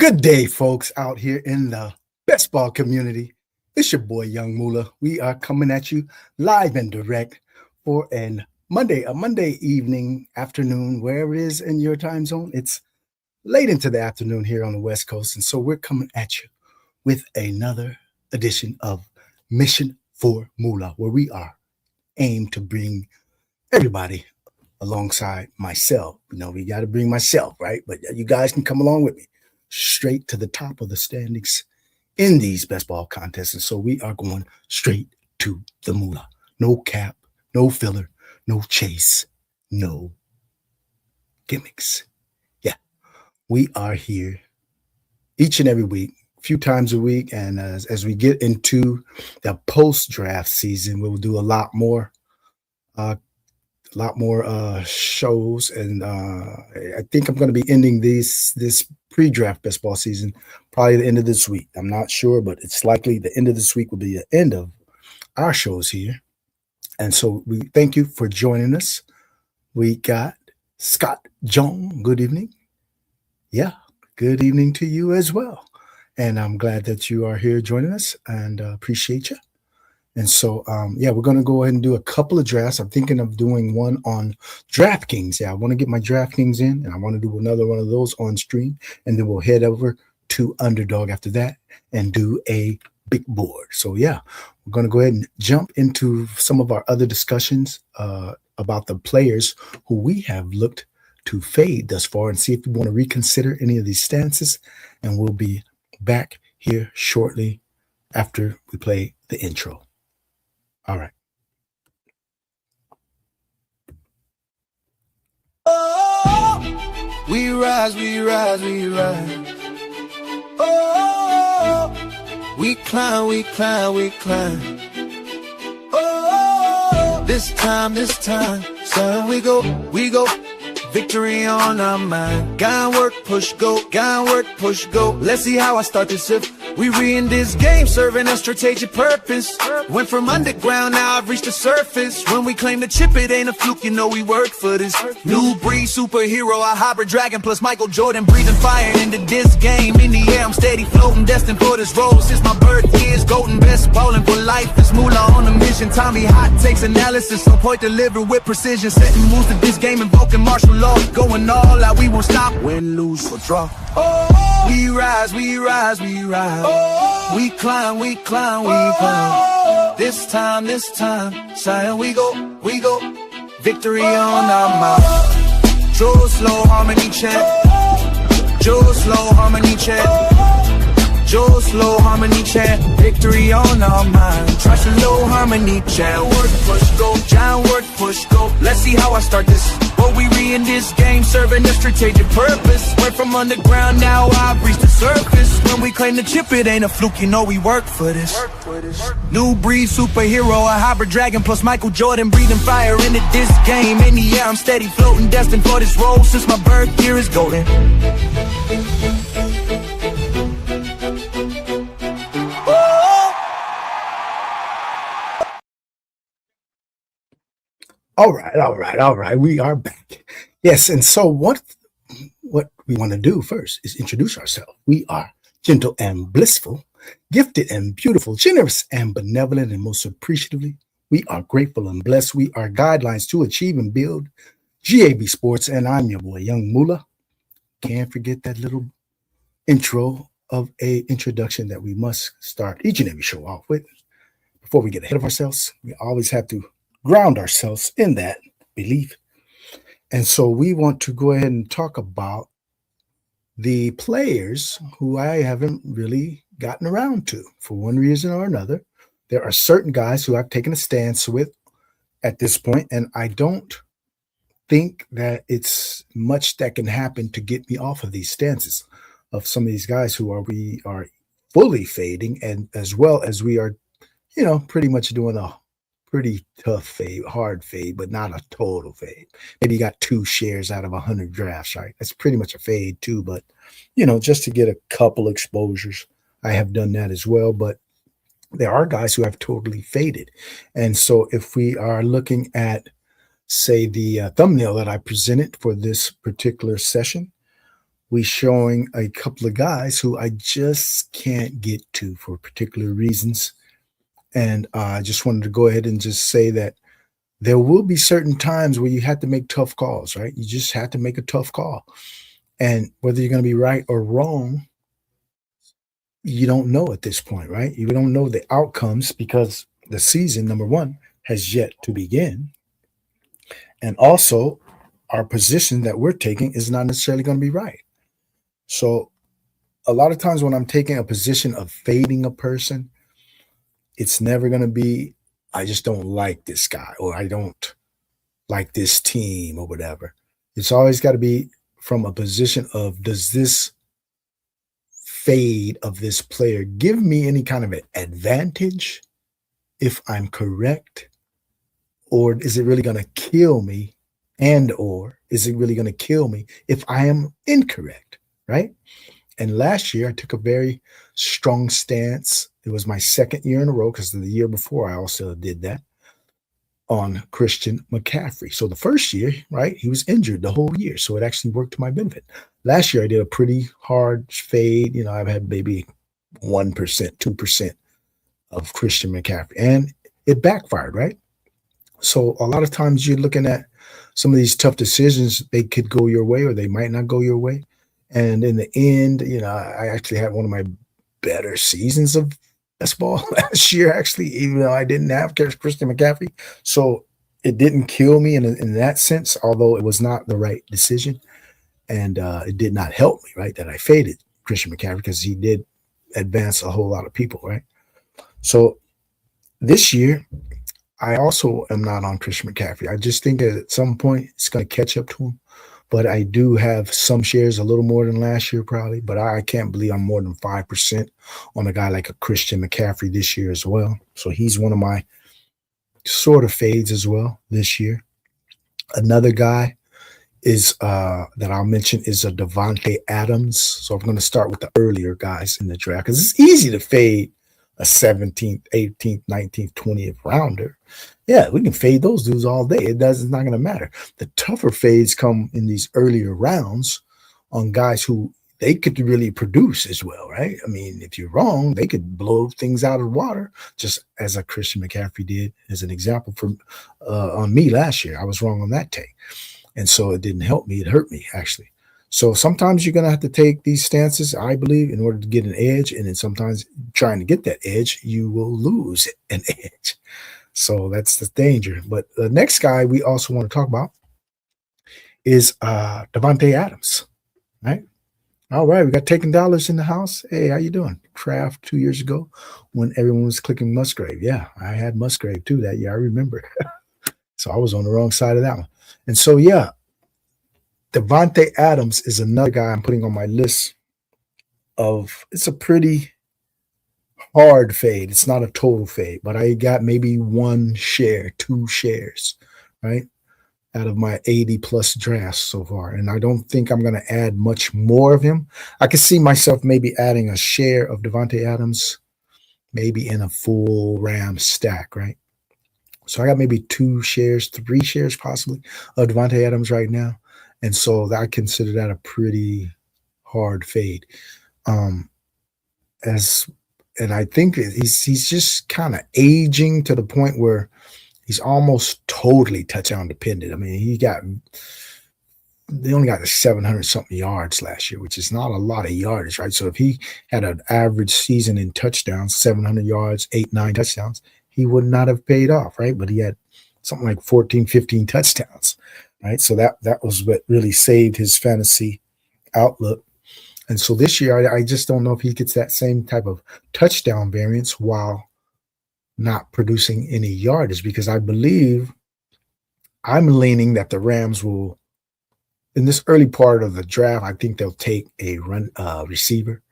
Good day, folks, out here in the Bestball community. It's your boy, Young Moolah. We are coming at you live and direct for a Monday evening, afternoon, wherever it is in your time zone. It's late into the afternoon here on the West Coast, and so we're coming at you with another edition of Mission for Moolah, where we are aimed to bring everybody alongside myself. You know, we got to bring myself, right? But you guys can come along with me straight to the top of the standings in these best ball contests. And so we are going straight to the moolah. No cap, no filler, no chase, no gimmicks. Yeah, we are here each and every week, a few times a week. And as we get into the post-draft season, we'll do a lot more shows, and I think I'm going to be ending this pre-draft best ball season probably the end of this week. I'm not sure, but it's likely the end of this week will be the end of our shows here. And so we thank you for joining us. We got Scott John. Good evening. Yeah, good evening to you as well. And I'm glad that you are here joining us, and appreciate you. And so, we're going to go ahead and do a couple of drafts. I'm thinking of doing one on DraftKings. Yeah, I want to get my DraftKings in, and I want to do another one of those on stream. And then we'll head over to Underdog after that and do a big board. So, yeah, we're going to go ahead and jump into some of our other discussions about the players who we have looked to fade thus far, and see if we want to reconsider any of these stances. And we'll be back here shortly after we play the intro. All right. Oh, we rise, we rise, we rise. Oh, we climb, we climb, we climb. Oh, this time, son, we go. Victory on our mind. Gotta work, push, go. Gotta work, push, go. Let's see how I start this shift. We in this game, serving a strategic purpose. Went from underground, now I've reached the surface. When we claim the chip, it ain't a fluke, you know we work for this. New breed, superhero, a hybrid dragon, plus Michael Jordan, breathing fire into this game. In the air, I'm steady floating, destined for this role. Since my birth years, golden best ballin' for life. It's moolah on a mission. Tommy hot takes analysis, on point delivered with precision. Setting moves to this game, invoking martial law. Going all out, we won't stop. Win, lose, or draw. Oh, we rise, we rise, we rise. Oh, we climb, we climb, we climb. This time, Zion, we go. Victory on our mind. Joe slow harmony chant. Joe slow harmony chant. Joe slow harmony chant. Victory on our mind. Trust a low harmony chant. Work, push, go. Giant work, push, go. Let's see how I start this. But we in this game, serving a strategic purpose. Went from underground, now I've reached the surface. When we claim the chip, it ain't a fluke, you know we work for this. New breed, superhero, a hybrid dragon, plus Michael Jordan, breathing fire into this game. In the air, I'm steady floating, destined for this role. Since my birth year is golden. All right. We are back. Yes, and so what we want to do first is introduce ourselves. We are gentle and blissful, gifted and beautiful, generous and benevolent, and most appreciatively, we are grateful and blessed. We are guidelines to achieve and build GAB Sports, and I'm your boy, Young Moolah. Can't forget that little intro of a introduction that we must start each and every show off with. Before we get ahead of ourselves, we always have to ground ourselves in that belief. And so we want to go ahead and talk about the players who I haven't really gotten around to for one reason or another. There are certain guys who I've taken a stance with at this point, and I don't think that it's much that can happen to get me off of these stances of some of these guys we are fully fading, and as well as we are, pretty much doing a pretty tough fade, hard fade, but not a total fade. Maybe you got 2 shares out of 100 drafts, right? That's pretty much a fade too, but just to get a couple exposures, I have done that as well. But there are guys who have totally faded. And so if we are looking at, say, the thumbnail that I presented for this particular session, we showing a couple of guys who I just can't get to for particular reasons. And I just wanted to go ahead and just say that there will be certain times where you have to make tough calls, right? You just have to make a tough call. And whether you're going to be right or wrong, you don't know at this point, right? You don't know the outcomes because the season, number one, has yet to begin. And also, our position that we're taking is not necessarily going to be right. So a lot of times when I'm taking a position of fading a person, it's never going to be, I just don't like this guy, or I don't like this team, or whatever. It's always got to be from a position of, does this fade of this player give me any kind of an advantage if I'm correct? Or is it really going to kill me? And or is it really going to kill me if I am incorrect, right? And last year, I took a very strong stance. It was my second year in a row, because the year before I also did that, on Christian McCaffrey. So the first year, right, he was injured the whole year. So it actually worked to my benefit. Last year, I did a pretty hard fade. You know, I've had maybe 1%, 2% of Christian McCaffrey. And it backfired, right? So a lot of times you're looking at some of these tough decisions. They could go your way or they might not go your way. And in the end, you know, I actually had one of my better seasons of Bestball last year, actually, even though I didn't have Christian McCaffrey. So it didn't kill me in that sense, although it was not the right decision. And it did not help me, right, that I faded Christian McCaffrey, because he did advance a whole lot of people, right? So this year, I also am not on Christian McCaffrey. I just think that at some point it's going to catch up to him. But I do have some shares a little more than last year, probably. But I can't believe I'm more than 5% on a guy like a Christian McCaffrey this year as well. So he's one of my sort of fades as well this year. Another guy is that I'll mention is a Davante Adams. So I'm going to start with the earlier guys in the draft, because it's easy to fade a 17th, 18th, 19th, 20th rounder. Yeah, we can fade those dudes all day. It's not going to matter. The tougher fades come in these earlier rounds on guys who they could really produce as well, right? I mean, if you're wrong, they could blow things out of the water, just as a Christian McCaffrey did, as an example for on me last year. I was wrong on that take. And so it didn't help me. It hurt me, actually. So sometimes you're going to have to take these stances, I believe, in order to get an edge. And then sometimes trying to get that edge, you will lose an edge. So that's the danger. But the next guy we also want to talk about is Davante Adams, right? All right, we got Taking Dollars in the house. Hey, how you doing? Craft 2 years ago when everyone was clicking Musgrave. Yeah, I had Musgrave too that year. I remember. So I was on the wrong side of that one. And so, yeah, Davante Adams is another guy I'm putting on my list of, it's a pretty hard fade. It's not a total fade, but I got maybe 1 share, 2 shares, right, out of my 80 plus drafts so far. And I don't think I'm going to add much more of him. I could see myself maybe adding a share of Davante Adams, maybe in a full Ram stack, right? So I got maybe 2 shares, 3 shares possibly of Davante Adams right now. And so I consider that a pretty hard fade. And I think he's just kind of aging to the point where he's almost totally touchdown dependent. I mean, they only got 700 something yards last year, which is not a lot of yardage, right? So if he had an average season in touchdowns, 700 yards, 8, 9 touchdowns, he would not have paid off, right? But he had something like 14, 15 touchdowns, right? So that was what really saved his fantasy outlook. And so this year, I just don't know if he gets that same type of touchdown variance while not producing any yardage, because I believe I'm leaning that the Rams will, in this early part of the draft, I think they'll take a run receiver,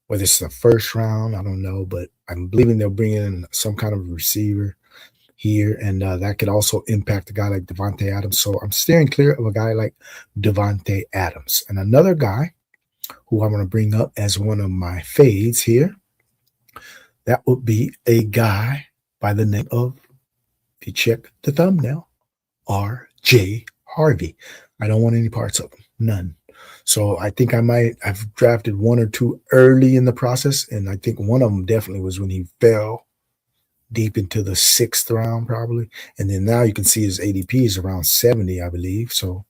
whether it's the first round, I don't know, but I'm believing they'll bring in some kind of receiver here, and that could also impact a guy like Davante Adams. So I'm steering clear of a guy like Davante Adams. And another guy who I'm going to bring up as one of my fades here, that would be a guy by the name of, if you check the thumbnail, R.J. Harvey. I don't want any parts of him, none. So I think I've drafted one or two early in the process, and I think one of them definitely was when he fell deep into the 6th round, probably. And then now you can see his ADP is around 70, I believe. So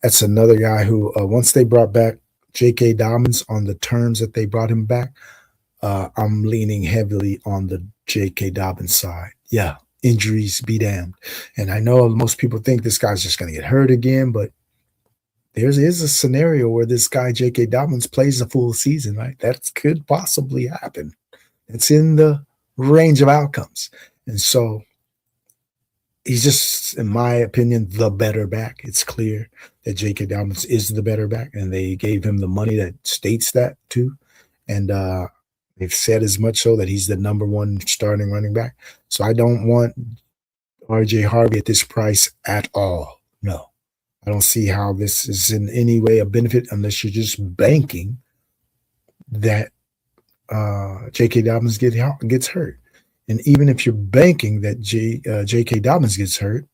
that's another guy who, once they brought back J.K. Dobbins on the terms that they brought him back, I'm leaning heavily on the J.K. Dobbins side. Yeah, injuries be damned. And I know most people think this guy's just going to get hurt again, but there is a scenario where this guy, J.K. Dobbins, plays a full season, right? That could possibly happen. It's in the range of outcomes. And so he's just, in my opinion, the better back. It's clear that J.K. Dobbins is the better back, and they gave him the money that states that too. And they've said as much so that he's the number one starting running back. So I don't want R.J. Harvey at this price at all. No. I don't see how this is in any way a benefit unless you're just banking that J.K. Dobbins gets hurt. And even if you're banking that J.K. Dobbins gets hurt,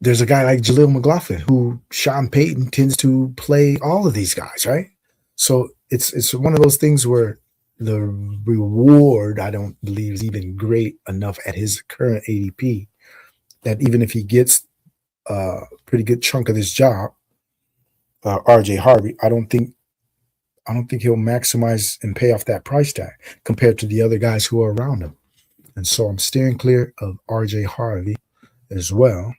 there's a guy like Jaleel McLaughlin who Sean Payton tends to play all of these guys, right? So it's one of those things where the reward, I don't believe, is even great enough at his current ADP that even if he gets a pretty good chunk of this job, R.J. Harvey, I don't think he'll maximize and pay off that price tag compared to the other guys who are around him. And so I'm steering clear of R.J. Harvey as well.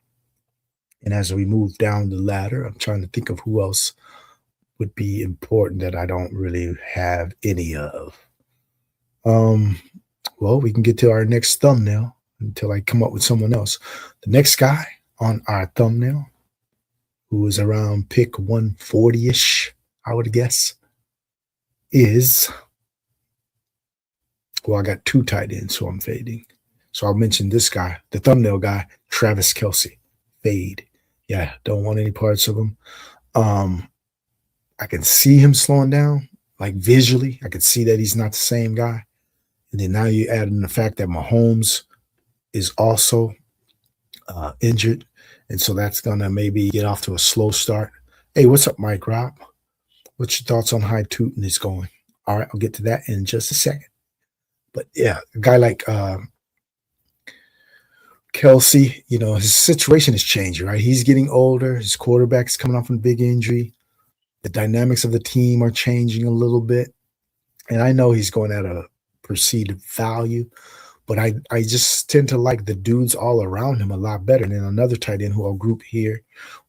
And as we move down the ladder, I'm trying to think of who else would be important that I don't really have any of. Well, we can get to our next thumbnail until I come up with someone else. The next guy on our thumbnail, who is around pick 140-ish, I would guess, is, well, I got two tight ends, so I'm fading. So I'll mention this guy, the thumbnail guy, Travis Kelce. Fade. Yeah, don't want any parts of him. I can see him slowing down, like visually. I can see that he's not the same guy. And then now you add in the fact that Mahomes is also injured. And so that's going to maybe get off to a slow start. Hey, what's up, Mike Rob? What's your thoughts on how Tootin is going? All right, I'll get to that in just a second. But yeah, a guy like Kelce, his situation is changing, right? He's getting older. His quarterback's coming off a big injury. The dynamics of the team are changing a little bit. And I know he's going at a perceived value, but I just tend to like the dudes all around him a lot better. And then another tight end who I'll group here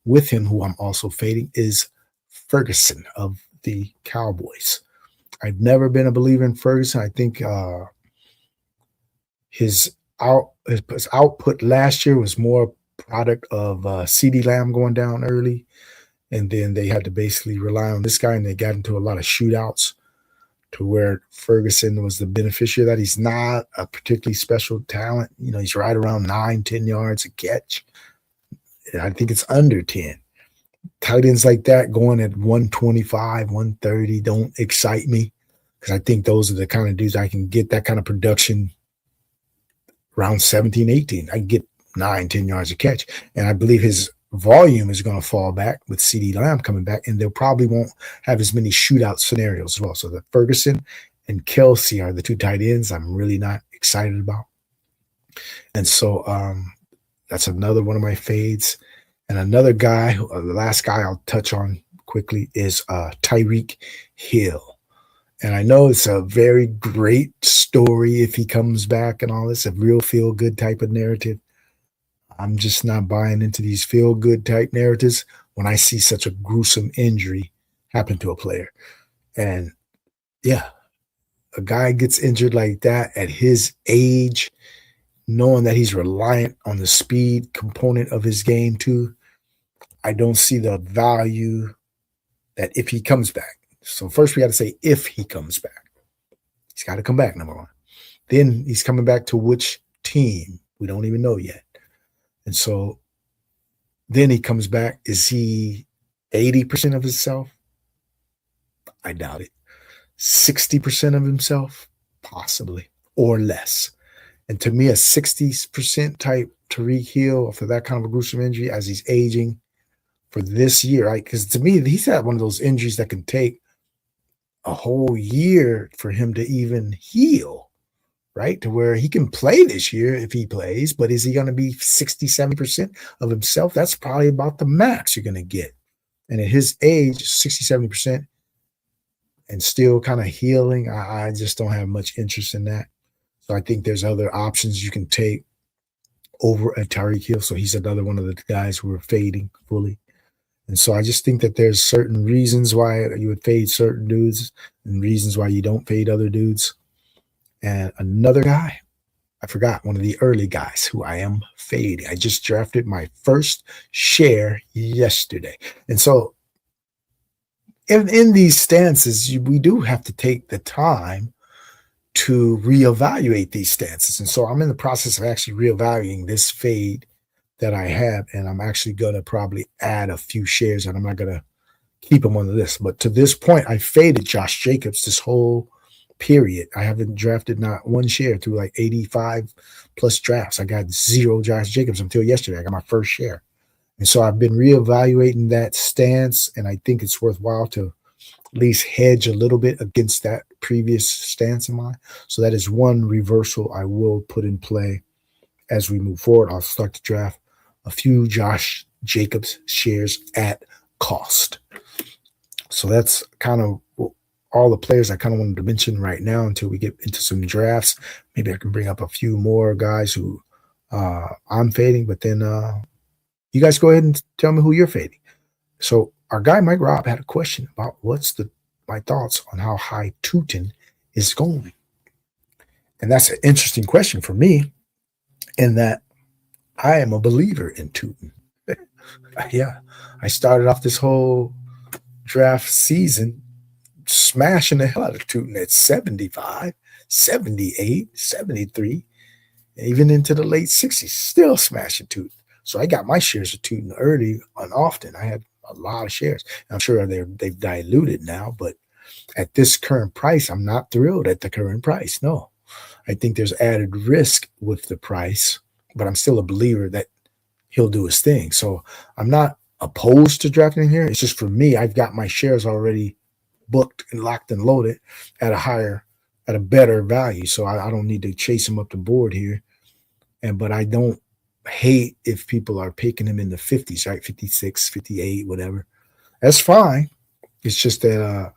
with him, who I'm also fading, is Ferguson of the Cowboys. I've never been a believer in Ferguson. I think his output last year was more a product of CeeDee Lamb going down early, and then they had to basically rely on this guy, and they got into a lot of shootouts to where Ferguson was the beneficiary of that. He's not a particularly special talent. He's right around 9-10 yards a catch. I think it's under 10. Tight ends like that going at 125, 130 don't excite me, because I think those are the kind of dudes I can get that kind of production around 17, 18. I can get 9-10 yards a catch. And I believe his volume is going to fall back with CeeDee Lamb coming back, and they probably won't have as many shootout scenarios as well. So the Ferguson and Kelce are the two tight ends I'm really not excited about. And so that's another one of my fades. And another guy, the last guy I'll touch on quickly, is Tyreek Hill. And I know it's a very great story if he comes back and all this, a real feel-good type of narrative. I'm just not buying into these feel-good type narratives when I see such a gruesome injury happen to a player. And yeah, a guy gets injured like that at his age, knowing that he's reliant on the speed component of his game too, I don't see the value that if he comes back. So first we got to say if he comes back. He's got to come back, number one. Then he's coming back to which team? We don't even know yet. And so then he comes back. Is he 80% of himself? I doubt it. 60% of himself? Possibly. Or less. And to me, a 60% type Tyreek Hill for that kind of a gruesome injury as he's aging, for this year, right? Because to me, he's had one of those injuries that can take a whole year for him to even heal, right? To where he can play this year if he plays, but is he going to be 60, 70% of himself? That's probably about the max you're going to get. And at his age, 60, 70%, and still kind of healing, I just don't have much interest in that. So I think there's other options you can take over a Tyreek Hill. So he's another one of the guys who are fading fully. And so I just think that there's certain reasons why you would fade certain dudes and reasons why you don't fade other dudes. And another guy, I forgot, one of the early guys who I am fading. I just drafted my first share yesterday. And so in these stances, we do have to take the time to reevaluate these stances. And so I'm in the process of actually reevaluating this fade that I have, and I'm actually going to probably add a few shares, and I'm not going to keep them on the list. But to this point, I faded Josh Jacobs this whole period. I haven't drafted not one share through like 85 plus drafts. I got 0 Josh Jacobs until yesterday. I got my first share. And so I've been reevaluating that stance, and I think it's worthwhile to at least hedge a little bit against that previous stance of mine. So that is one reversal I will put in play as we move forward. I'll start to draft a few Josh Jacobs shares at cost. So that's kind of all the players I kind of wanted to mention right now until we get into some drafts. Maybe I can bring up a few more guys who I'm fading, but then you guys go ahead and tell me who you're fading. So our guy Mike Robb had a question about my thoughts on how high Tootin is going. And that's an interesting question for me in that I am a believer in Tootin. Yeah, I started off this whole draft season smashing the hell out of Tootin at 75, 78, 73, even into the late 60s, still smashing Tootin. So I got my shares of Tootin early and often. I had a lot of shares. I'm sure they've diluted now, but at this current price, I'm not thrilled at the current price. No, I think there's added risk with the price, but I'm still a believer that he'll do his thing. So I'm not opposed to drafting him here. It's just for me, I've got my shares already booked and locked and loaded at a better value. So I don't need to chase him up the board here. But I don't hate if people are picking him in the 50s, right? 56, 58, whatever. That's fine. It's just that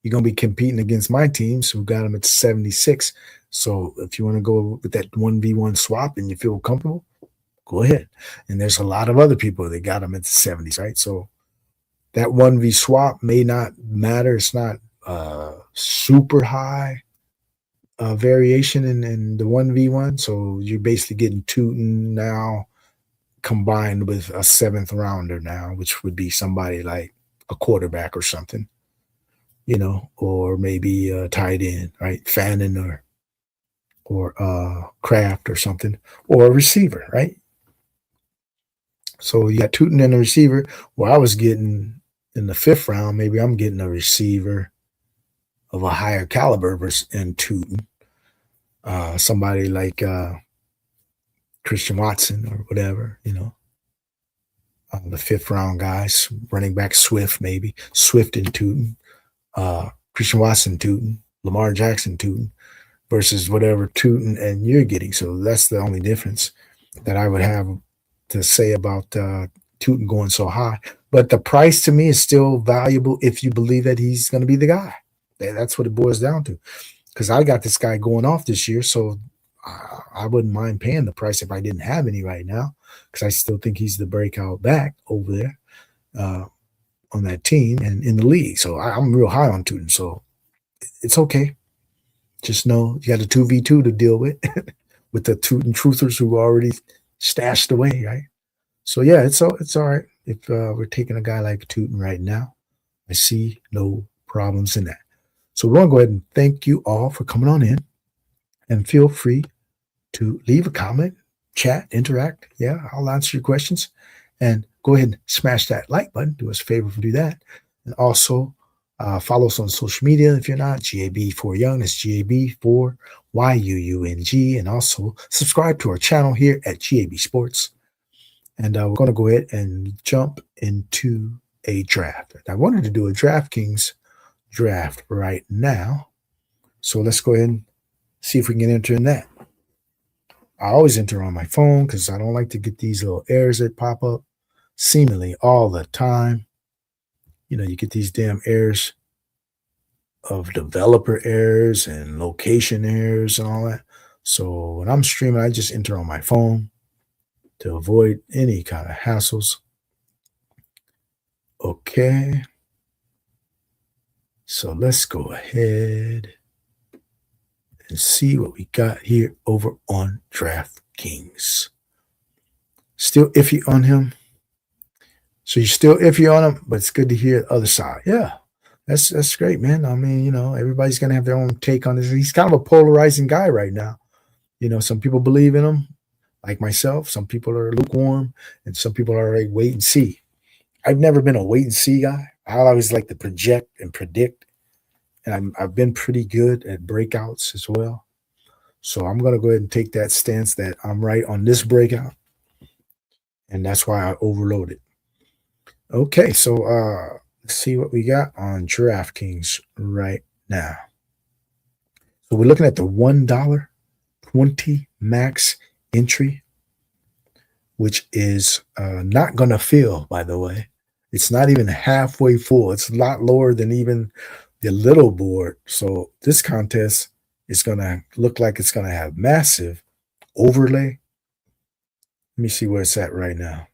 you're going to be competing against my teams who got him at 76. So if you want to go with that 1v1 swap and you feel comfortable, go ahead. And there's a lot of other people that got him at the 70s, right? So that 1v swap may not matter. It's not super high variation in the 1v1. So you're basically getting Tootin now combined with a 7th rounder now, which would be somebody like a quarterback or something, or maybe a tight end, right? Fannin or Kraft or something, or a receiver, right? So you got Tootin and a receiver. Well, I was getting in the 5th round, maybe I'm getting a receiver of a higher caliber in Tootin. Somebody like Christian Watson or whatever, the 5th round guys, running back Swift, maybe Swift and Tootin, Christian Watson Tootin, Lamar Jackson Tootin versus whatever Tootin and you're getting. So that's the only difference that I would have to say about Tootin going so high. But the price to me is still valuable if you believe that he's going to be the guy. That's what it boils down to. Because I got this guy going off this year, so I wouldn't mind paying the price if I didn't have any right now, because I still think he's the breakout back over there on that team and in the league. So I'm real high on Tootin, so it's okay. Just know you got a 2v2 to deal with, with the Tootin truthers who are already stashed away, right? So, yeah, it's all right if we're taking a guy like Tootin right now. I see no problems in that. So we're going to go ahead and thank you all for coming on in, and feel free to leave a comment, chat, interact. Yeah, I'll answer your questions, and go ahead and smash that like button. Do us a favor if you do that. And also follow us on social media if you're not. GAB for Young. It's GAB for YUUNG. And also subscribe to our channel here at GAB Sports. And we're going to go ahead and jump into a draft. I wanted to do a DraftKings draft right now. So let's go ahead and see if we can enter in that. I always enter on my phone because I don't like to get these little errors that pop up seemingly all the time. You know, you get these damn errors of developer errors and location errors and all that. So when I'm streaming, I just enter on my phone to avoid any kind of hassles. Okay. So let's go ahead and see what we got here over on DraftKings. Still iffy on him. So you're still iffy on him, but it's good to hear the other side. Yeah, that's great, man. I mean, you know, everybody's going to have their own take on this. He's kind of a polarizing guy right now. You know, some people believe in him, like myself. Some people are lukewarm, and some people are like wait and see. I've never been a wait and see guy. I always like to project and predict, and I've been pretty good at breakouts as well. So I'm going to go ahead and take that stance that I'm right on this breakout, and that's why I overloaded. Okay, so let's see what we got on DraftKings right now. So we're looking at the $1.20 max entry, which is not going to fill, by the way. It's not even halfway full. It's a lot lower than even the little board. So this contest is going to look like it's going to have massive overlay. Let me see where it's at right now.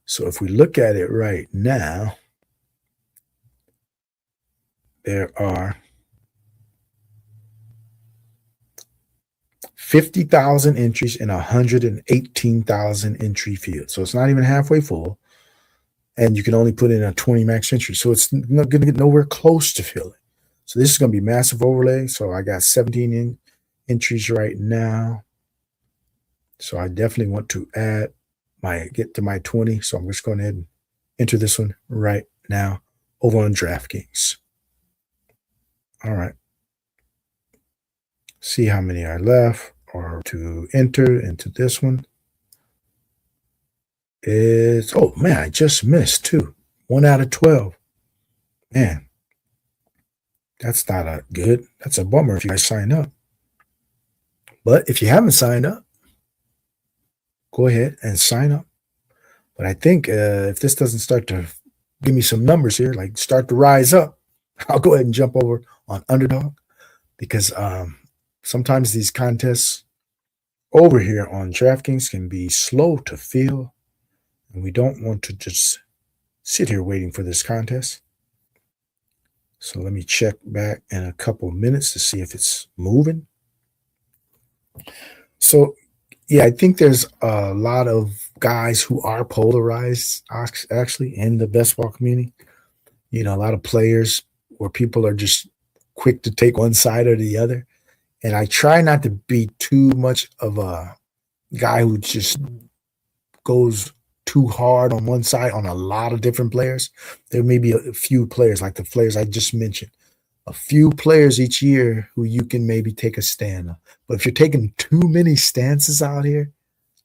So if we look at it right now, there are 50,000 entries in 118,000 entry field. So it's not even halfway full. And you can only put in a 20 max entry. So it's not going to get nowhere close to filling. So this is going to be massive overlay. So I got 17 entries right now. So I definitely want to get to my 20. So I'm just going ahead and enter this one right now over on DraftKings. All right. See how many are left or to enter into this one. It's, oh man, I just missed too. 1 out of 12. Man, that's not a good. That's a bummer if you guys sign up. But if you haven't signed up, go ahead and sign up. But I think if this doesn't start to give me some numbers here, like start to rise up, I'll go ahead and jump over on Underdog because sometimes these contests over here on DraftKings can be slow to fill. And we don't want to just sit here waiting for this contest. So let me check back in a couple of minutes to see if it's moving. So, yeah, I think there's a lot of guys who are polarized actually in the best ball community. You know, a lot of players where people are just quick to take one side or the other. And I try not to be too much of a guy who just goes too hard on one side on a lot of different players. There may be a few players like the players I just mentioned, a few players each year who you can maybe take a stand on. But if you're taking too many stances out here,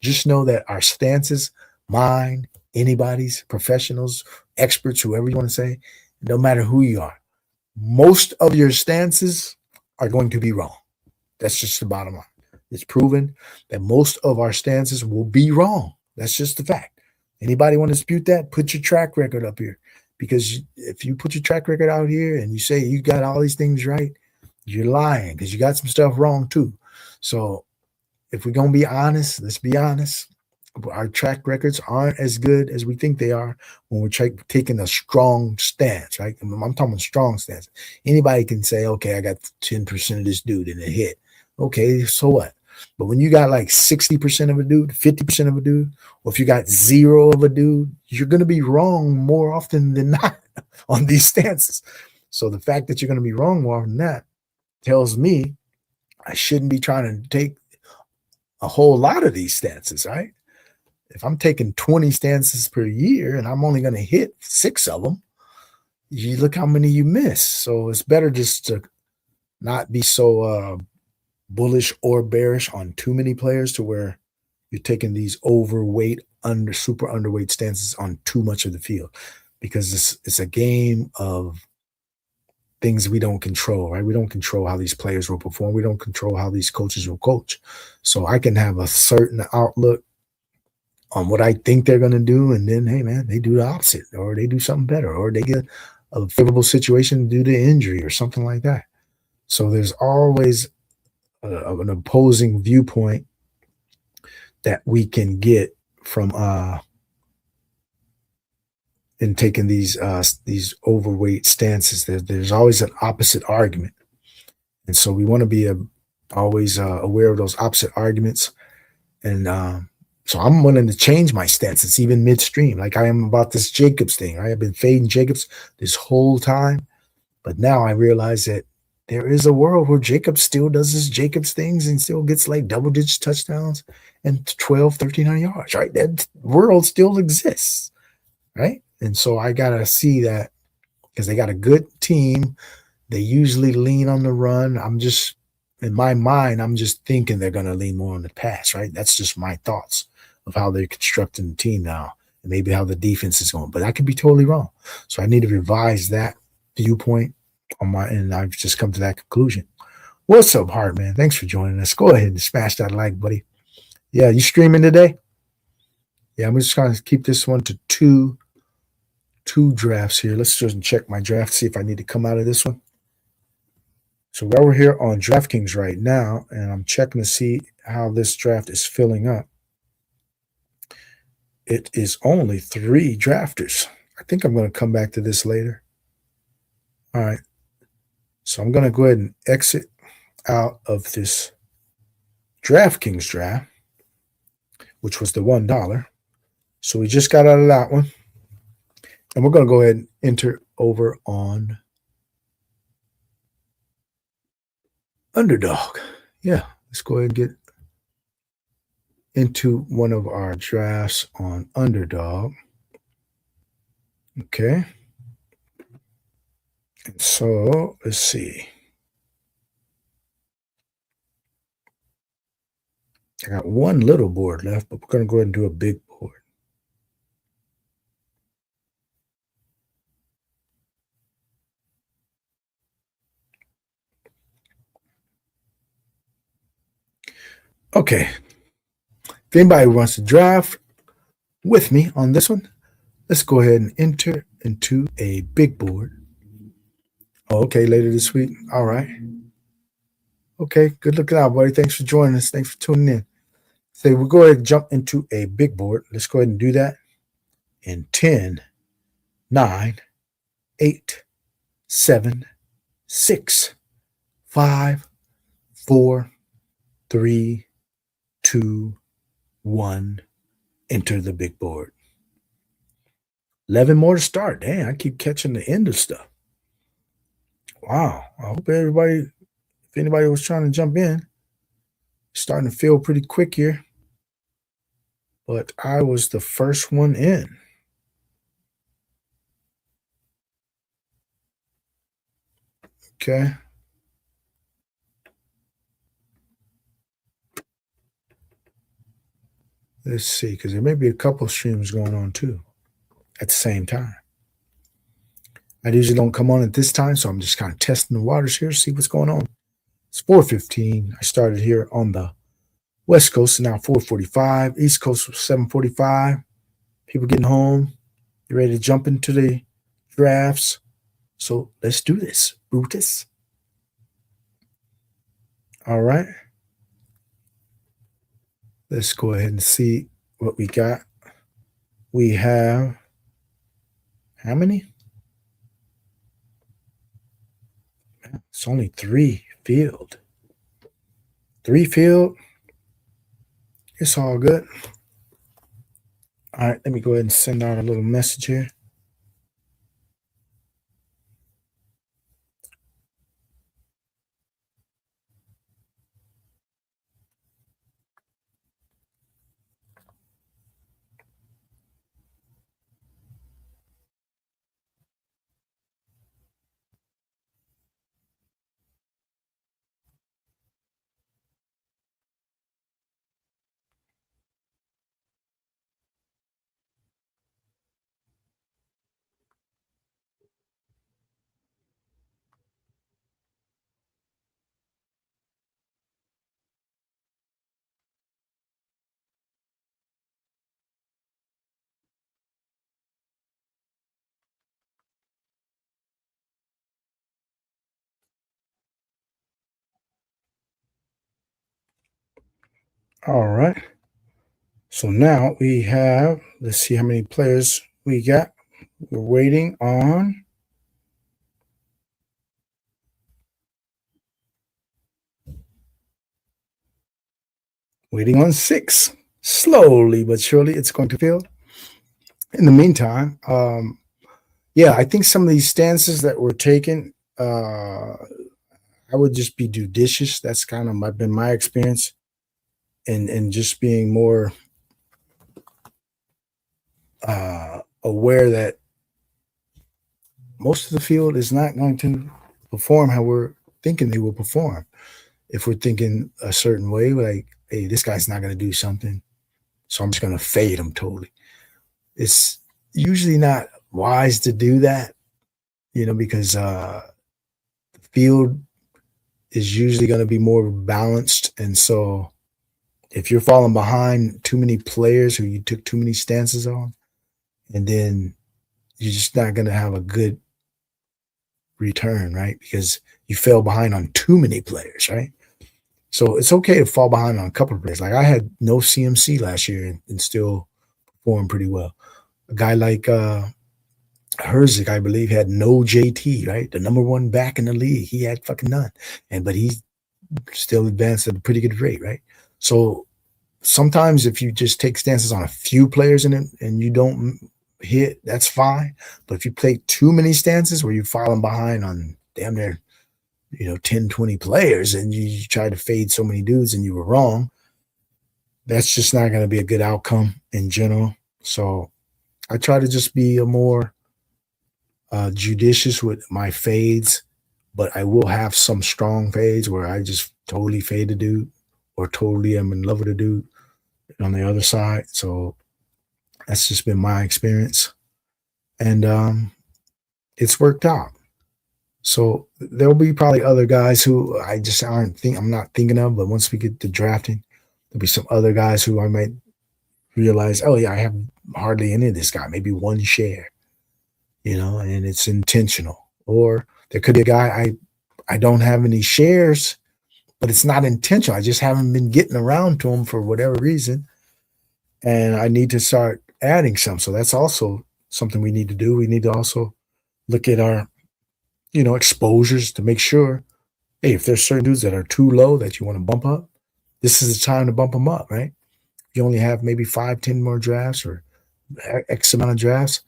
just know that our stances, mine, anybody's, professionals, experts, whoever you want to say, no matter who you are, most of your stances are going to be wrong. That's just the bottom line. It's proven that most of our stances will be wrong. That's just the fact. Anybody want to dispute that? Put your track record up here. Because if you put your track record out here and you say you got all these things right, you're lying because you got some stuff wrong too. So if we're going to be honest, let's be honest. Our track records aren't as good as we think they are when we're taking a strong stance, right? I'm talking strong stance. Anybody can say, okay, I got 10% of this dude in a hit. Okay, so what? But when you got like 60% of a dude, 50% of a dude, or if you got 0 of a dude, you're going to be wrong more often than not on these stances. So the fact that you're going to be wrong more often than that tells me I shouldn't be trying to take a whole lot of these stances, right? If I'm taking 20 stances per year and I'm only going to hit 6 of them, you look how many you miss. So it's better just to not be so bullish or bearish on too many players to where you're taking these super underweight stances on too much of the field, because it's a game of things we don't control, right? We don't control how these players will perform. We don't control how these coaches will coach. So I can have a certain outlook on what I think they're going to do, and then, hey, man, they do the opposite, or they do something better, or they get a favorable situation due to injury or something like that. So there's always an opposing viewpoint that we can get from in taking these overweight stances. There's always an opposite argument, and so we want to be always aware of those opposite arguments. And so I'm willing to change my stances even midstream, like I am about this Jacobs thing. I have been fading Jacobs this whole time, but now I realize that there is a world where Jacobs still does his Jacobs things and still gets like double-digit touchdowns and 1,300 yards, right? That world still exists, right? And so I got to see that, because they got a good team. They usually lean on the run. In my mind, I'm just thinking they're going to lean more on the pass, right? That's just my thoughts of how they're constructing the team now, and maybe how the defense is going. But I could be totally wrong. So I need to revise that viewpoint and I've just come to that conclusion. What's up, Hart, man? Thanks for joining us. Go ahead and smash that like, buddy. Yeah, you streaming today? Yeah, I'm just trying to keep this one to two drafts here. Let's just check my draft, see if I need to come out of this one. So while we're here on DraftKings right now, and I'm checking to see how this draft is filling up, it is only 3 drafters. I think I'm going to come back to this later. All right. So I'm going to go ahead and exit out of this DraftKings draft, which was the $1. So we just got out of that one. And we're going to go ahead and enter over on Underdog. Yeah, let's go ahead and get into one of our drafts on Underdog. Okay. And so let's see. I got one little board left, but we're going to go ahead and do a big board. Okay. If anybody wants to draft with me on this one, let's go ahead and enter into a big board. Oh, okay, later this week. All right. Okay, good looking out, buddy. Thanks for joining us. Thanks for tuning in. So we'll go ahead and jump into a big board. Let's go ahead and do that in 10, 9, 8, 7, 6, 5, 4, 3, 2, 1. Enter the big board. 11 more to start. Dang, I keep catching the end of stuff. Wow. I hope if anybody was trying to jump in, starting to feel pretty quick here. But I was the first one in. Okay. Let's see, because there may be a couple of streams going on too at the same time. I usually don't come on at this time, so I'm just kind of testing the waters here, see what's going on. It's 4:15. I started here on the West Coast, and now 4:45. East Coast was 7:45. People getting home. You ready to jump into the drafts? So let's do this, Brutus. All right. Let's go ahead and see what we got. We have how many? It's only 3 field. 3 field. It's all good. All right, let me go ahead and send out a little message here. All right. So now we have, let's see how many players we got. We're waiting on six. Slowly but surely it's going to fill. In the meantime, yeah, I think some of these stances that were taken, I would just be judicious. That's kind of been my experience, and just being more aware that most of the field is not going to perform how we're thinking they will perform. If we're thinking a certain way, like, hey, this guy's not going to do something, so I'm just going to fade him totally. It's usually not wise to do that, because the field is usually going to be more balanced. And so if you're falling behind too many players who you took too many stances on, and then you're just not going to have a good return, right? Because you fell behind on too many players, right? So it's okay to fall behind on a couple of players. Like I had no CMC last year and still performed pretty well. A guy like Herzig, I believe, had no JT, right? The number one back in the league. He had fucking none. But he still advanced at a pretty good rate, right? So sometimes if you just take stances on a few players in it and you don't hit, that's fine. But if you play too many stances where you're falling behind on damn near 10, 20 players, and you try to fade so many dudes and you were wrong, that's just not going to be a good outcome in general. So I try to just be a more judicious with my fades, but I will have some strong fades where I just totally fade a dude or totally am in love with a dude on the other side. So that's just been my experience. And it's worked out. So there'll be probably other guys who I'm not thinking of, but once we get to drafting, there'll be some other guys who I might realize, oh yeah, I have hardly any of this guy, maybe one share, and it's intentional. Or there could be a guy I don't have any shares, but it's not intentional. I just haven't been getting around to him for whatever reason, and I need to start adding some. So that's also something we need to do. We need to also look at our exposures to make sure, hey, if there's certain dudes that are too low that you want to bump up, this is the time to bump them up, right? You only have maybe 5-10 more drafts or X amount of drafts,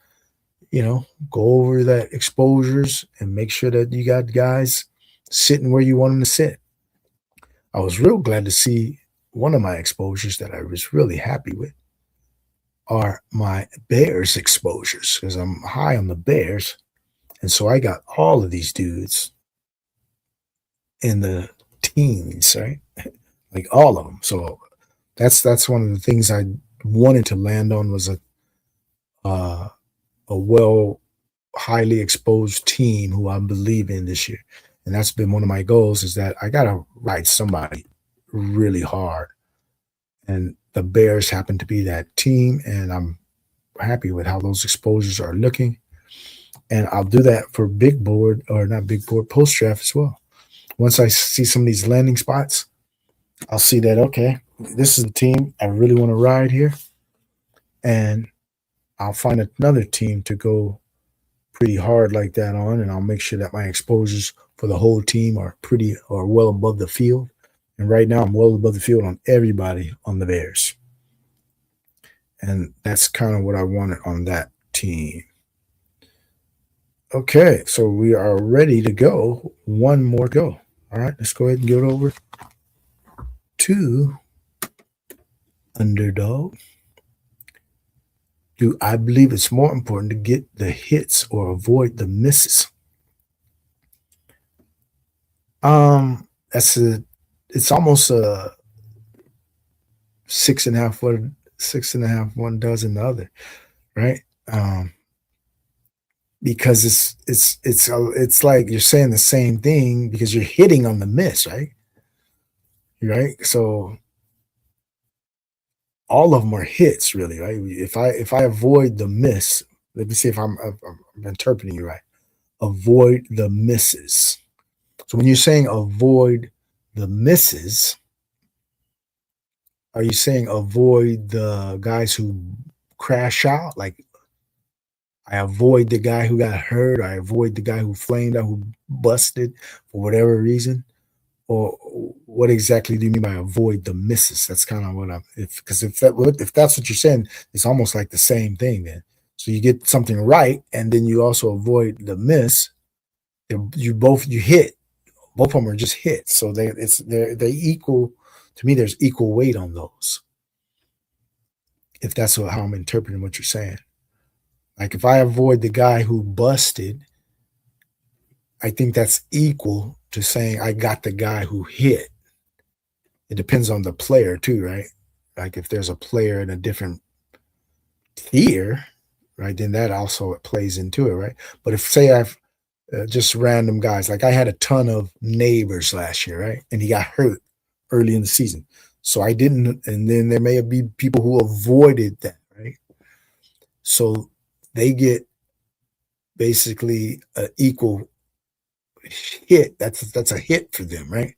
go over that exposures and make sure that you got guys sitting where you want them to sit. I was real glad to see one of my exposures that I was really happy with are my Bears exposures, because I'm high on the Bears. And so I got all of these dudes in the teens, right? Like all of them. So that's one of the things I wanted to land on, was a highly exposed team who I believe in this year. And that's been one of my goals, is that I got to ride somebody really hard. And the Bears happen to be that team, and I'm happy with how those exposures are looking. And I'll do that for big board, or not big board, post draft as well. Once I see some of these landing spots, I'll see that, okay, this is the team I really want to ride here. And I'll find another team to go pretty hard like that on, and I'll make sure that my exposures for the whole team are well above the field. And right now I'm well above the field on everybody on the Bears. And that's kind of what I wanted on that team. Okay, so we are ready to go. One more go. All right, let's go ahead and get over to Underdog. Do I believe it's more important to get the hits or avoid the misses? It's almost a 6.5 one dozen the other, right? Because it's like you're saying the same thing, because you're hitting on the miss, right? Right. So all of them are hits, really, right? If I avoid the miss, let me see if I'm interpreting you right. Avoid the misses. So when you're saying avoid the misses, Are you saying avoid the guys who crash out? Like I avoid the guy who got hurt. I avoid the guy who flamed out, who busted for whatever reason. Or what exactly do you mean by avoid the misses? That's kind of what I'm. If that's what you're saying, it's almost like the same thing then. So you get something right, and then you also avoid the miss. You hit. Both of them are just hits. So they equal. To me, there's equal weight on those. If that's how I'm interpreting what you're saying. Like if I avoid the guy who busted, I think that's equal to saying I got the guy who hit. It depends on the player too, right? Like if there's a player in a different tier, right, then that also plays into it, right? But if say I've just random guys, like I had a ton of neighbors last year, right, and he got hurt early in the season, so I didn't, and then there may be people who avoided that, right? So they get basically an equal hit. That's a hit for them, right?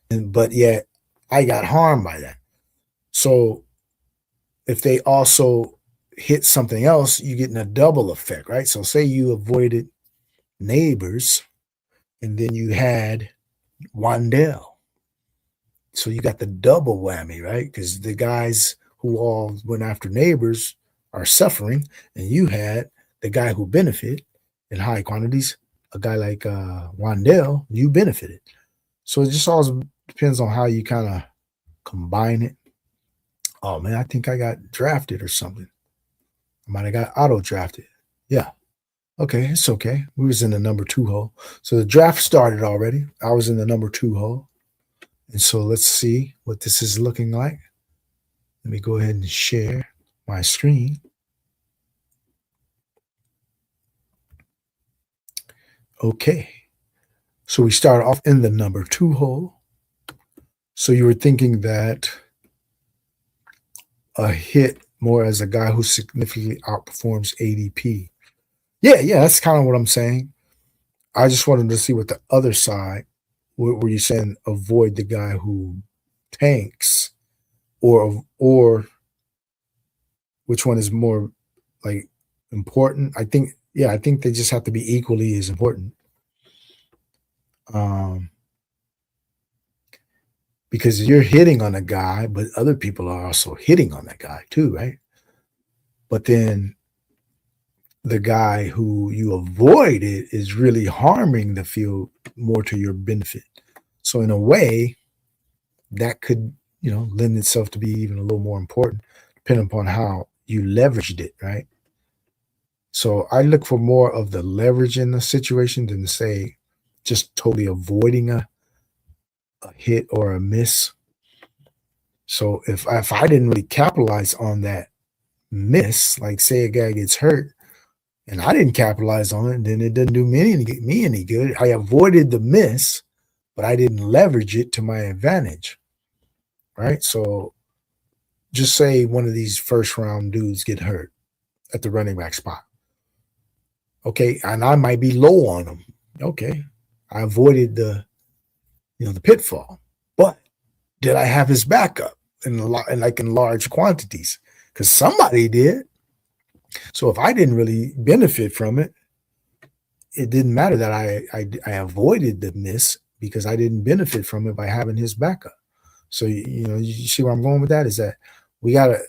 But yet I got harmed by that. So if they also hit something else, you get in a double effect, right? So say you avoided neighbors and then you had Wandell. So you got the double whammy, right? Because the guys who all went after neighbors are suffering, and you had the guy who benefit in high quantities, a guy like Wandell, you benefited. So it just all depends on how you kind of combine it. Oh man, I think I got drafted or something. I might have got auto drafted. Yeah. Okay, it's okay. We was in the number 2 hole. So the draft started already. I was in the number 2 hole. And so let's see what this is looking like. Let me go ahead and share my screen. Okay. So we start off in the number 2 hole. So you were thinking that a hit more as a guy who significantly outperforms ADP. Yeah, that's kind of what I'm saying. I just wanted to see what the other side, were you saying avoid the guy who tanks, or which one is more like important? I think they just have to be equally as important. Because you're hitting on a guy, but other people are also hitting on that guy too, right? But then the guy who you avoided is really harming the field more to your benefit. So in a way, that could, lend itself to be even a little more important, depending upon how you leveraged it, right? So I look for more of the leverage in the situation than to say just totally avoiding a hit or a miss. So if I didn't really capitalize on that miss, like say a guy gets hurt and I didn't capitalize on it, then it doesn't do me any good. I avoided the miss, but I didn't leverage it to my advantage, right? So just say one of these first round dudes get hurt at the running back spot. Okay, and I might be low on him. Okay, I avoided the pitfall, but did I have his backup in large quantities? Because somebody did. So if I didn't really benefit from it, it didn't matter that I avoided the miss because I didn't benefit from it by having his backup. So you see where I'm going with that, is that we got to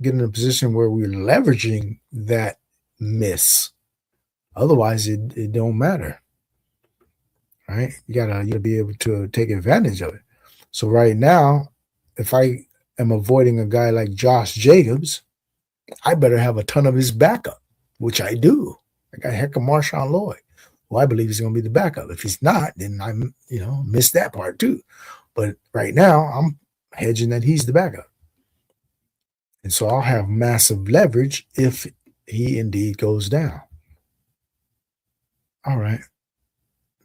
get in a position where we're leveraging that miss. Otherwise, it don't matter, right? You gotta be able to take advantage of it. So right now, if I am avoiding a guy like Josh Jacobs, I better have a ton of his backup, which I do. I got heck of Marshawn Lloyd, who I believe is going to be the backup. If he's not, then I miss that part too. But right now, I'm hedging that he's the backup. And so I'll have massive leverage if he indeed goes down. All right.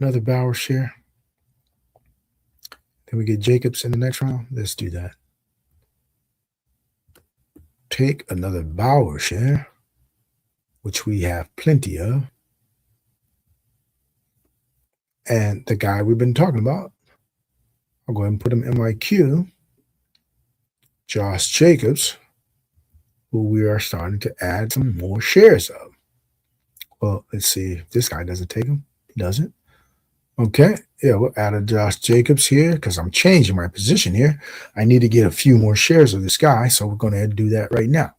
Another Bauer share. Then we get Jacobs in the next round. Let's do that. Take another Bauer share, which we have plenty of. And the guy we've been talking about, I'll go ahead and put him in my queue. Josh Jacobs, who we are starting to add some more shares of. Well, let's see if this guy doesn't take him. He doesn't. Okay. Yeah, we'll add a Josh Jacobs here because I'm changing my position here. I need to get a few more shares of this guy, so we're going to do that right now.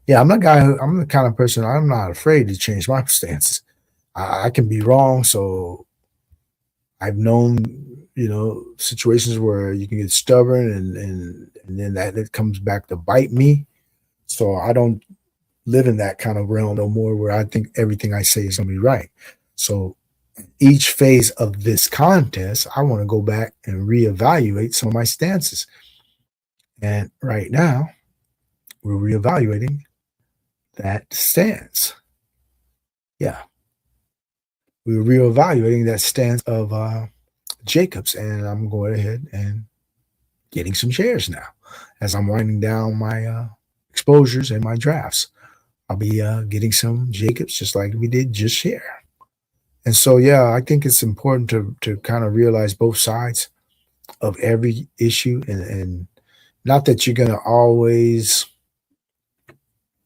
Yeah, I'm the kind of person, I'm not afraid to change my stances. I can be wrong, so I've known, situations where you can get stubborn and then that comes back to bite me. So I don't live in that kind of realm no more where I think everything I say is going to be right. So each phase of this contest, I want to go back and reevaluate some of my stances. And right now, we're reevaluating that stance. Yeah. We're reevaluating that stance of Jacobs, and I'm going ahead and getting some shares now. As I'm winding down my exposures and my drafts, I'll be getting some Jacobs just like we did just here. And so, yeah, I think it's important to kind of realize both sides of every issue, and not that you're going to always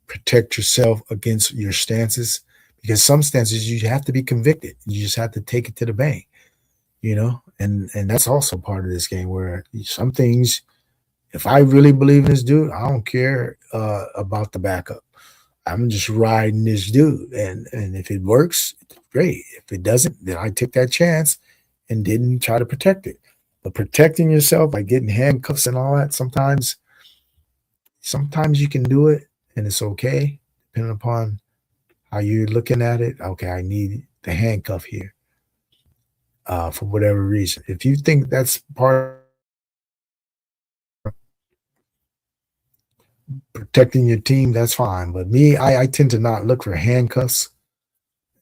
protect yourself against your stances, because some stances you have to be convicted. You just have to take it to the bank, and that's also part of this game where some things, if I really believe in this dude, I don't care about the backup. I'm just riding this dude, and if it works, great. If it doesn't, then I took that chance and didn't try to protect it. But protecting yourself by getting handcuffs and all that, sometimes you can do it, and it's okay, depending upon how you're looking at it. Okay, I need the handcuff here for whatever reason. If you think that's part of protecting your team, that's fine. But me, I tend to not look for handcuffs,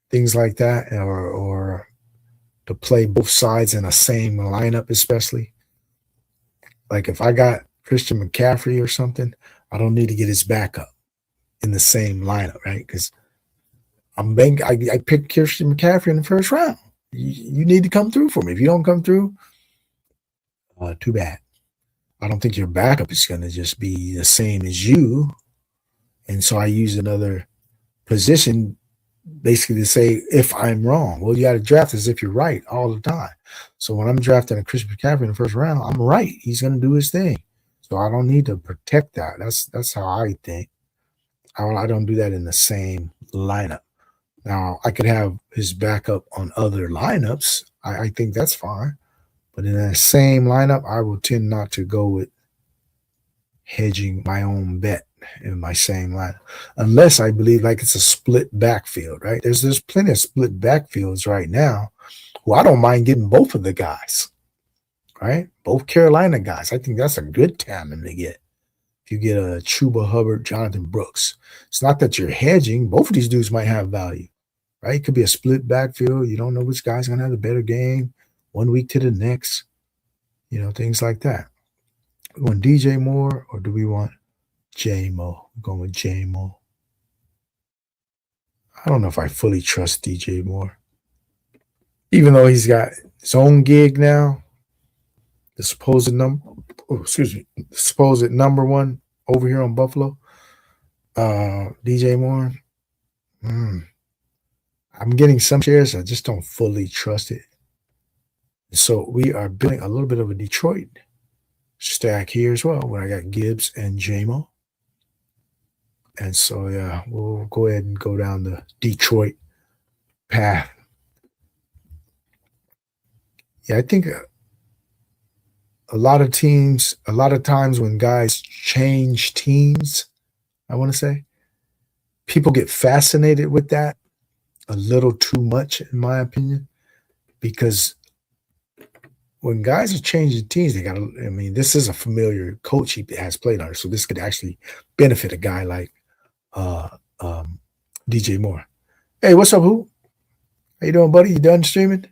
things like that, or to play both sides in the same lineup, especially. Like if I got Christian McCaffrey or something, I don't need to get his backup in the same lineup, right? Because I picked Christian McCaffrey in the first round. You need to come through for me. If you don't come through, too bad. I don't think your backup is going to just be the same as you. And so I use another position basically to say if I'm wrong. Well, you got to draft as if you're right all the time. So when I'm drafting a Christian McCaffrey in the first round, I'm right. He's going to do his thing. So I don't need to protect that. That's how I think. I don't do that in the same lineup. Now, I could have his backup on other lineups. I think that's fine. But in that same lineup, I will tend not to go with hedging my own bet in my same lineup, unless I believe like it's a split backfield, right? There's plenty of split backfields right now. Well, I don't mind getting both of the guys, right? Both Carolina guys. I think that's a good tandem to get. If you get a Chuba Hubbard, Jonathan Brooks, it's not that you're hedging. Both of these dudes might have value, right? It could be a split backfield. You don't know which guy's going to have a better game 1 week to the next, things like that. We want DJ Moore, or do we want J-Mo? We're going with J-Mo. I don't know if I fully trust DJ Moore. Even though he's got his own gig now, the supposed number one over here on Buffalo, DJ Moore. I'm getting some shares. I just don't fully trust it. So we are building a little bit of a Detroit stack here as well, where I got Gibbs and J-Mo. And so, yeah, we'll go ahead and go down the Detroit path. Yeah, I think a lot of times when guys change teams, I want to say, people get fascinated with that a little too much, in my opinion, because when guys are changing teams, this is a familiar coach he has played under, so this could actually benefit a guy like DJ Moore. Hey, what's up, Who? How you doing, buddy? You done streaming?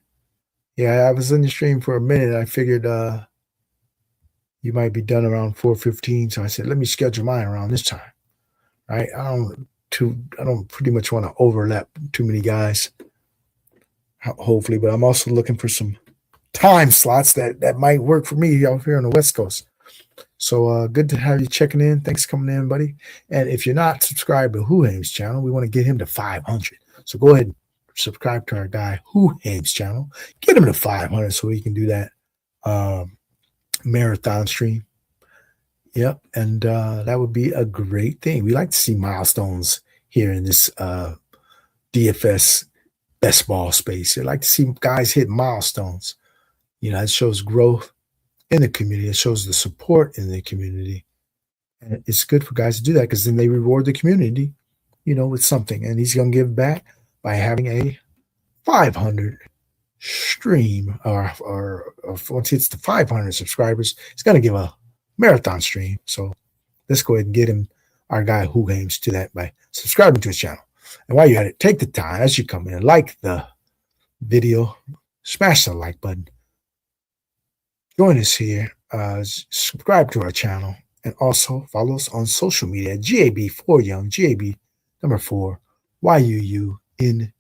Yeah, I was in the stream for a minute. I figured you might be done around 4:15, so I said, let me schedule mine around this time. Right? I don't pretty much want to overlap too many guys, hopefully, but I'm also looking for some time slots that might work for me out here on the West Coast. So good to have you checking in. Thanks for coming in, buddy. And if you're not subscribed to YUUNGMOOLAHH's channel, we want to get him to 500. So go ahead and subscribe to our guy YUUNGMOOLAHH's channel. Get him to 500 so we can do that marathon stream. Yep, and that would be a great thing. We like to see milestones here in this DFS Bestball space. I like to see guys hit milestones. You know, it shows growth in the community. It shows the support in the community. And it's good for guys to do that because then they reward the community, you know, with something. And he's going to give back by having a 500 stream, or once he hits the 500 subscribers, he's going to give a marathon stream. So let's go ahead and get him, our guy YUUNGMOOLAHH, to that by subscribing to his channel. And while you're at it, take the time as you come in, like the video, smash the like button, join us here, subscribe to our channel, and also follow us on social media at GAB for Young, GAB number 4, YUUNG.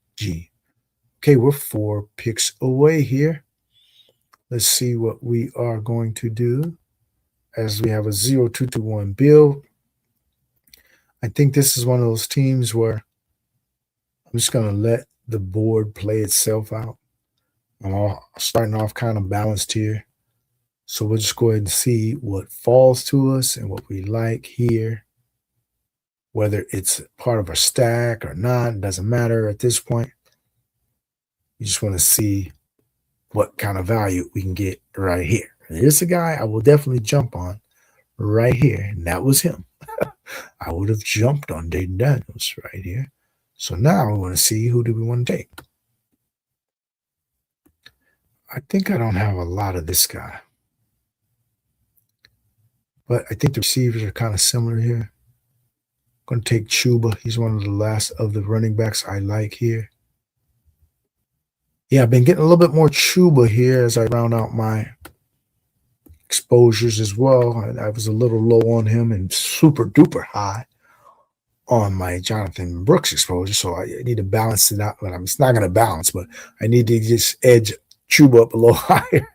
Okay, we're 4 picks away here. Let's see what we are going to do as we have a 0-2-2-1 build. I think this is one of those teams where I'm just going to let the board play itself out. I'm all starting off kind of balanced here. So we'll just go ahead and see what falls to us and what we like here. Whether it's part of our stack or not, it doesn't matter at this point. You just want to see what kind of value we can get right here. There's a guy I will definitely jump on right here, and that was him. I would have jumped on Dayton Daniels right here. So now we want to see, who do we want to take? I think I don't have a lot of this guy. But I think the receivers are kind of similar here. I'm going to take Chuba. He's one of the last of the running backs I like here. Yeah, I've been getting a little bit more Chuba here as I round out my exposures as well. I was a little low on him and super duper high on my Jonathan Brooks exposure, so I need to balance it out. But it's not going to balance, but I need to just edge Chuba up a little higher.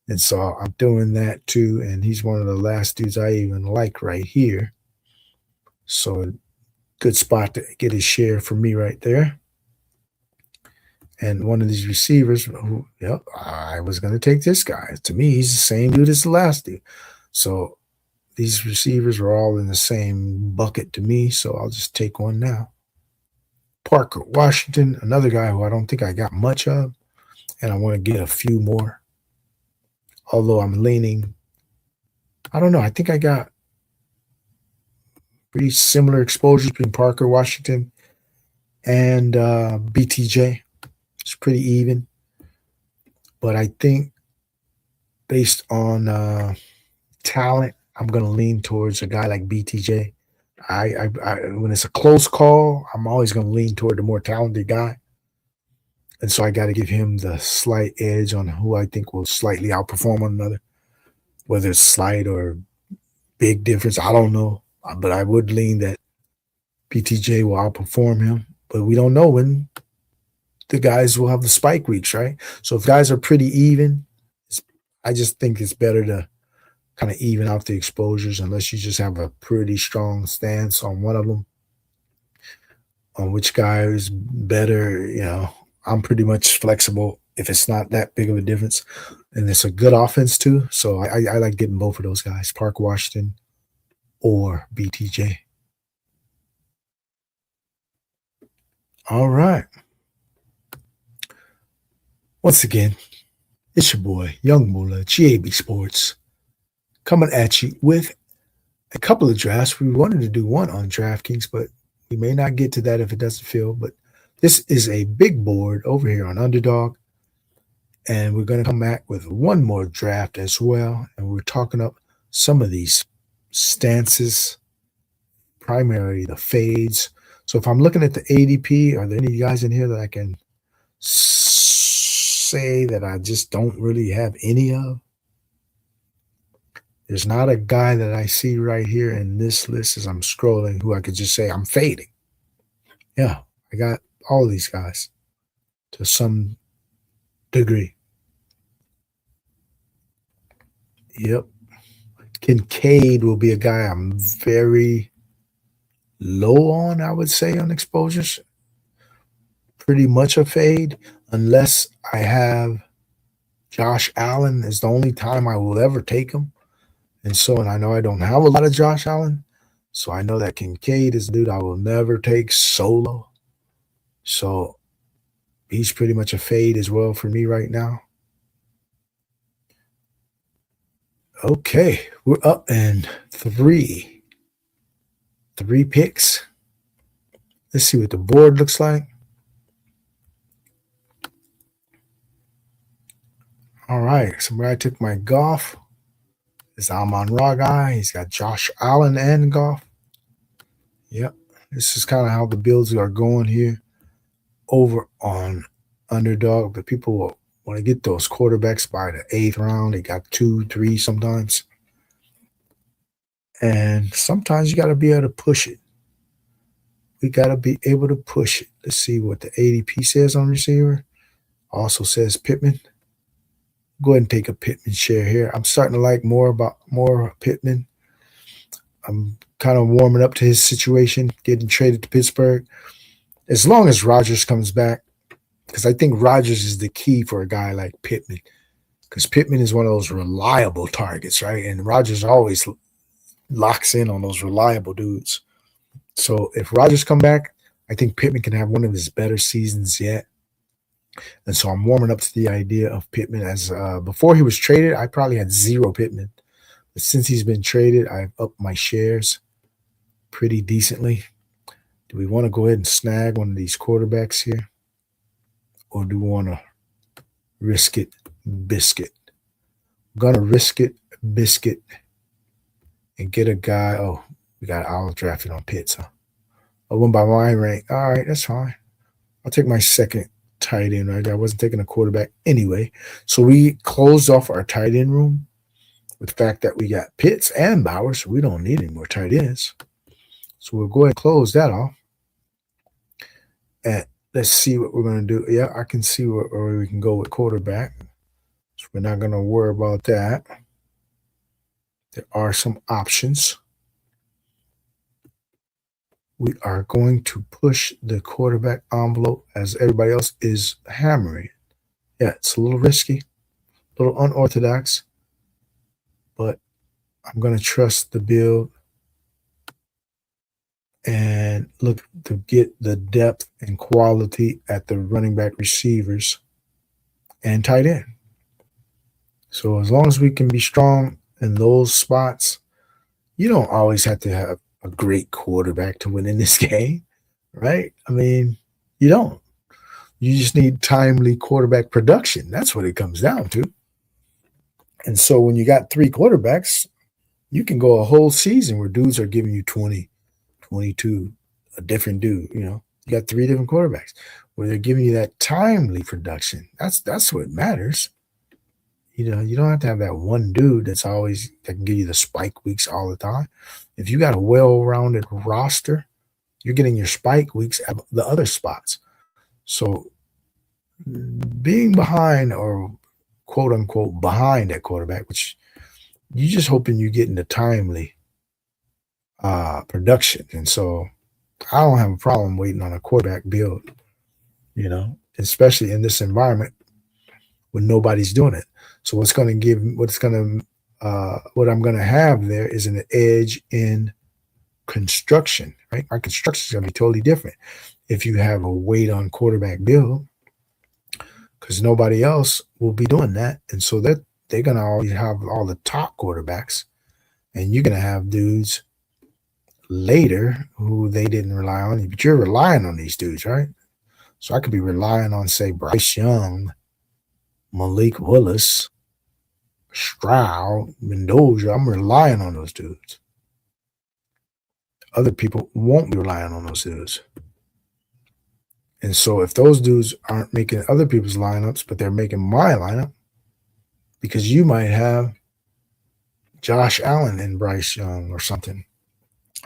And so I'm doing that too, and he's one of the last dudes I even like right here. So good spot to get his share for me right there. And one of these receivers, who, yep, I was going to take this guy. To me, he's the same dude as the last dude. So these receivers are all in the same bucket to me, so I'll just take one now. Parker Washington, another guy who I don't think I got much of, and I want to get a few more. Although I'm leaning, I don't know, I think I got pretty similar exposures between Parker Washington and BTJ. It's pretty even. But I think based on talent, I'm going to lean towards a guy like BTJ. When it's a close call, I'm always going to lean toward the more talented guy. And so I got to give him the slight edge on who I think will slightly outperform one another. Whether it's slight or big difference, I don't know. But I would lean that BTJ will outperform him. But we don't know when the guys will have the spike weeks, right? So if guys are pretty even, I just think it's better to kind of even out the exposures unless you just have a pretty strong stance on one of them. On which guy is better, you know. I'm pretty much flexible if it's not that big of a difference. And it's a good offense too. So I like getting both of those guys, Park Washington or BTJ. All right. Once again, it's your boy, YUUNGMOOLAHH, GAB Sports, coming at you with a couple of drafts. We wanted to do one on DraftKings, but we may not get to that if it doesn't fill. But this is a big board over here on Underdog, and we're going to come back with one more draft as well, and we're talking up some of these stances, primarily the fades. So if I'm looking at the ADP, are there any guys in here that I can say that I just don't really have any of? There's not a guy that I see right here in this list as I'm scrolling who I could just say I'm fading. Yeah, I got all of these guys to some degree. Yep. Kincaid will be a guy I'm very low on, I would say, on exposures. Pretty much a fade, unless I have Josh Allen is the only time I will ever take him. And I know I don't have a lot of Josh Allen. So I know that Kincaid is a dude I will never take solo. So he's pretty much a fade as well for me right now. Okay, we're up in three picks. Let's see what the board looks like. All right, somebody took my Goff. This Amon-Ra guy. He's got Josh Allen and Goff. Yep, this is kind of how the builds are going here over on Underdog. The people will want to get those quarterbacks by the 8th round. They got 2, 3 sometimes. And sometimes you got to be able to push it. We got to be able to push it. Let's see what the ADP says on receiver. Also says Pittman. Go ahead and take a Pittman share here. I'm starting to like more Pittman. I'm kind of warming up to his situation, getting traded to Pittsburgh. As long as Rodgers comes back, because I think Rodgers is the key for a guy like Pittman, because Pittman is one of those reliable targets, right? And Rodgers always locks in on those reliable dudes. So if Rodgers come back, I think Pittman can have one of his better seasons yet. And so I'm warming up to the idea of Pittman. As before he was traded, I probably had 0 Pittman. But since he's been traded, I've upped my shares pretty decently. Do we want to go ahead and snag one of these quarterbacks here? Or do we want to risk it, biscuit? I'm going to risk it, biscuit, and get a guy. Oh, we got Olive drafted on Pitts, huh? I went by my rank. All right, that's fine. I'll take my second tight end right there. I wasn't taking a quarterback anyway. So we closed off our tight end room with the fact that we got Pitts and Bowers. So we don't need any more tight ends. So we'll go ahead and close that off. And let's see what we're going to do. Yeah, I can see where we can go with quarterback. So we're not going to worry about that. There are some options. We are going to push the quarterback envelope as everybody else is hammering. Yeah, it's a little risky, a little unorthodox, but I'm going to trust the build and look to get the depth and quality at the running back receivers and tight end. So as long as we can be strong in those spots, you don't always have to have a great quarterback to win in this game, right? I mean, you don't. You just need timely quarterback production. That's what it comes down to. And so when you got 3 quarterbacks, you can go a whole season where dudes are giving you 20, 22, a different dude, You got 3 different quarterbacks where they're giving you that timely production. That's what matters. You don't have to have that one dude that can give you the spike weeks all the time. If you got a well-rounded roster, you're getting your spike weeks at the other spots. So being behind or quote unquote behind that quarterback, which you're just hoping you get into timely production. And so I don't have a problem waiting on a quarterback build, especially in this environment when nobody's doing it. So what I'm going to have there is an edge in construction, right? My construction is going to be totally different if you have a wait on quarterback build, because nobody else will be doing that. And so they're going to always have all the top quarterbacks, and you're going to have dudes later who they didn't rely on, but you're relying on these dudes, right? So I could be relying on, say, Bryce Young, Malik Willis, Stroud, Mendoza. I'm relying on those dudes. Other people won't be relying on those dudes. And so if those dudes aren't making other people's lineups, but they're making my lineup, because you might have Josh Allen and Bryce Young or something.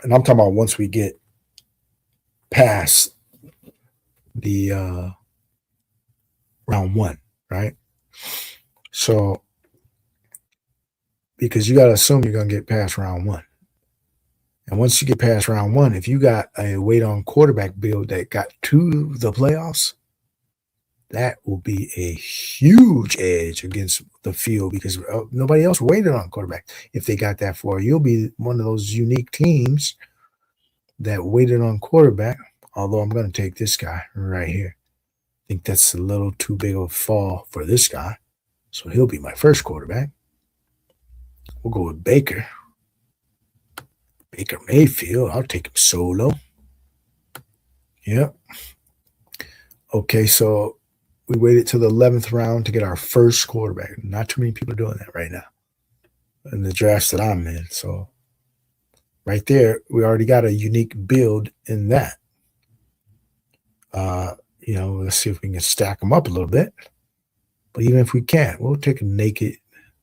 And I'm talking about once we get past the round 1, right? So because you got to assume you're going to get past round 1. And once you get past round 1, if you got a weight on quarterback build that got to the playoffs, that will be a huge edge against the field because nobody else waited on quarterback. If they got that far, you'll be one of those unique teams that waited on quarterback. Although I'm going to take this guy right here. I think that's a little too big of a fall for this guy. So he'll be my first quarterback. We'll go with Baker. Baker Mayfield. I'll take him solo. Yep. Okay, so we waited till the 11th round to get our first quarterback. Not too many people are doing that right now in the drafts that I'm in. So right there, we already got a unique build in that. Let's see if we can stack them up a little bit. But even if we can't, we'll take a naked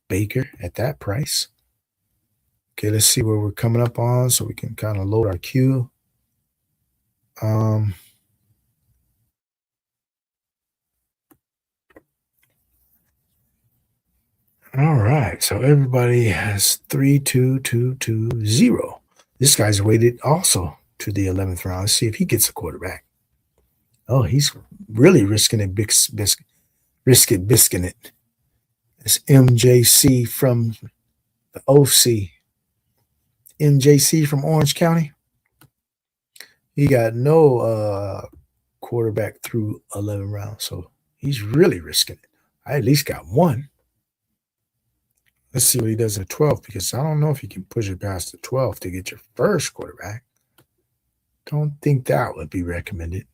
Baker at that price. Okay, let's see where we're coming up on so we can kind of load our queue. All right, so everybody has 3, 2, 2, 2, 0. This guy's waited also to the 11th round. Let's see if he gets a quarterback. Oh, he's really risking it, biscuing it. It's MJC from the OC. MJC from Orange County. He got no quarterback through 11 rounds, so he's really risking it. I at least got one. Let's see what he does at 12, because I don't know if you can push it past the 12 to get your first quarterback. Don't think that would be recommended,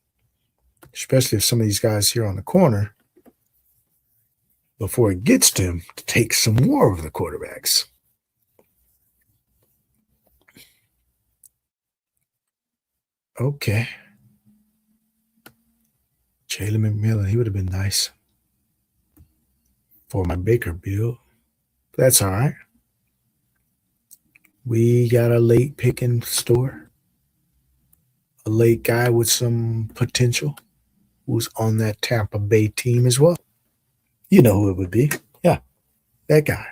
especially if some of these guys here on the corner, before it gets to him, to take some more of the quarterbacks. Okay. Jalen McMillan, he would have been nice for my Baker build. That's all right. We got a late pick in store. A late guy with some potential who's on that Tampa Bay team as well. You know who it would be. Yeah, that guy.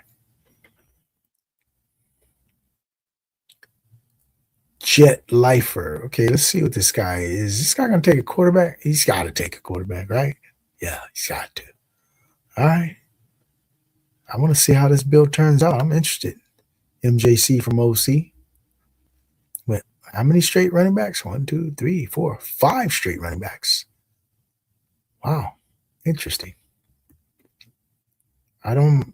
Jet Lifer. Okay, let's see what this guy is. Is this guy going to take a quarterback? He's got to take a quarterback, right? Yeah, he's got to. All right. I want to see how this build turns out. I'm interested. MJC from OC. Wait, how many straight running backs? 1, 2, 3, 4, 5 straight running backs. Wow. Interesting. I don't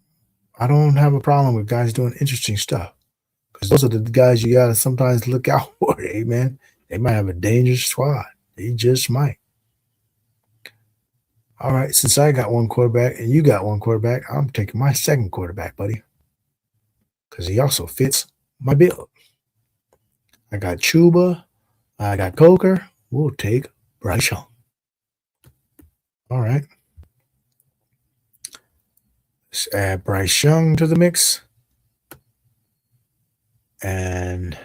have a problem with guys doing interesting stuff, because those are the guys you got to sometimes look out for. Hey, man, they might have a dangerous squad. They just might. All right, since I got one quarterback and you got one quarterback, I'm taking my second quarterback, buddy, because he also fits my build. I got Chuba. I got Coker. We'll take Bryce Young. All right. Let's add Bryce Young to the mix. And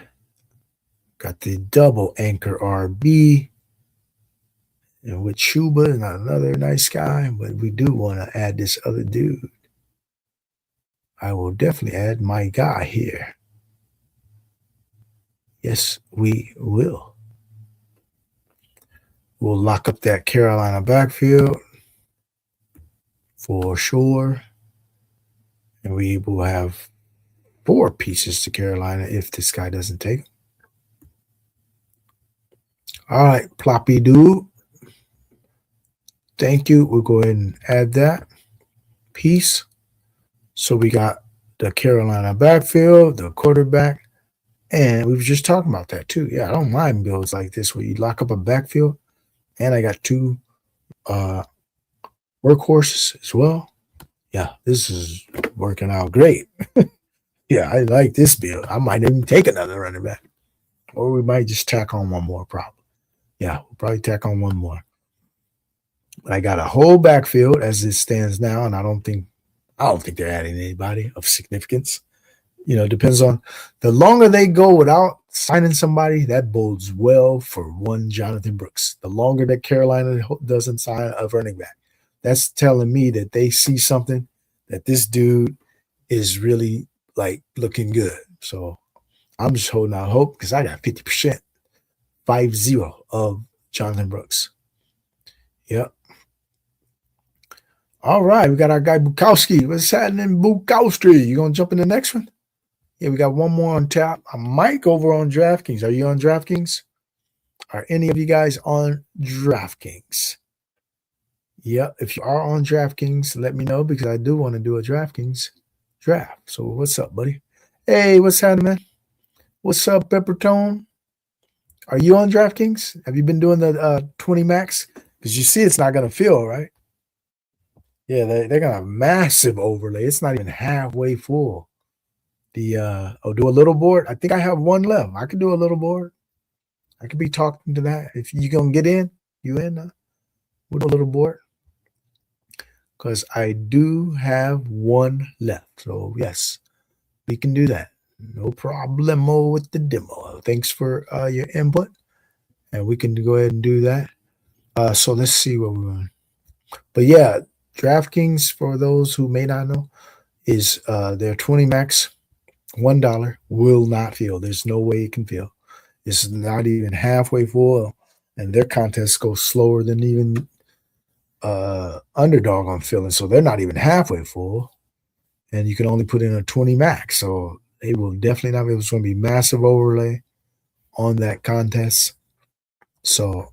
got the double anchor RB. And with Chuba and another nice guy, but we do want to add this other dude. I will definitely add my guy here. Yes, we will. We'll lock up that Carolina backfield for sure. And we will have 4 pieces to Carolina if this guy doesn't take it. All right, Ploppy dude. Thank you. We'll go ahead and add that piece. So we got the Carolina backfield, the quarterback, and we were just talking about that too. Yeah, I don't mind builds like this where you lock up a backfield, and I got 2 workhorses as well. Yeah, this is working out great. Yeah, I like this build. I might even take another running back, or we might just tack on one more probably. Yeah, we'll probably tack on one more. But I got a whole backfield as it stands now, and I don't think they're adding anybody of significance. You know, it depends on the longer they go without signing somebody, that bodes well for one Jonathan Brooks. The longer that Carolina doesn't sign a running back, that's telling me that they see something, that this dude is really like looking good. So I'm just holding out hope because I got 50%, 5-0 of Jonathan Brooks. Yep. All right, we got our guy Bukowski. What's happening, Bukowski? You gonna jump in the next one? Yeah, we got one more on tap. I might go over on DraftKings. Are you on DraftKings? Are any of you guys on DraftKings? Yeah, if you are on DraftKings, let me know because I do want to do a DraftKings draft. So what's up, buddy? Hey, what's happening, man? What's up, Peppertone? Are you on DraftKings? Have you been doing the 20 max? Because you see it's not going to fill, right? Yeah, they're got a massive overlay. It's not even halfway full. Do a little board. I think I have one left. I could do a little board. I could be talking to that. If you gonna get in, you in with a little board. Because I do have one left. So yes, we can do that. No problemo with the demo. Thanks for your input. And we can go ahead and do that. So let's see what we're on. But yeah, DraftKings, for those who may not know, is their 20 max, $1 will not fill. There's no way it can fill. It's not even halfway full, and their contests go slower than even Underdog on filling. So they're not even halfway full, and you can only put in a 20 max. So they will definitely not be able. It's going to be massive overlay on that contest. So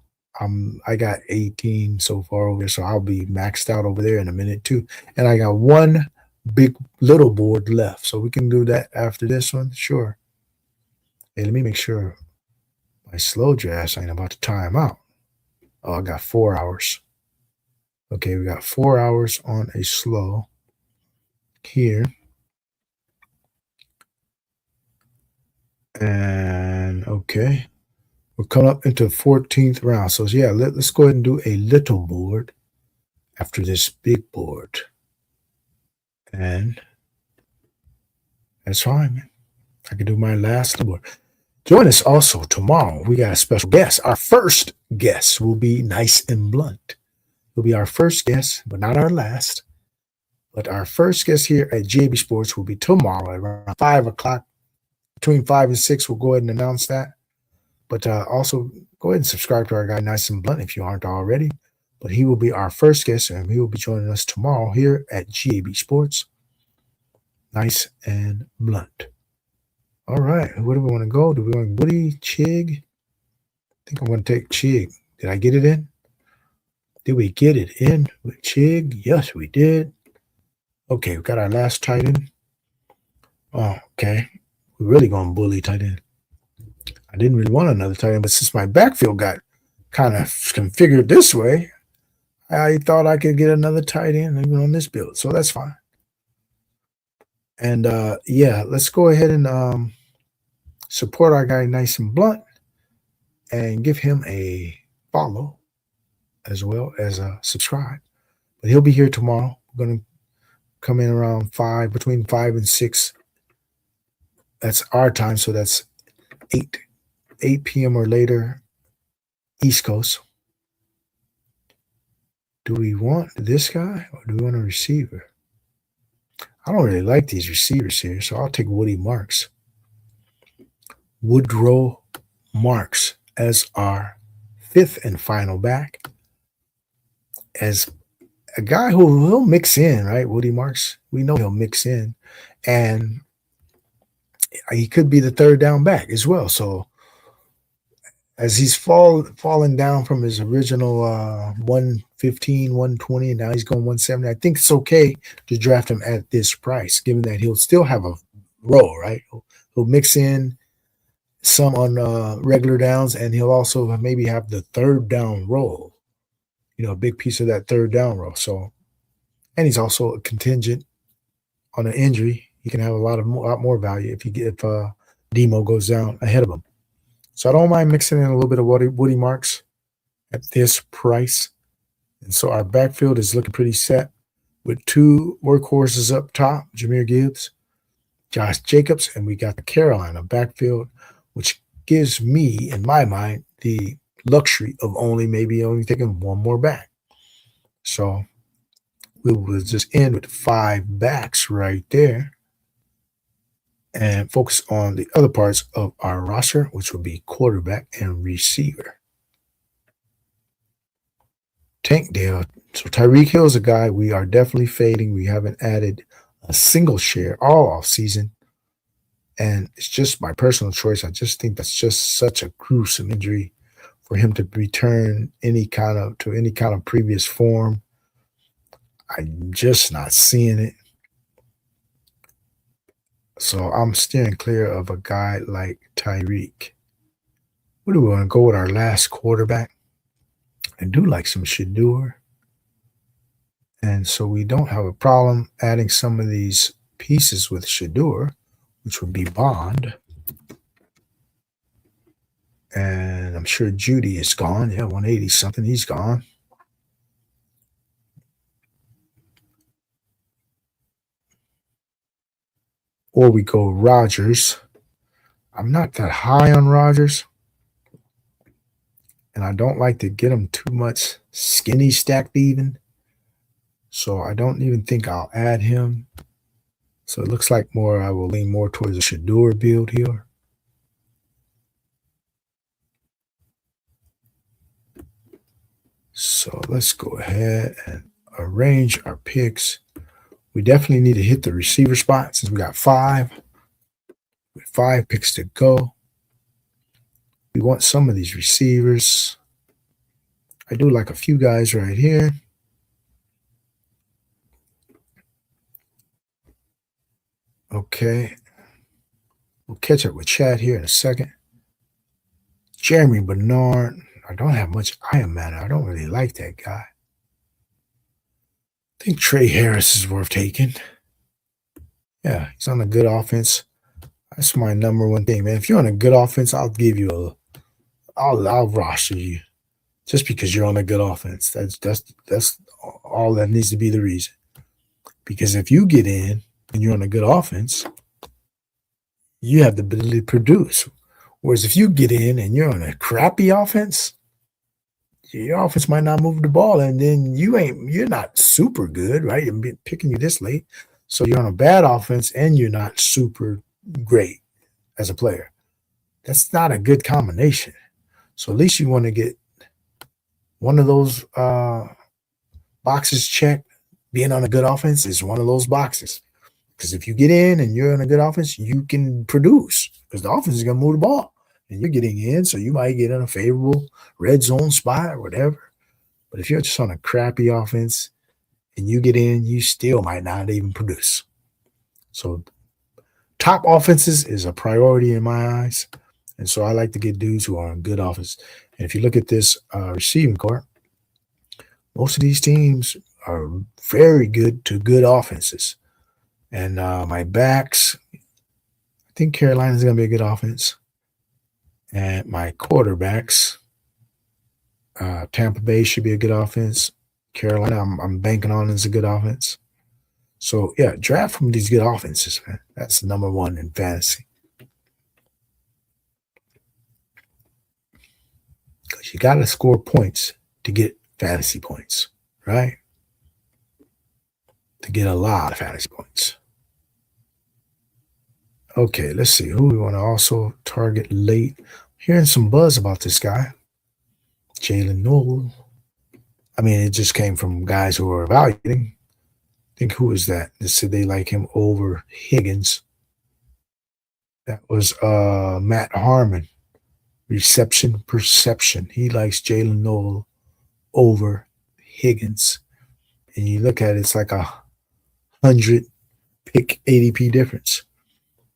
I got 18 so far over there, so I'll be maxed out over there in a minute too. And I got one big little board left, so we can do that after this one. Sure. Hey, let me make sure my slow drafts ain't about to time out. Oh, I got 4 hours. Okay, we got 4 hours on a slow here. And okay, we're coming up into 14th round. So yeah, let's go ahead and do a little board after this big board. And that's fine, man. I can do my last little board. Join us also tomorrow. We got a special guest. Our first guest will be Nice and Blunt. He'll be our first guest, but not our last. But our first guest here at GAB Sports will be tomorrow around 5 o'clock. Between 5 and 6, we'll go ahead and announce that. But also, go ahead and subscribe to our guy Nice and Blunt if you aren't already. But he will be our first guest, and he will be joining us tomorrow here at GAB Sports. Nice and Blunt. All right, where do we want to go? Do we want Woody, Chig? I think I'm going to take Chig. Did I get it in? Did we get it in with Chig? Yes, we did. Okay, we got our last tight end. Oh, okay. We're really going to bully tight end. I didn't really want another tight end, but since my backfield got kind of configured this way, I thought I could get another tight end even on this build. So that's fine. And yeah, let's go ahead and support our guy Nice and Blunt and give him a follow as well as a subscribe. But he'll be here tomorrow. We're going to come in around 5, between 5 and 6. That's our time, so that's 8 p.m. or later East Coast. Do we want this guy or do we want a receiver? I don't really like these receivers here, so I'll take Woody Marks. Woodrow Marks as our 5th and final back. As a guy who will mix in, right? Woody Marks, we know he'll mix in. And he could be the 3rd down back as well. So as he's fallen down from his original 115, 120, and now he's going 170, I think it's okay to draft him at this price, given that he'll still have a role, right? He'll mix in some on regular downs, and he'll also maybe have the 3rd down role, a big piece of that 3rd down role. So, and he's also a contingent on an injury. He can have a lot more value if Demo goes down ahead of him. So I don't mind mixing in a little bit of Woody Marks at this price. And so our backfield is looking pretty set with 2 workhorses up top, Jahmyr Gibbs, Josh Jacobs, and we got the Carolina backfield, which gives me, in my mind, the luxury of only taking one more back. So we will just end with 5 backs right there. and focus on the other parts of our roster, which will be quarterback and receiver. Tank Dale. So Tyreek Hill is a guy we are definitely fading. We haven't added a single share all off season. And it's just my personal choice. I just think that's just such a gruesome injury for him to return any kind of previous form. I'm just not seeing it. So I'm steering clear of a guy like Tyreek. What do we want to go with our last quarterback? I do like some Shador. And so we don't have a problem adding some of these pieces with Shador, which would be Bond. And I'm sure Judy is gone. Yeah, 180 something. He's gone. Or we go Rodgers. I'm not that high on Rodgers. And I don't like to get him too much skinny stacked even. So I don't even think I'll add him. So it looks like I will lean more towards a Shador build here. So let's go ahead and arrange our picks. We definitely need to hit the receiver spot since we got 5. With 5 picks to go. We want some of these receivers. I do like a few guys right here. Okay. We'll catch up with Chad here in a second. Jeremy Bernard. I don't have much iron matter. I don't really like that guy. I think Trey Harris is worth taking. Yeah, he's on a good offense. That's my number one thing, man. If you're on a good offense, I'll give you I'll roster you just because you're on a good offense. That's all that needs to be the reason. Because if you get in and you're on a good offense, you have the ability to produce. Whereas if you get in and you're on a crappy offense, your offense might not move the ball, and then you're not super good, right? I'm picking you this late. So you're on a bad offense and you're not super great as a player. That's not a good combination. So at least you want to get one of those boxes checked. Being on a good offense is one of those boxes. Because if you get in and you're on a good offense, you can produce because the offense is going to move the ball. And you're getting in, so you might get in a favorable red zone spot or whatever. But if you're just on a crappy offense and you get in, you still might not even produce. So top offenses is a priority in my eyes. And so I like to get dudes who are on good offense. And if you look at this receiving corps, most of these teams are very good to good offenses. And my backs, I think Carolina's going to be a good offense. And my quarterbacks, Tampa Bay should be a good offense. Carolina, I'm banking on as a good offense. So, yeah, draft from these good offenses, man. That's number one in fantasy. Because you got to score points to get fantasy points, right? To get a lot of fantasy points. Okay, let's see who we want to also target late. Hearing some buzz about this guy, Jalen Noel. I mean, it just came from guys who are evaluating. I think who is that? They said they like him over Higgins. That was Matt Harmon. Reception perception. He likes Jalen Noel over Higgins. And you look at it, it's like 100 pick ADP difference.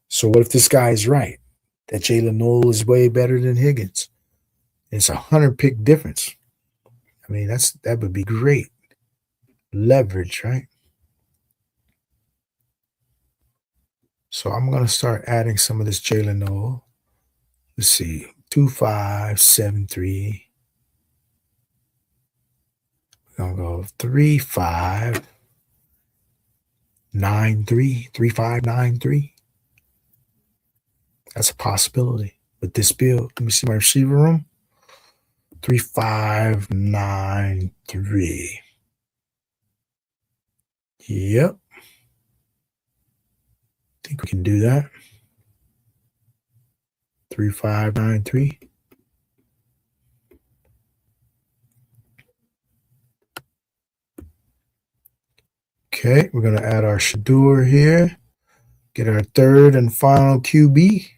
So what if this guy is right? That Jalen Noel is way better than Higgins. It's 100 pick difference. I mean, that would be great. Leverage, right? So I'm going to start adding some of this Jalen Noel. Let's see. 2573. We're going to go 3593. 3593. That's a possibility with this build. Let me see my receiver room. 3593. Yep. I think we can do that. 3593. Okay, we're going to add our Shador here. Get our third and final QB.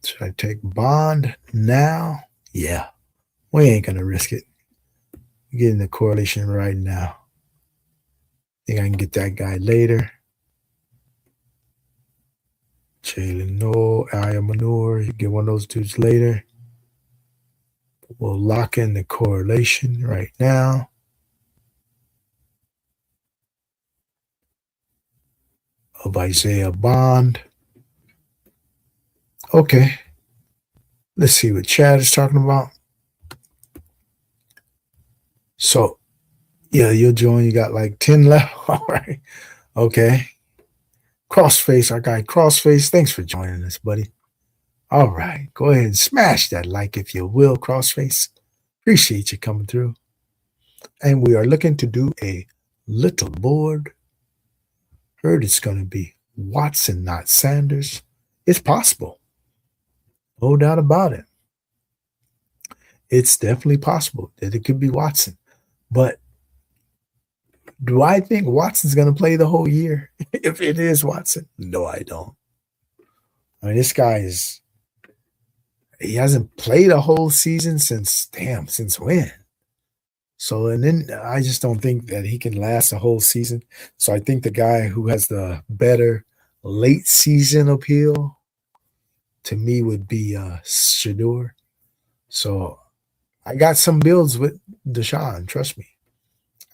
Should I take Bond now? Yeah, we ain't going to risk it. Getting the correlation right now. Think I can get that guy later. Jalen Noel, Aya Manure. You get one of those dudes later. We'll lock in the correlation right now. Of Isaiah Bond. Okay. Let's see what Chad is talking about. So, yeah, you'll join. You got like 10 left. All right. Okay. Crossface, our guy Crossface. Thanks for joining us, buddy. All right. Go ahead and smash that like if you will, Crossface. Appreciate you coming through. And we are looking to do a little board. Heard it's going to be Watson, not Sanders. It's possible. No doubt about it. It's definitely possible that it could be Watson. But do I think Watson's going to play the whole year? If it is Watson? No, I don't. I mean, this guy he hasn't played a whole season since when? So, and then I just don't think that he can last a whole season. So I think the guy who has the better late season appeal to me would be Shador. So I got some builds with Deshaun, trust me.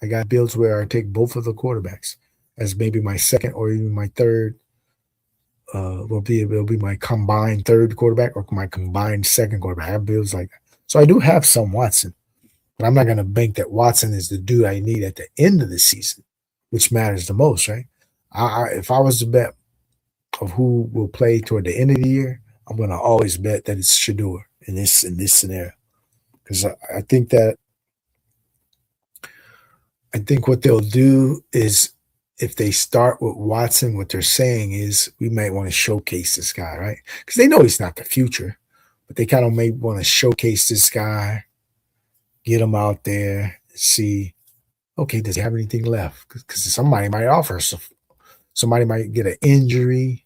I got builds where I take both of the quarterbacks as maybe my second or even my third. It'll be my combined third quarterback or my combined second quarterback. I have builds like that. So I do have some Watson, but I'm not going to bank that Watson is the dude I need at the end of the season, which matters the most, right? If I was to bet of who will play toward the end of the year, I'm going to always bet that it's Shador in this scenario, because I think what they'll do is, if they start with Watson, what they're saying is we might want to showcase this guy, right? Because they know he's not the future, but they kind of may want to showcase this guy, get him out there, see, okay, does he have anything left? Because somebody might offer, somebody might get an injury,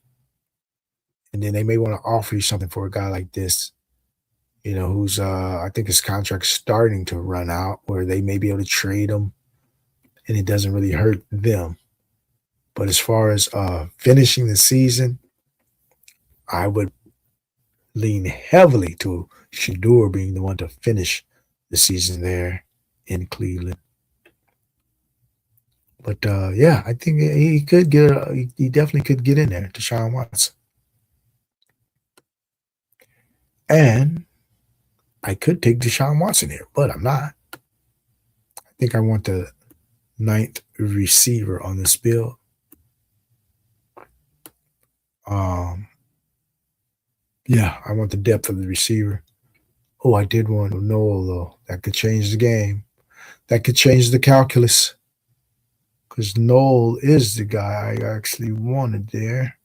and then they may want to offer you something for a guy like this, who's I think his contract's starting to run out, where they may be able to trade him, and it doesn't really hurt them. But as far as finishing the season, I would lean heavily to Shador being the one to finish the season there in Cleveland. But yeah, I think he could he definitely could get in there, Deshaun Watson. And I could take Deshaun Watson here, but I'm not. I think I want the 9th receiver on this build. Yeah, I want the depth of the receiver. Oh, I did want Noel, though. That could change the game. That could change the calculus. Because Noel is the guy I actually wanted there.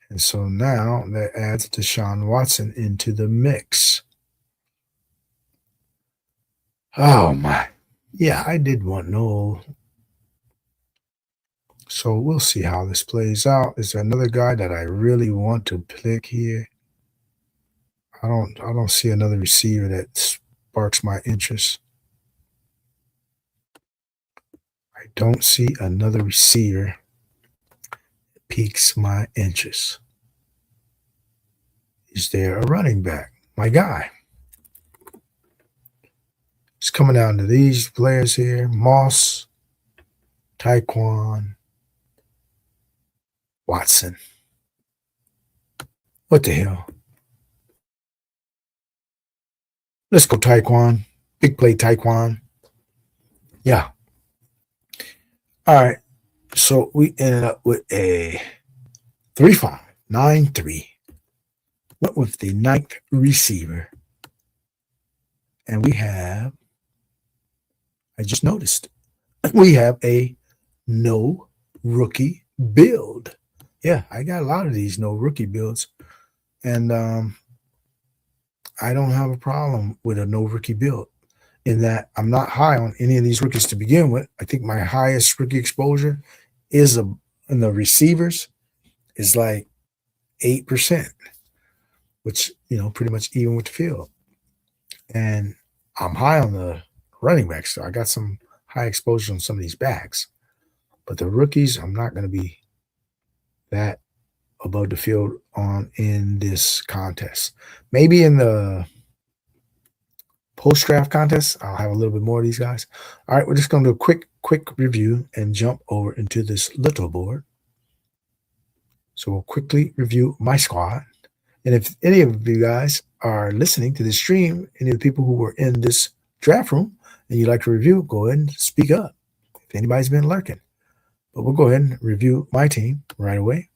And so now that adds Deshaun Watson into the mix. Oh, my. Yeah, I did want Noel. So we'll see how this plays out. Is there another guy that I really want to pick here? I don't see another receiver that sparks my interest. I don't see another receiver that piques my interest. Is there a running back? My guy. It's coming down to these players here. Moss, Tyquan, Watson. What the hell? Let's go Tyquan. Big play Tyquan. Yeah. All right. So we ended up with a 3-5-9-3. Went with the 9th receiver. And we have, I just noticed, we have a no rookie build. Yeah, I got a lot of these no rookie builds, and I don't have a problem with a no rookie build in that I'm not high on any of these rookies to begin with. I think my highest rookie exposure is in the receivers is like 8%, which, pretty much even with the field. And I'm high on the running backs, so I got some high exposure on some of these backs. But the rookies, I'm not going to be that above the field on in this contest. Maybe in the post-draft contest, I'll have a little bit more of these guys. All right, we're just going to do a quick review and jump over into this little board. So we'll quickly review my squad. And if any of you guys are listening to this stream, any of the people who were in this draft room and you'd like to review, go ahead and speak up if anybody's been lurking. But we'll go ahead and review my team right away.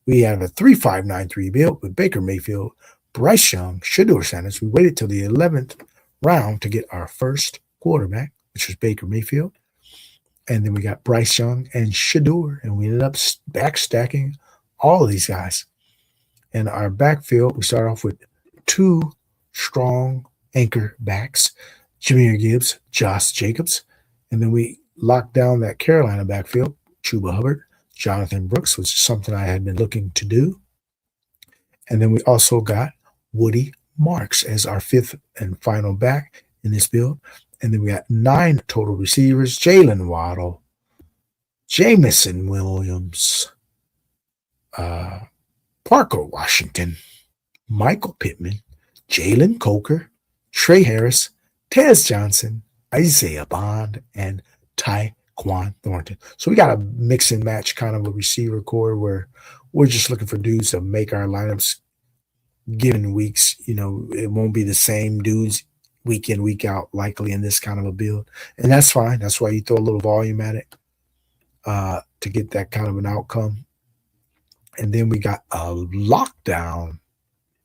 We have a 3-5-9-3 build with Baker Mayfield, Bryce Young, Shedeur Sanders. We waited till the 11th round to get our first quarterback, which was Baker Mayfield. And then we got Bryce Young and Shedeur, and we ended up back stacking all of these guys. In our backfield, we start off with two strong anchor backs, Jahmyr Gibbs, Josh Jacobs. And then we locked down that Carolina backfield, Chuba Hubbard, Jonathan Brooks, which is something I had been looking to do. And then we also got Woody Marks as our fifth and final back in this build. And then we got 9 total receivers, Jalen Waddle, Jameson Williams, Parker Washington, Michael Pittman, Jalen Coker, Trey Harris, Tez Johnson, Isaiah Bond, and Tyquan Thornton. So we got a mix and match kind of a receiver core where we're just looking for dudes to make our lineups given weeks. It won't be the same dudes week in, week out, likely in this kind of a build. And that's fine. That's why you throw a little volume at it to get that kind of an outcome. And then we got a lockdown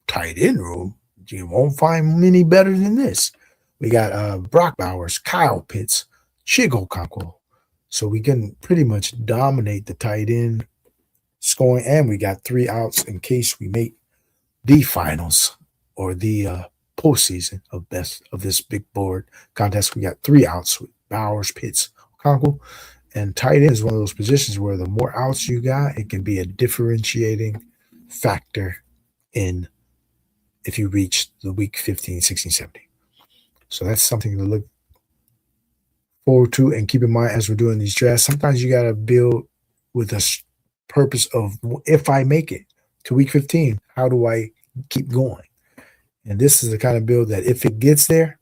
tight end room. You won't find many better than this. We got Brock Bowers, Kyle Pitts, Chigo Conquo. So we can pretty much dominate the tight end scoring. And we got 3 outs in case we make the finals or the postseason of this big board contest. We got 3 outs with Bowers, Pitts, Conquo. And tight end is one of those positions where the more outs you got, it can be a differentiating factor in if you reach the week 15, 16, 17. So that's something to look forward to and keep in mind as we're doing these drafts. Sometimes you got to build with a purpose of, if I make it to week 15, how do I keep going? And this is the kind of build that if it gets there,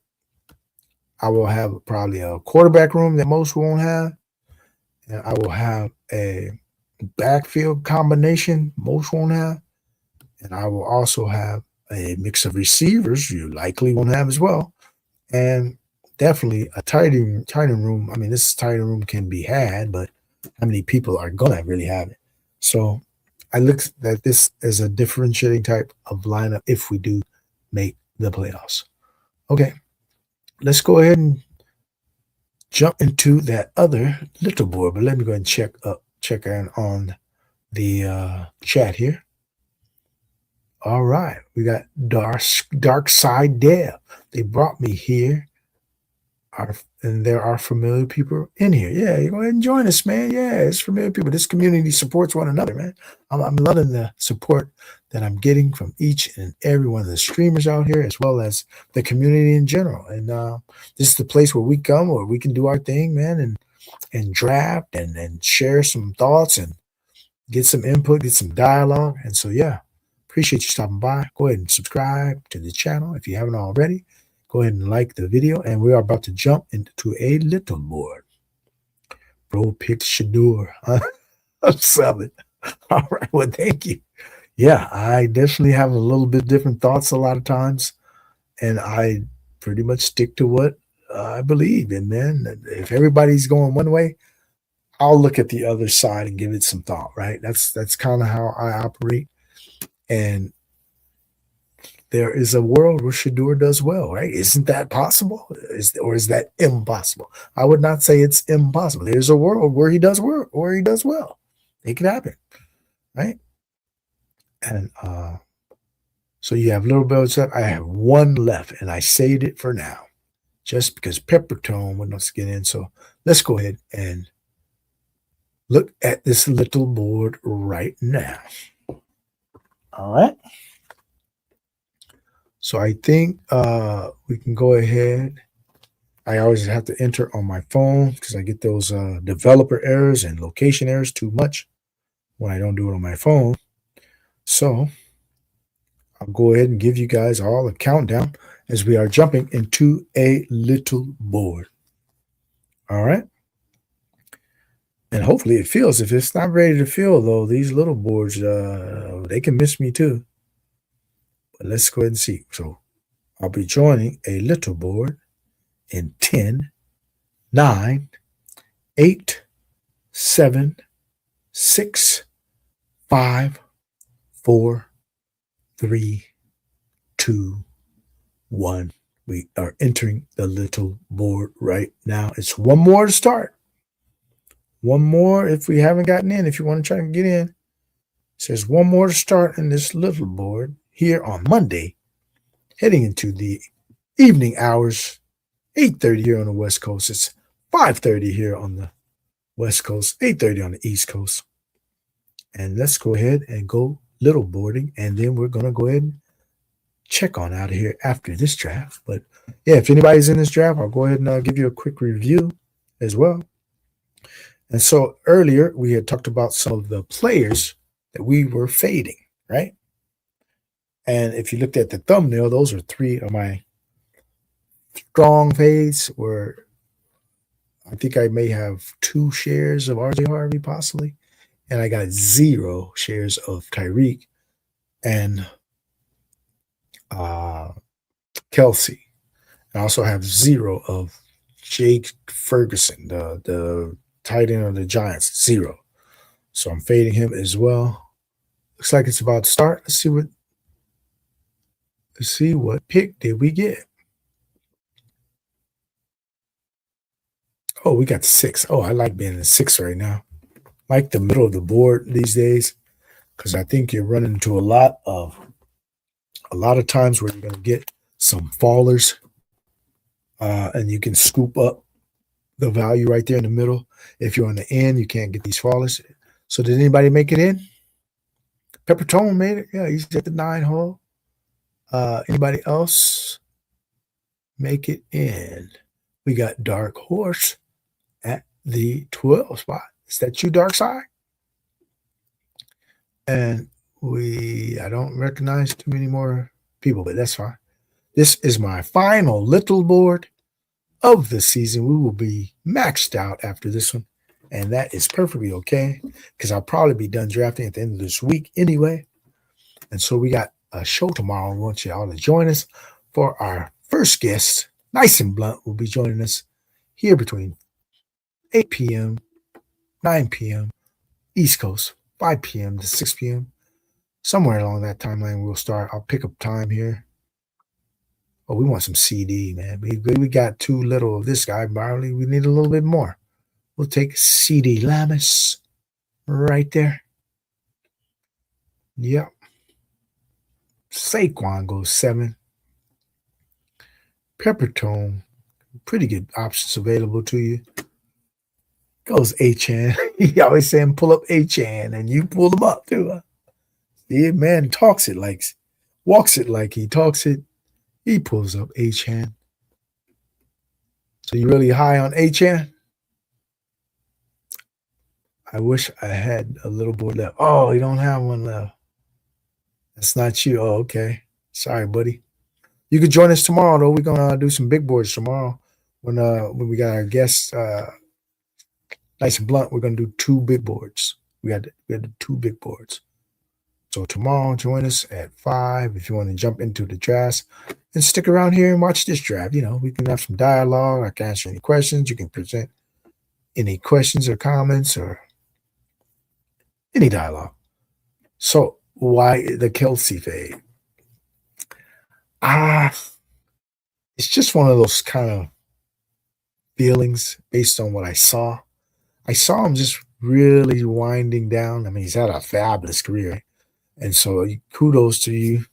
I will have probably a quarterback room that most won't have. And I will have a backfield combination most won't have. And I will also have a mix of receivers you likely won't have as well. And definitely a tight end room. I mean, this tight end room can be had, but how many people are going to really have it? So I look at this as a differentiating type of lineup if we do make the playoffs. Okay, let's go ahead and jump into that other little board, but let me go ahead and check in on the chat here. All right, we got Dark Side Dev. They brought me here, and there are familiar people in here. Yeah, you go ahead and join us, man. Yeah, it's familiar people. This community supports one another, man. I'm loving the support that I'm getting from each and every one of the streamers out here, as well as the community in general. And this is the place where we come, where we can do our thing, man, and draft and share some thoughts and get some input, get some dialogue. And so, yeah, appreciate you stopping by. Go ahead and subscribe to the channel if you haven't already. Go ahead and like the video. And we are about to jump into a little board. Bro picked Shedeur. I'm selling. All right. Well, thank you. Yeah, I definitely have a little bit different thoughts a lot of times. And I pretty much stick to what I believe in, man. If everybody's going one way, I'll look at the other side and give it some thought, right? That's kind of how I operate. And there is a world where Shedeur does well, right? Isn't that possible? Or is that impossible? I would not say it's impossible. There's a world where he does well. It could happen. right? And so you have little boards left. I have one left, and I saved it for now, just because Peppertone wants us to get in. So let's go ahead and look at this little board right now. All right. So I think we can go ahead. I always have to enter on my phone because I get those developer errors and location errors too much when I don't do it on my phone. So I'll go ahead and give you guys all a countdown as we are jumping into a little board. All right. And hopefully it fills. If it's not ready to fill, though, these little boards, they can miss me too. But let's go ahead and see. So I'll be joining a little board in 10, 9, 8, 7, 6, 5, 4, 3, 2, 1. We are entering the little board right now. It's one more to start. One more if we haven't gotten in. If you want to try and get in, it says one more to start in this little board here on Monday, heading into the evening hours, 8:30 here on the West Coast. It's 5:30 here on the West Coast, 8:30 on the East Coast. And let's go ahead and go little boarding, and then we're going to go ahead and check on out of here after this draft. But yeah, if anybody's in this draft, I'll go ahead and give you a quick review as well. And so earlier we had talked about some of the players that we were fading, right? And if you looked at the thumbnail, those are 3 of my strong fades where I think I may have 2 shares of RJ Harvey possibly. And I got 0 shares of Tyreek and Kelce. I also have 0 of Jake Ferguson, the tight end of the Giants, 0. So I'm fading him as well. Looks like it's about to start. Let's see what pick did we get. Oh, we got 6. Oh, I like being in 6 right now. Like the middle of the board these days, because I think you're running into a lot of times where you're going to get some fallers, and you can scoop up the value right there in the middle. If you're on the end, you can't get these fallers. So did anybody make it in? Peppertone made it. Yeah, he's at the 9 hole. Anybody else make it in? We got Dark Horse at the 12 spot. Is that you, Dark Side? And I don't recognize too many more people, but that's fine. This is my final little board of the season. We will be maxed out after this one, and that is perfectly okay because I'll probably be done drafting at the end of this week anyway. And so we got a show tomorrow. We want you all to join us for our first guest. Nice and Blunt will be joining us here between 8 p.m., 9 p.m. East Coast, 5 p.m. to 6 p.m. Somewhere along that timeline we'll start. I'll pick up time here. Oh, we want some CD, man. We got too little of this guy, Barley. We need a little bit more. We'll take CD Lamis right there. Yep. Saquon goes 7. Peppertone, pretty good options available to you. Goes H-Chan. He always saying pull up H-Chan, and you pull him up too. Huh? The man walks it like he talks it. He pulls up H-Chan. So you really high on H-Chan? I wish I had a little board left. Oh, you don't have one left. That's not you. Oh, okay. Sorry, buddy. You could join us tomorrow, though. We're gonna do some big boards tomorrow when we got our guests. Nice and Blunt. We're gonna do 2 big boards. We had 2 big boards. So tomorrow, join us at 5 if you want to jump into the drafts and stick around here and watch this draft. You know, we can have some dialogue. I can answer any questions. You can present any questions or comments or any dialogue. So why the Kelce fade? It's just one of those kind of feelings based on what I saw. I saw him just really winding down. I mean, he's had a fabulous career. And so kudos to you.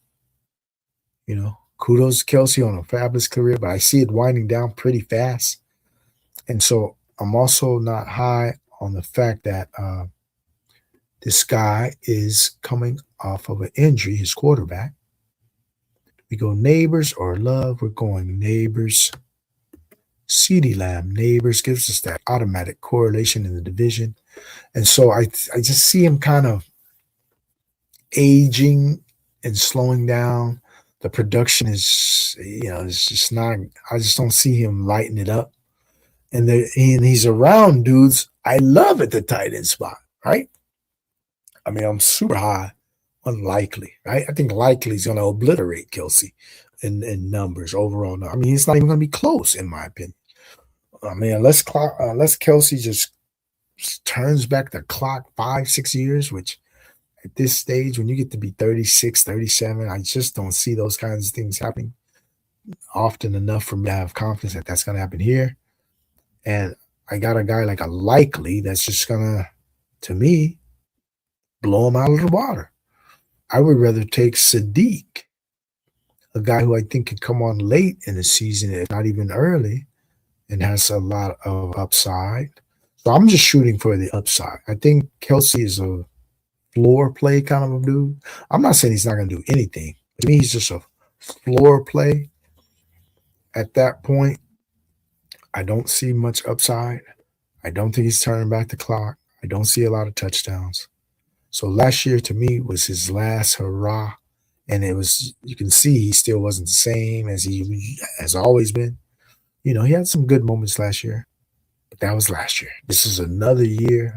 Kudos to Kelce on a fabulous career, but I see it winding down pretty fast. And so I'm also not high on the fact that this guy is coming off of an injury, his quarterback. We go Neighbors or Love. We're going Neighbors. CeeDee Lamb, Neighbors gives us that automatic correlation in the division. And so I just see him kind of aging and slowing down. The production is, it's just not, I just don't see him lighting it up. And he's around dudes I love at the tight end spot, right? I mean, I'm super high on Likely, right? I think Likely's going to obliterate Kelce in numbers overall. I mean, it's not even going to be close, in my opinion. I mean, unless Kelce just turns back the clock 5-6 years, which at this stage, when you get to be 36, 37, I just don't see those kinds of things happening often enough for me to have confidence that that's going to happen here. And I got a guy like a Likely that's just going to me, blow him out of the water. I would rather take Sadiq, a guy who I think could come on late in the season, if not even early, and has a lot of upside. So I'm just shooting for the upside. I think Kelce is a floor play kind of a dude. I'm not saying he's not going to do anything. To me, he's just a floor play. At that point, I don't see much upside. I don't think he's turning back the clock. I don't see a lot of touchdowns. So last year to me was his last hurrah. And it was, you can see he still wasn't the same as he has always been. He had some good moments last year, but that was last year. This is another year,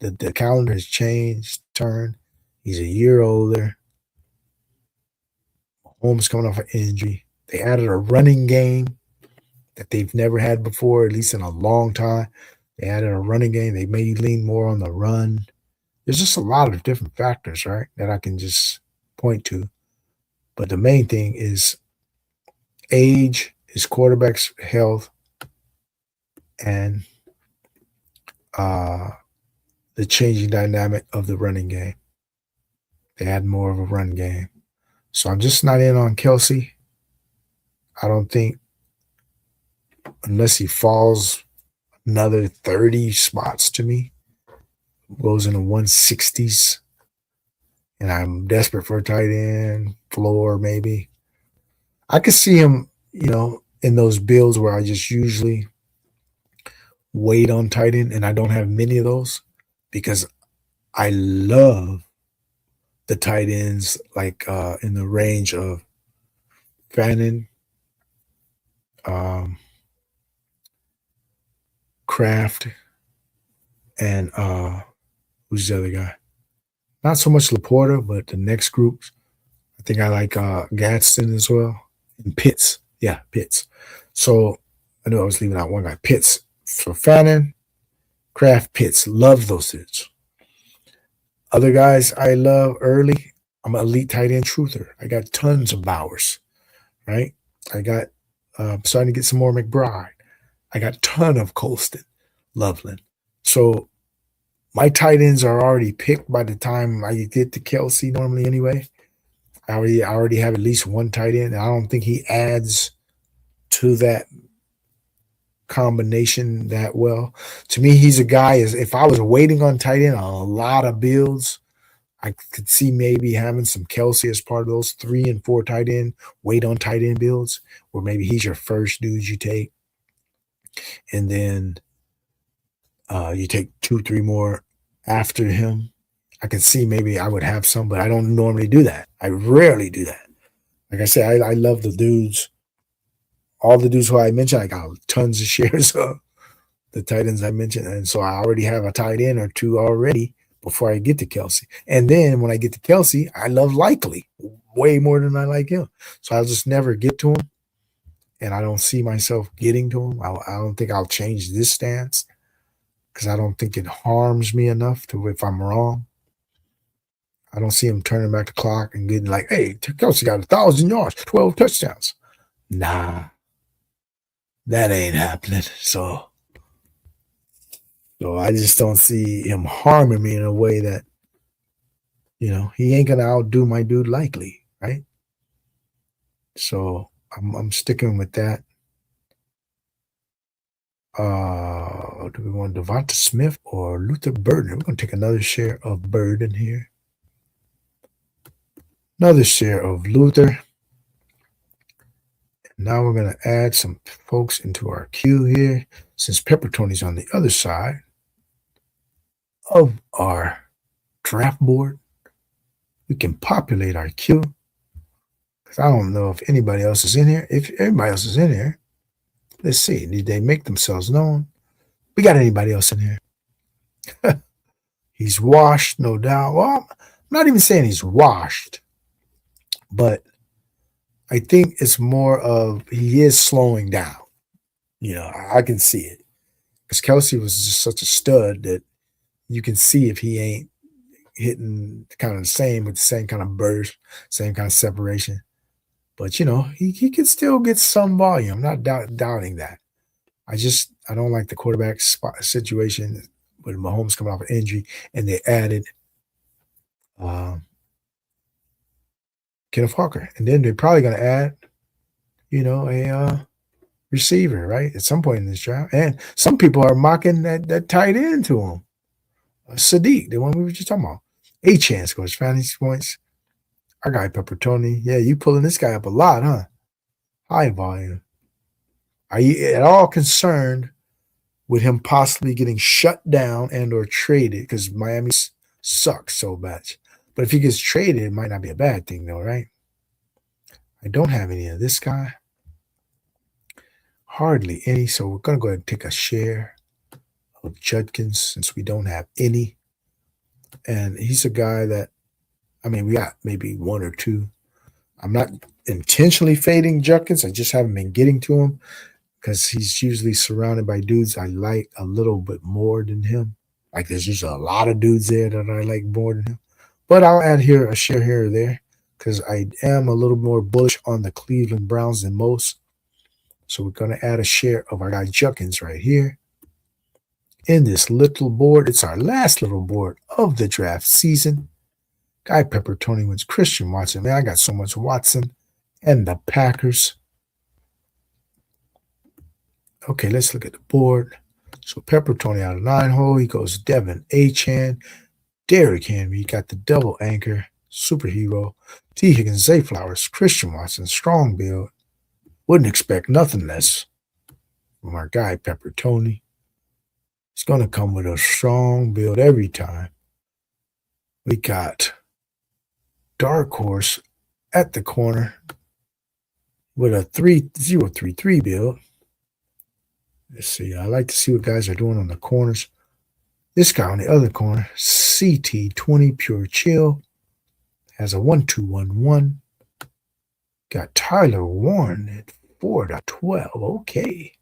the calendar has changed, turned. He's a year older. Mahomes coming off an injury. They added a running game that they've never had before, at least in a long time. They added a running game. They may lean more on the run. There's just a lot of different factors, right, that I can just point to. But the main thing is age, his quarterback's health, and the changing dynamic of the running game. They had more of a run game. So I'm just not in on Kelce. I don't think, unless he falls another 30 spots to me, goes in the 160s, and I'm desperate for a tight end, floor maybe. I could see him, in those builds where I just usually wait on tight end, and I don't have many of those because I love the tight ends like in the range of Fannin, Kraft, and who's the other guy? Not so much Laporta, but the next groups. I think I like Gadsden as well. And Pitts. Yeah, Pitts. So I knew I was leaving out one guy. Pitts. So Fannin, Kraft, Pitts. Love those dudes. Other guys I love early. I'm an elite tight end truther. I got tons of Bowers, right? I got starting to get some more McBride. I got a ton of Colston, Loveland. So my tight ends are already picked by the time I get to Kelce normally anyway. I already have at least one tight end. I don't think he adds to that combination that well. To me, he's a guy, if I was waiting on tight end on a lot of builds, I could see maybe having some Kelce as part of those 3 and 4 tight end, wait on tight end builds, where maybe he's your first dude you take. And then you take 2-3 more after him. I can see maybe I would have some, but I don't normally do that. I rarely do that. Like I said, I love the dudes. All the dudes who I mentioned, I got tons of shares of the tight ends I mentioned. And so I already have a tight end or two already before I get to Kelce. And then when I get to Kelce, I love Likely way more than I like him. So I'll just never get to him. And I don't see myself getting to him. I don't think I'll change this stance because I don't think it harms me enough to if I'm wrong. I don't see him turning back the clock and getting like, hey, Kelce got 1,000 yards, 12 touchdowns. Nah, that ain't happening. So So I just don't see him harming me in a way that, he ain't gonna outdo my dude likely, right? So I'm sticking with that. Do we want Devonta Smith or Luther Burden? We're gonna take another share of Burden here. Another share of Luther. Now we're going to add some folks into our queue here. Since Pepper Tony's on the other side of our draft board, we can populate our queue. Because I don't know if anybody else is in here. If everybody else is in here, let's see. Did they make themselves known? We got anybody else in here? He's washed, no doubt. Well, I'm not even saying he's washed, but I think it's more of he is slowing down. I can see it. Because Kelce was just such a stud that you can see if he ain't hitting kind of the same with the same kind of burst, same kind of separation. But, he can still get some volume. I'm not doubting that. I don't like the quarterback spot situation with Mahomes coming off an injury, and they added Kenneth Walker. And then they're probably going to add, a receiver, right, at some point in this draft. And some people are mocking that tight end to him. Sadiq, the one we were just talking about. A chance scores fantasy points. Our guy Pepper Tony. Yeah, you pulling this guy up a lot, huh? High volume. Are you at all concerned with him possibly getting shut down and or traded? Because Miami sucks so much. But if he gets traded, it might not be a bad thing, though, right? I don't have any of this guy. Hardly any. So we're going to go ahead and take a share of Judkins since we don't have any. And he's a guy that, we got maybe one or two. I'm not intentionally fading Judkins. I just haven't been getting to him because he's usually surrounded by dudes I like a little bit more than him. Like there's just a lot of dudes there that I like more than him. But I'll add here a share here or there because I am a little more bullish on the Cleveland Browns than most. So we're going to add a share of our guy Judkins right here. In this little board, it's our last little board of the draft season. Guy Pepper Tony wins Christian Watson. Man, I got so much Watson and the Packers. Okay, let's look at the board. So Pepper Tony out of 9-hole. He goes Devin Achane, Derrick Henry. He got the double anchor, superhero. T. Higgins, Zay Flowers, Christian Watson, strong build. Wouldn't expect nothing less from our guy Pepper Tony. He's going to come with a strong build every time. We got Dark Horse at the corner with a 3-0-3-3 build. Let's see. I like to see what guys are doing on the corners. This guy on the other corner, CT20 Pure Chill, has a 1-2-1-1. Got Tyler Warren at 4.12. Okay.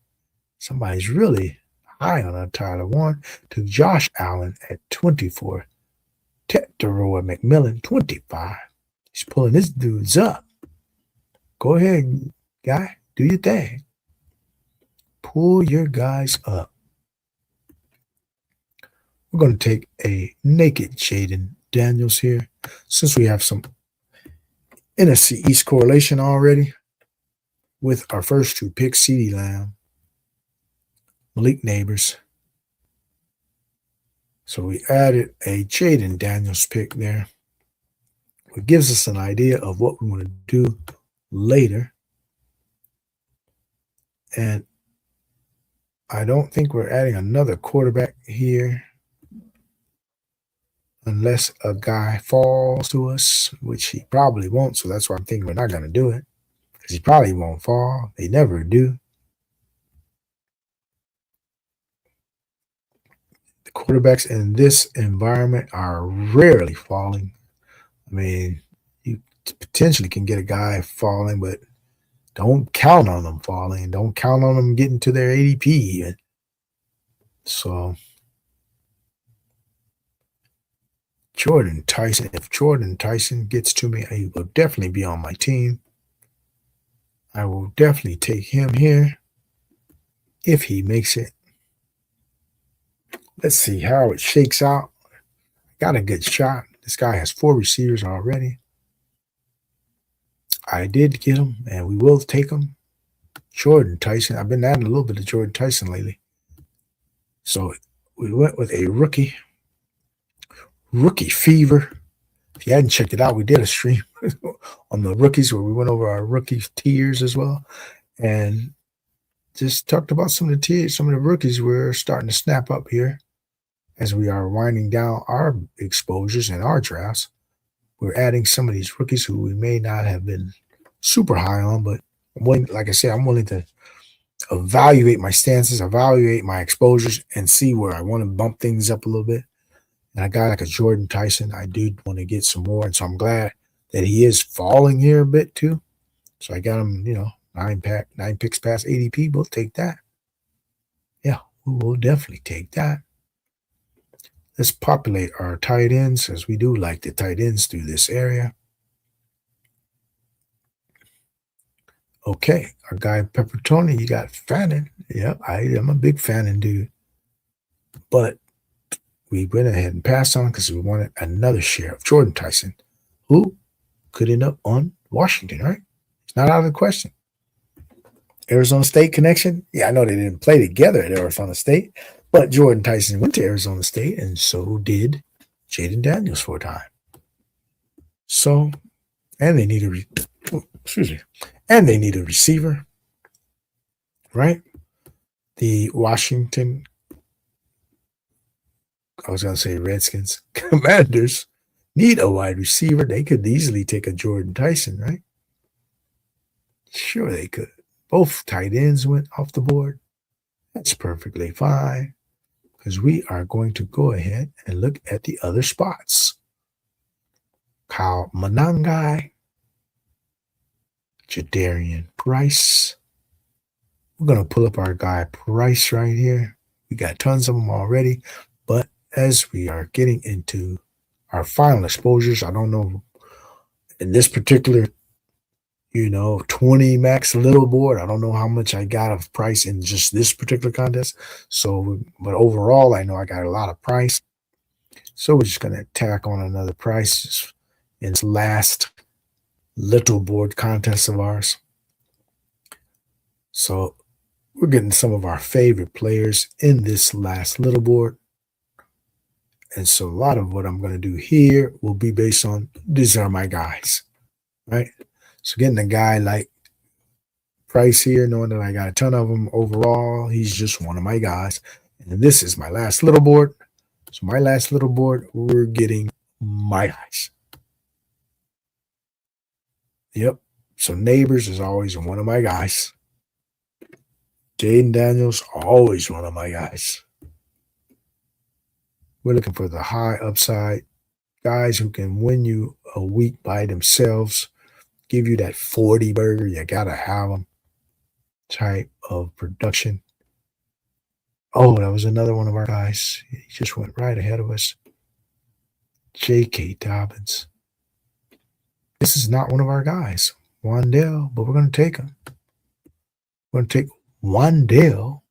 Somebody's really high on Tyler Warren. To Josh Allen at 24. Teteroa McMillan, 25. He's pulling his dudes up. Go ahead, guy. Do your thing. Pull your guys up. We're going to take a naked Jaden Daniels here. Since we have some NFC East correlation already with our first two picks, CeeDee Lamb, Malik Neighbors. So we added a Jaden Daniels pick there. It gives us an idea of what we want to do later. And I don't think we're adding another quarterback here unless a guy falls to us, which he probably won't. So that's why I'm thinking we're not going to do it because he probably won't fall. They never do. The quarterbacks in this environment are rarely falling. I mean, you potentially can get a guy falling, but don't count on them falling. Don't count on them getting to their ADP even. So, Jordan Tyson. If Jordan Tyson gets to me, he will definitely be on my team. I will definitely take him here if he makes it. let's see how it shakes out. Got a good shot. This guy has 4 receivers already. I did get him, and we will take him. Jordan Tyson. I've been adding a little bit of Jordan Tyson lately. So we went with a rookie fever. If you hadn't checked it out, we did a stream on the rookies where we went over our rookie tiers as well, and just talked about some of the tiers, some of the rookies we're starting to snap up here as we are winding down our exposures and our drafts. We're adding some of these rookies who we may not have been super high on, but like I said, I'm willing to evaluate my stances, evaluate my exposures, and see where I want to bump things up a little bit. And a guy like a Jordan Tyson, I do want to get some more. And so I'm glad that he is falling here a bit too. So I got him, 9 picks past ADP. We'll take that. Yeah, we will definitely take that. Let's populate our tight ends, as we do like the tight ends through this area. Okay, our guy Peppertoni, you got Fannin. Yep, I am a big Fannin dude. But we went ahead and passed on because we wanted another share of Jordan Tyson, who could end up on Washington, right? It's not out of the question. Arizona State connection. Yeah, I know they didn't play together at Arizona State, but Jordan Tyson went to Arizona State, and so did Jaden Daniels for a time. So, and they need a receiver, right? The Washington, I was going to say Redskins, Commanders need a wide receiver. They could easily take a Jordan Tyson, right? Sure they could. Both tight ends went off the board. That's perfectly fine, because we are going to go ahead and look at the other spots. Kyle Monangai, Jadarian Price. We're going to pull up our guy Price right here. We got tons of them already, but as we are getting into our final exposures, I don't know, in this particular 20 max little board, I don't know how much I got of Price in just this particular contest. So, but overall, I know I got a lot of Price. So we're just going to tack on another Price in this last little board contest of ours. So we're getting some of our favorite players in this last little board. And so a lot of what I'm going to do here will be based on, these are my guys, right? So getting a guy like Price here, knowing that I got a ton of them overall, he's just one of my guys. And this is my last little board. So my last little board, we're getting my guys. Yep. So Neighbors is always one of my guys. Jaden Daniels, always one of my guys. We're looking for the high upside guys who can win you a week by themselves, give you that 40 burger, you got to have them type of production. Oh, that was another one of our guys. He just went right ahead of us. J.K. Dobbins. This is not one of our guys, Wandale, but we're going to take him. We're going to take Wandale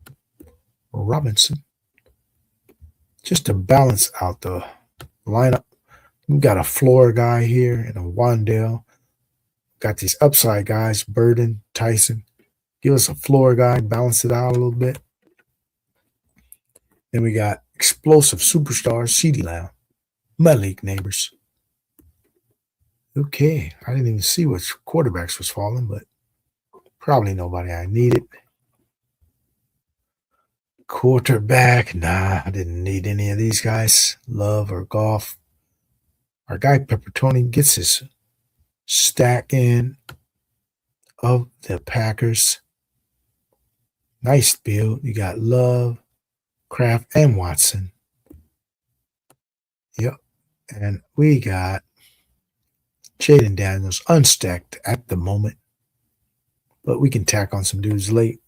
Robinson just to balance out the lineup. We've got a floor guy here and a Wandale. Got these upside guys, Burden, Tyson. Give us a floor guy, balance it out a little bit. Then we got explosive superstars, CeeDee Lamb, Malik Neighbors. Okay, I didn't even see which quarterbacks was falling, but probably nobody I needed. Quarterback, nah, I didn't need any of these guys. Love or Goff. Our guy Peppertoni gets his stack in of the Packers. Nice build. You got Love, Kraft, and Watson. Yep. And we got Jaden Daniels unstacked at the moment, but we can tack on some dudes late.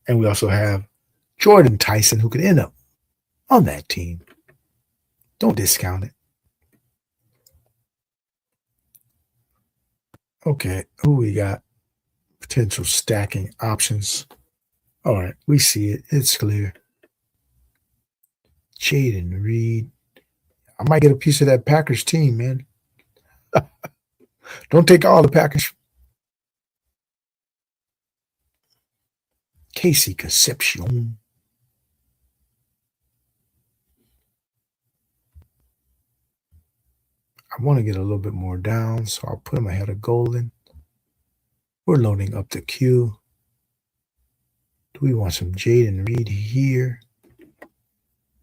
And we also have Jordan Tyson, who could end up on that team. Don't discount it. Okay, who we got? Potential stacking options. All right, we see it. It's clear. Jaden Reed. I might get a piece of that Packers team, man. Don't take all the Packers. Casey Concepcion. I want to get a little bit more down, so I'll put him ahead of Golden. We're loading up the queue. Do we want some Jaden Reed here?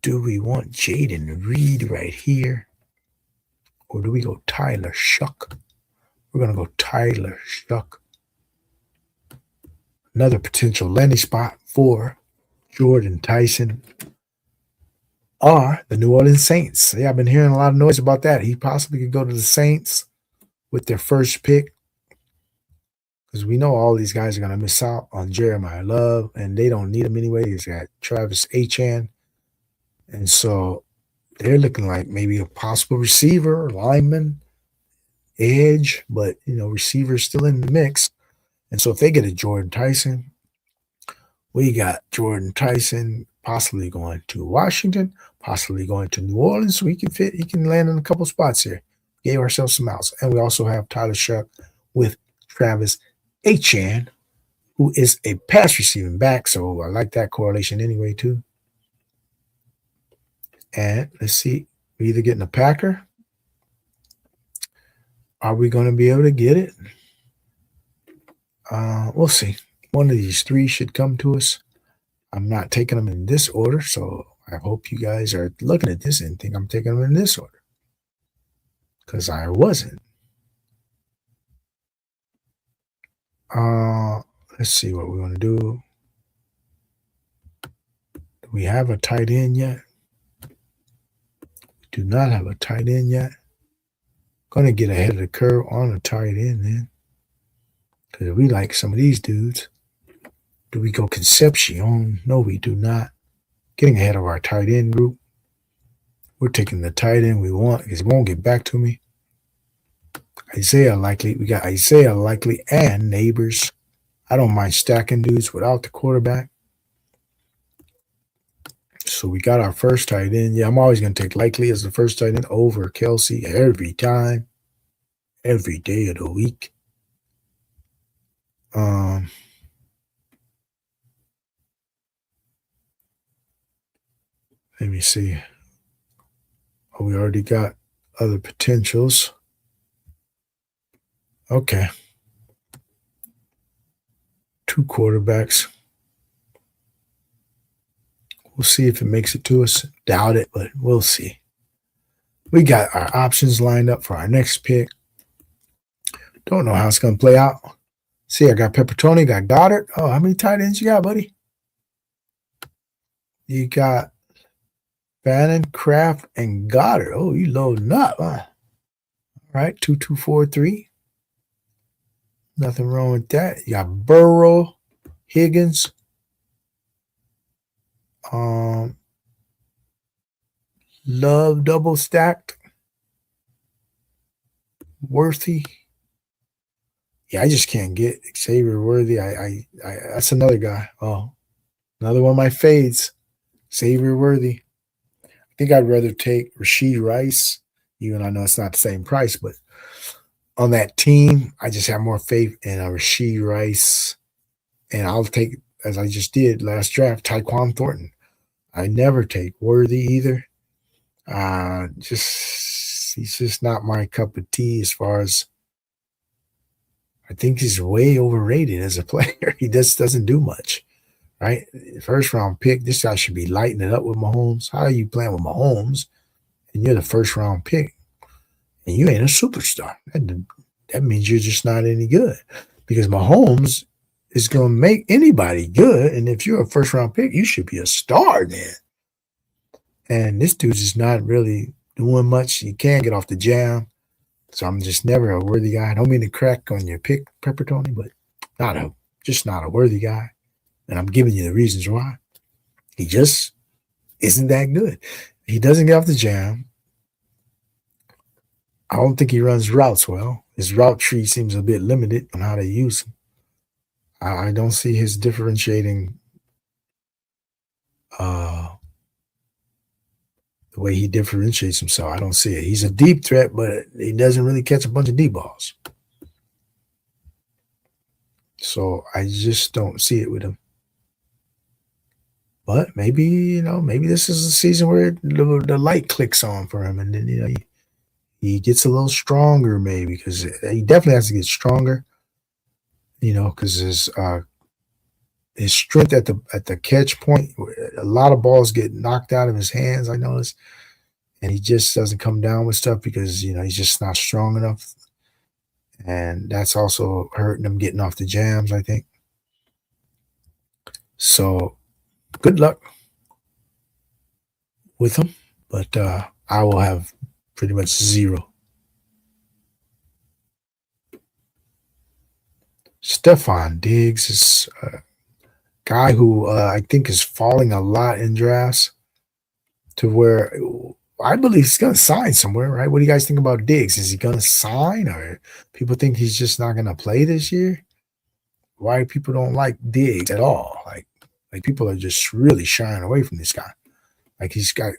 Do we want Jaden Reed right here? Or do we go Tyler Shuck? We're going to go Tyler Shuck. Another potential landing spot for Jordan Tyson are the New Orleans Saints. Yeah, I've been hearing a lot of noise about that. He possibly could go to the Saints with their first pick, because we know all these guys are going to miss out on Jeremiah Love, and they don't need him anyway. He's got Travis Etienne. And so they're looking like maybe a possible receiver, lineman, edge, but, receiver's still in the mix. And so if they get a Jordan Tyson, we got Jordan Tyson possibly going to Washington, possibly going to New Orleans, so he can land in a couple spots here. Gave ourselves some outs. And we also have Tyler Shuck with Travis Etienne, who is a pass receiving back, so I like that correlation anyway, too. And let's see, we're either getting a Packer. Are we going to be able to get it? We'll see. One of these three should come to us. I'm not taking them in this order, so I hope you guys are looking at this and think I'm taking them in this order, because I wasn't. Let's see what we want to do. Do we have a tight end yet? We do not have a tight end yet. Going to get ahead of the curve on a tight end then, because we like some of these dudes. Do we go Concepcion? No, we do not. Getting ahead of our tight end group. We're taking the tight end we want, because it won't get back to me. Isaiah Likely. We got Isaiah Likely and Neighbors. I don't mind stacking dudes without the quarterback. So we got our first tight end. Yeah, I'm always going to take Likely as the first tight end over Kelce every time, every day of the week. Let me see. Oh, we already got other potentials. Okay. 2 quarterbacks. We'll see if it makes it to us. Doubt it, but we'll see. We got our options lined up for our next pick. Don't know how it's going to play out. See, I got Peppertoni, got Goddard. Oh, how many tight ends you got, buddy? You got Bannon, Kraft, and Goddard. Oh, you loading up, huh? All right, 2, 2, 4, 3. Nothing wrong with that. You got Burrow, Higgins, Love double stacked, Worthy. Yeah, I just can't get Xavier Worthy. I that's another guy. Oh, another one of my fades, Xavier Worthy. I think I'd rather take Rashee Rice, even I know it's not the same price, but on that team, I just have more faith in Rashee Rice. And I'll take, as I just did last draft, Tyquan Thornton. I never take Worthy either. He's just not my cup of tea as far as, I think he's way overrated as a player. He just doesn't do much, right? First round pick, this guy should be lighting it up with Mahomes. How are you playing with Mahomes and you're the first round pick and you ain't a superstar? That means you're just not any good, because Mahomes is going to make anybody good. And if you're a first round pick, you should be a star then. And this dude's just not really doing much. You can't get off the jam. So I'm just never a worthy guy. I don't mean to crack on your pick, Peppertoni, but just not a worthy guy. And I'm giving you the reasons why. He just isn't that good. He doesn't get off the jam. I don't think he runs routes well. His route tree seems a bit limited on how to use him. I don't see his differentiating way he differentiates himself. I don't see it. He's a deep threat, but he doesn't really catch a bunch of deep balls. So I just don't see it with him. But maybe, maybe this is a season where the light clicks on for him, and then, he gets a little stronger, maybe, because he definitely has to get stronger, because his strength at the catch point, a lot of balls get knocked out of his hands, I notice, and he just doesn't come down with stuff because, he's just not strong enough. And that's also hurting him getting off the jams, I think. So good luck with him, but I will have pretty much zero. Stephon Diggs is a guy who I think is falling a lot in drafts to where I believe he's going to sign somewhere, right? What do you guys think about Diggs? Is he going to sign, or people think he's just not going to play this year? Why people don't like Diggs at all? Like people are just really shying away from this guy. Like he's got,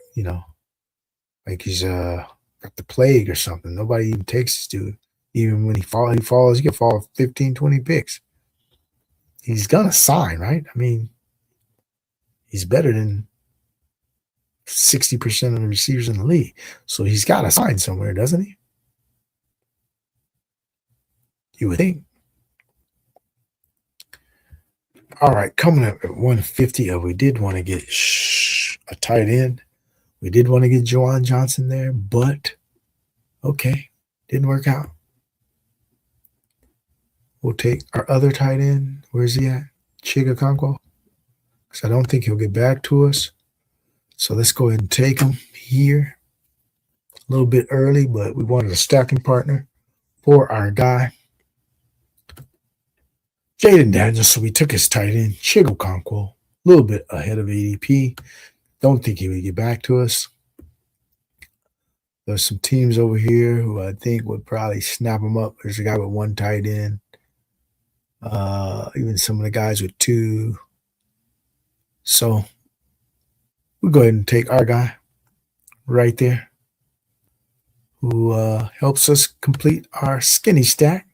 like he's got the plague or something. Nobody even takes this dude. Even when he falls, he can fall 15, 20 picks. He's going to sign, right? I mean, he's better than 60% of the receivers in the league. So he's got to sign somewhere, doesn't he? You would think. All right, coming up at 150, we did want to get a tight end. We did want to get Juwan Johnson there, but okay, didn't work out. We'll take our other tight end. Where's he at? Chigakonkwo. Because I don't think he'll get back to us. So let's go ahead and take him here. A little bit early, but we wanted a stacking partner for our guy. Jaden Daniels, so we took his tight end, Chigakonkwo, a little bit ahead of ADP. Don't think he would get back to us. There's some teams over here who I think would probably snap him up. There's a guy with one tight end. Even some of the guys with two. So we'll go ahead and take our guy right there who helps us complete our skinny stack.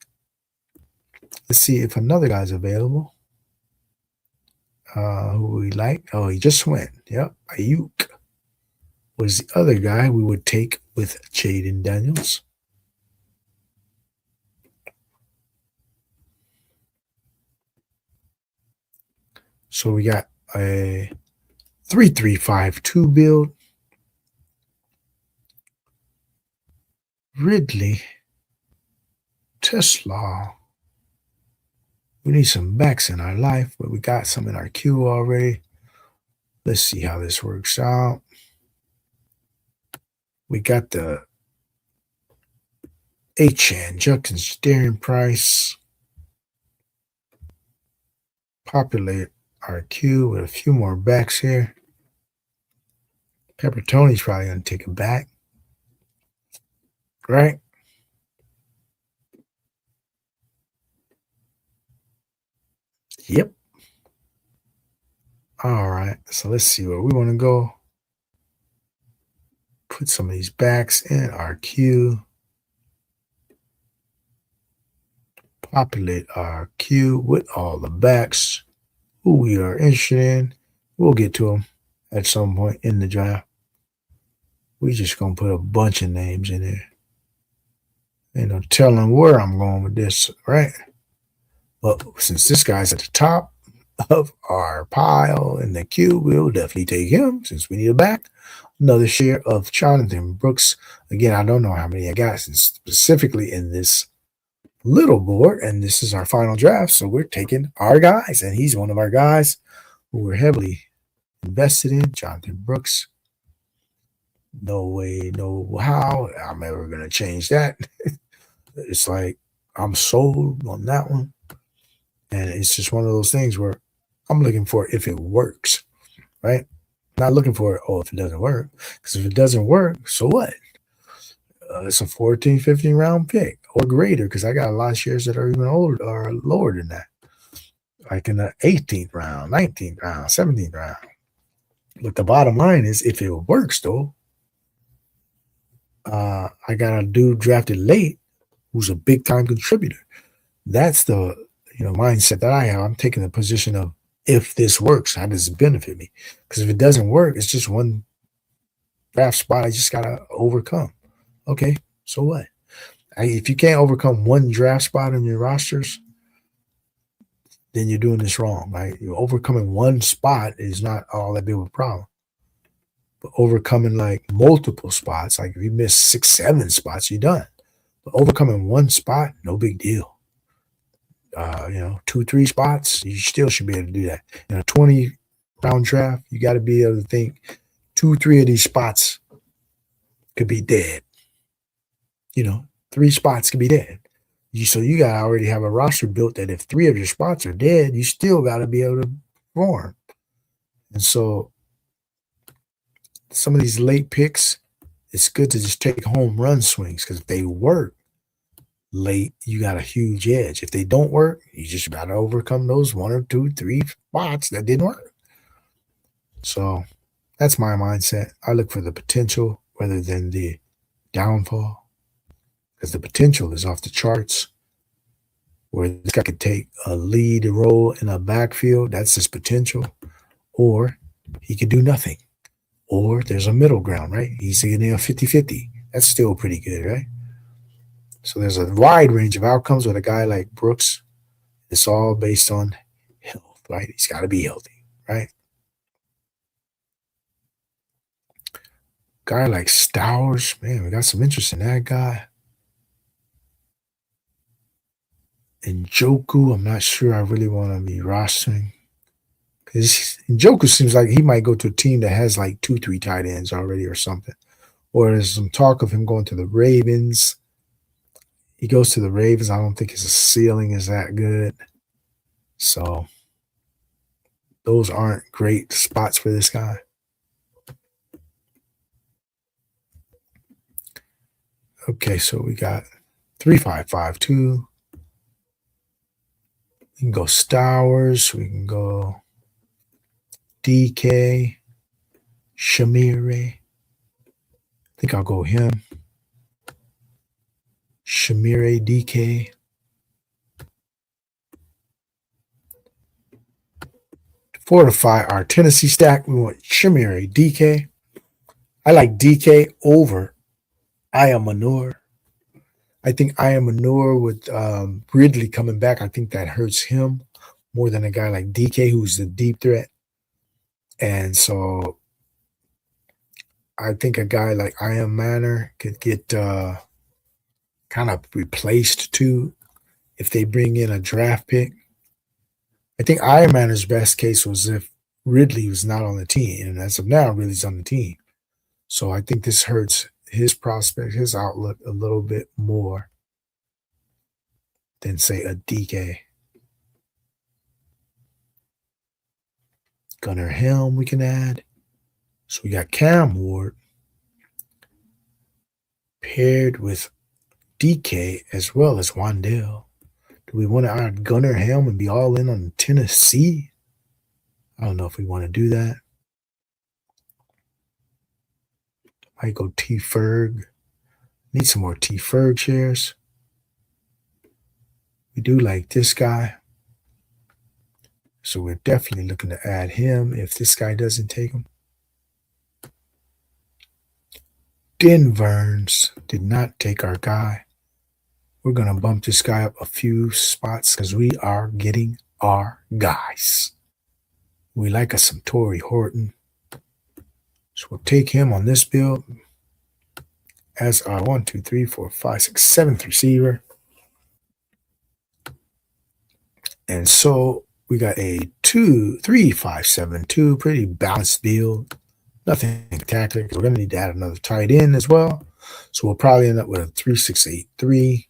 Let's see if another guy's available. Who we like. Oh, he just went. Yep. Ayuk was the other guy we would take with Jaden Daniels. So we got a 3-3-5-2 build. Ridley. Tesla. We need some backs in our life, but we got some in our queue already. Let's see how this works out. We got the H-Chan, Judkins, Darren Price. Populate our queue with a few more backs here. Pepper Tony's probably going to take a back. Right? Yep. All right. So let's see where we want to go. Put some of these backs in our queue. Populate our queue with all the backs who we are interested in. We'll get to them at some point in the draft. We're just going to put a bunch of names in there. Ain't no telling where I'm going with this, right? But since this guy's at the top of our pile in the queue, we'll definitely take him since we need a back. Another share of Jonathan Brooks. Again, I don't know how many I got specifically in this little board, and this is our final draft. So we're taking our guys, and he's one of our guys who we're heavily invested in, Jonathan Brooks. No way, no how I'm ever going to change that. It's like I'm sold on that one. And it's just one of those things where I'm looking for if it works, right? Not looking for it, if it doesn't work. Because if it doesn't work, so what? It's a 14, 15 round pick or greater, because I got a lot of shares that are even older or lower than that. Like in the 18th round, 19th round, 17th round. But the bottom line is if it works, though, I got a dude drafted late who's a big time contributor. That's the mindset that I have. I'm taking the position of, if this works, how does it benefit me? Because if it doesn't work, it's just one draft spot I just gotta overcome. Okay, so what? If you can't overcome one draft spot in your rosters, then you're doing this wrong, right? You're overcoming one spot is not all that big of a problem. But overcoming like multiple spots, like if you miss 6, 7 spots, you're done. But overcoming one spot, no big deal. 2, 3 spots, you still should be able to do that. In a 20-round draft, you got to be able to think 2, 3 of these spots could be dead. 3 spots could be dead. So you got to already have a roster built that if 3 of your spots are dead, you still got to be able to perform. And so some of these late picks, it's good to just take home run swings, because if they work late, you got a huge edge. If they don't work, you just got to overcome those 1 or 2, 3 spots that didn't work. So that's my mindset. I look for the potential rather than the downfall, because the potential is off the charts. Where this guy could take a lead role in a backfield, that's his potential, or he could do nothing. Or there's a middle ground, right? He's getting a 50-50. That's still pretty good, right? So there's a wide range of outcomes with a guy like Brooks. It's all based on health, right? He's got to be healthy, right? Guy like Stowers, man, we got some interest in that guy. Njoku, I'm not sure I really want to be rostering. Because Njoku seems like he might go to a team that has like 2, 3 tight ends already or something. Or there's some talk of him going to the Ravens. He goes to the Ravens. I don't think his ceiling is that good. So those aren't great spots for this guy. Okay, so we got 3-5-5-2. We can go Stowers. We can go DK, Shamire. I think I'll go him. Shamire, DK. To fortify our Tennessee stack, we want Shamire, DK. I like DK over Ioungmoolahh. I think Ioungmoolahh with Ridley coming back, I think that hurts him more than a guy like DK, who's the deep threat. And so I think a guy like Ioungmoolahh could get kind of replaced too if they bring in a draft pick. I think Ioungmoolah's best case was if Ridley was not on the team. And as of now, Ridley's on the team. So I think this hurts his prospect, his outlook a little bit more than, say, a DK. Gunnar Helm we can add. So we got Cam Ward paired with DK as well as Wandale. Do we want to add Gunnar Helm and be all in on Tennessee? I don't know if we want to do that. Might go T. Ferg. Need some more T. Ferg shares. We do like this guy. So we're definitely looking to add him if this guy doesn't take him. Denverns did not take our guy. We're going to bump this guy up a few spots because we are getting our guys. We like us some Torrey Horton. So we'll take him on this build as our 1, 2, 3, 4, 5, 6, 7th receiver. And so we got a 2, 3, 5, 7, 2, pretty balanced build. Nothing spectacular because we're going to need to add another tight end as well. So we'll probably end up with a 3, 6, 8, 3,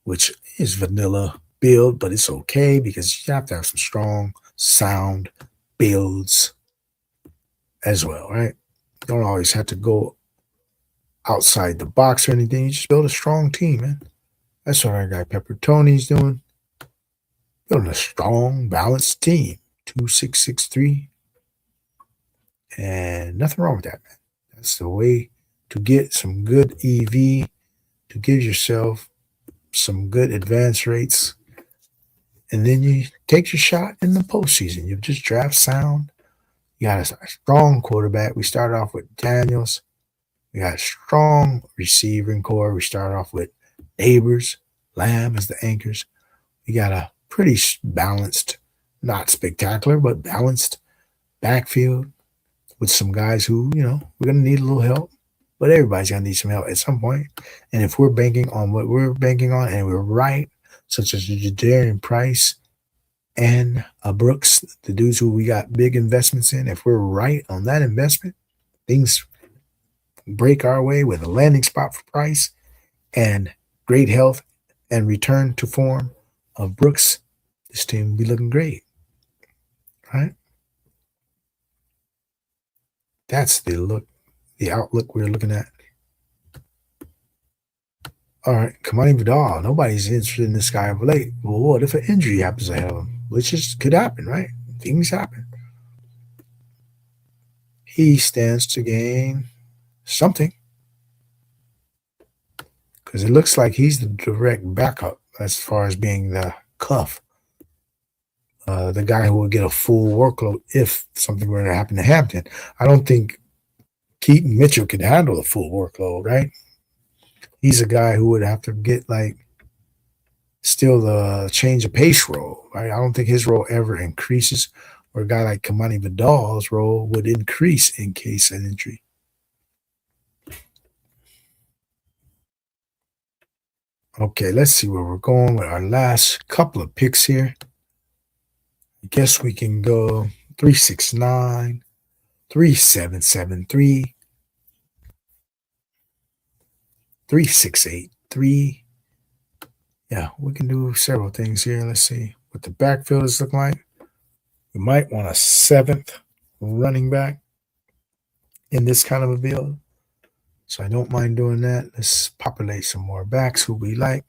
which is vanilla build, but it's okay because you have to have some strong, sound builds as well, right? You don't always have to go outside the box or anything. You just build a strong team, man. That's what our guy Pepper Tony's doing. Building a strong, balanced team. 2, 6, 6, 3. And nothing wrong with that, man. That's the way to get some good EV, to give yourself some good advance rates, and then you take your shot in the postseason. You just draft sound. You got a strong quarterback. We start off with Daniels. We got a strong receiving core. We start off with Neighbors, Lamb as the anchors. We got a pretty balanced, not spectacular, but balanced backfield with some guys who, we're going to need a little help. But everybody's going to need some help at some point. And if we're banking on what we're banking on and we're right, such as Jadarian Price and Brooks, the dudes who we got big investments in, if we're right on that investment, things break our way with a landing spot for Price and great health and return to form of Brooks, this team will be looking great, right? That's the outlook we're looking at. All right, Kamani Vidal. Nobody's interested in this guy of late. Well, what if an injury happens ahead of him? Which could happen, right? Things happen. He stands to gain something because it looks like he's the direct backup as far as being the cuff, the guy who will get a full workload if something were to happen to Hampton. I don't think Keaton Mitchell could handle a full workload, right? He's a guy who would have to get still the change of pace role, right? I don't think his role ever increases, or a guy like Kamani Vidal's role would increase in case of injury. Okay, let's see where we're going with our last couple of picks here. I guess we can go 369, 3773, 3683. Yeah, we can do several things here. Let's see what the backfield is looking like. We might want a seventh running back in this kind of a build. So I don't mind doing that. Let's populate some more backs who we like.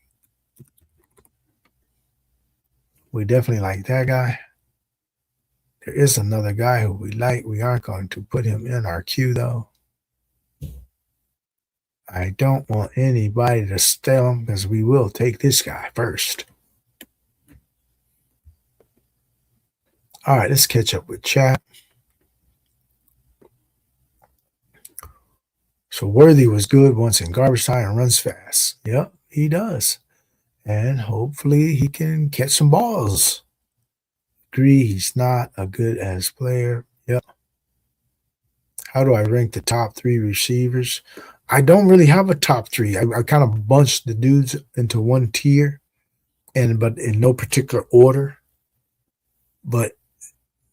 We definitely like that guy. There is another guy who we like. We aren't going to put him in our queue, though. I don't want anybody to steal him because we will take this guy first. All right, let's catch up with chat. So Worthy was good once in garbage time and runs fast. Yep, he does. And hopefully he can catch some balls. Agree, he's not a good as player. Yep. How do I rank the top three receivers? I don't really have a top three. I kind of bunched the dudes into one tier, but in no particular order. But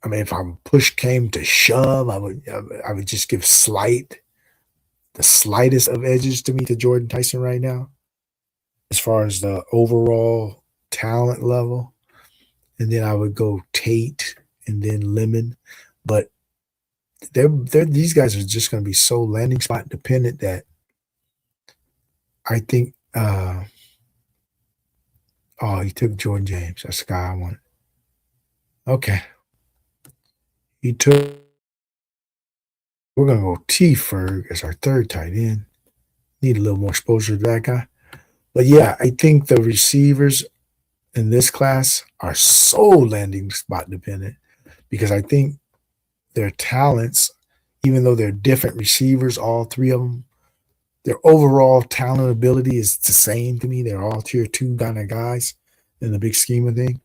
I mean, if push came to shove, I would just give the slightest of edges to Jordan Tyson right now, as far as the overall talent level. And then I would go Tate and then Lemon. But these guys are just going to be so landing spot dependent that I think he took Jordan James. That's the guy I wanted. Okay. We're going to go T Ferg as our third tight end. Need a little more exposure to that guy. But yeah, I think the receivers in this class are so landing spot dependent because I think their talents, even though they're different receivers, all three of them, their overall talent ability is the same to me. They're all tier 2 kind of guys in the big scheme of things.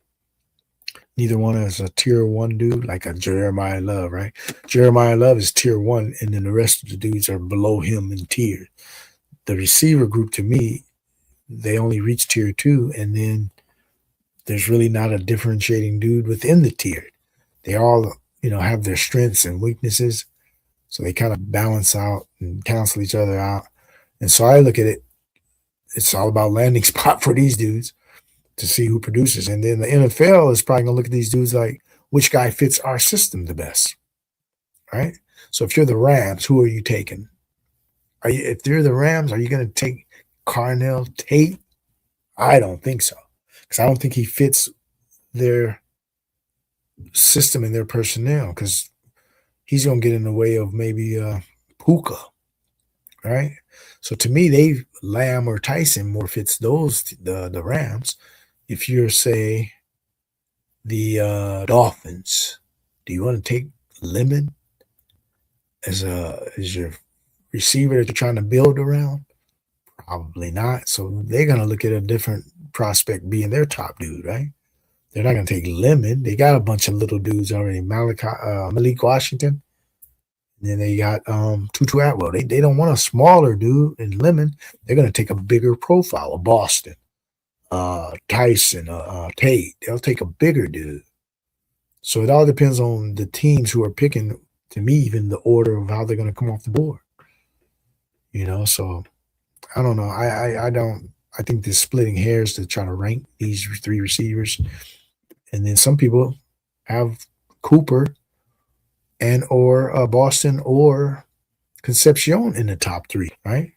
Neither one is a tier 1 dude like a Jeremiah Love, right? Jeremiah Love is tier 1, and then the rest of the dudes are below him in tier. The receiver group, to me, they only reach tier 2, and then there's really not a differentiating dude within the tier. They all, have their strengths and weaknesses, so they kind of balance out and cancel each other out. And so I look at it, it's all about landing spot for these dudes to see who produces. And then the NFL is probably going to look at these dudes like, which guy fits our system the best, right? So if you're the Rams, who are you taking? If you're the Rams, are you going to take Carnell Tate? I don't think so, because I don't think he fits their system and their personnel, because he's going to get in the way of maybe Puka, right? So to me, Lamb or Tyson more fits the Rams. If you're, say, the Dolphins, do you want to take Lemon as your receiver that you're trying to build around? Probably not. So they're gonna look at a different prospect being their top dude, right? They're not gonna take Lemon. They got a bunch of little dudes already. Malik Washington. And then they got Tutu Atwell. They don't want a smaller dude in Lemon. They're gonna take a bigger profile of Boston, Tyson, Tate. They'll take a bigger dude. So it all depends on the teams who are picking, to me, even the order of how they're gonna come off the board. So I don't know. I think they're splitting hairs to try to rank these three receivers. And then some people have Cooper and or Boston or Concepcion in the top three, right?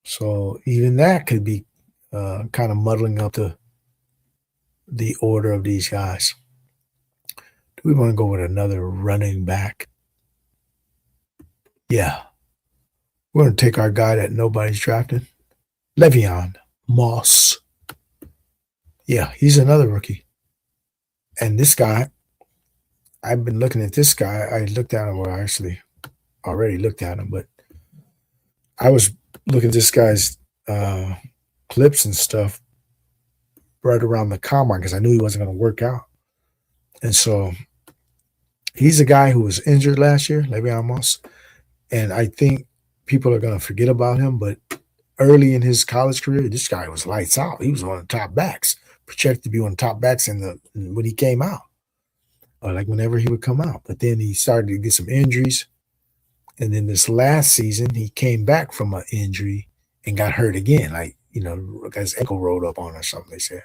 So even that could be kind of muddling up the order of these guys. Do we want to go with another running back? Yeah. We're going to take our guy that nobody's drafted, Le'Veon Moss. Yeah, he's another rookie. And this guy, I've been looking at this guy. I looked at him, well, I actually already looked at him, but I was looking at this guy's clips and stuff right around the combine because I knew he wasn't going to work out. And so he's a guy who was injured last year, Le'Veon Moss. And I think people are going to forget about him, but early in his college career, this guy was lights out. He was one of the top backs, projected to be one of the top backs when he came out, or like whenever he would come out. But then he started to get some injuries. And then this last season, he came back from an injury and got hurt again, got his ankle rolled up on or something, they said.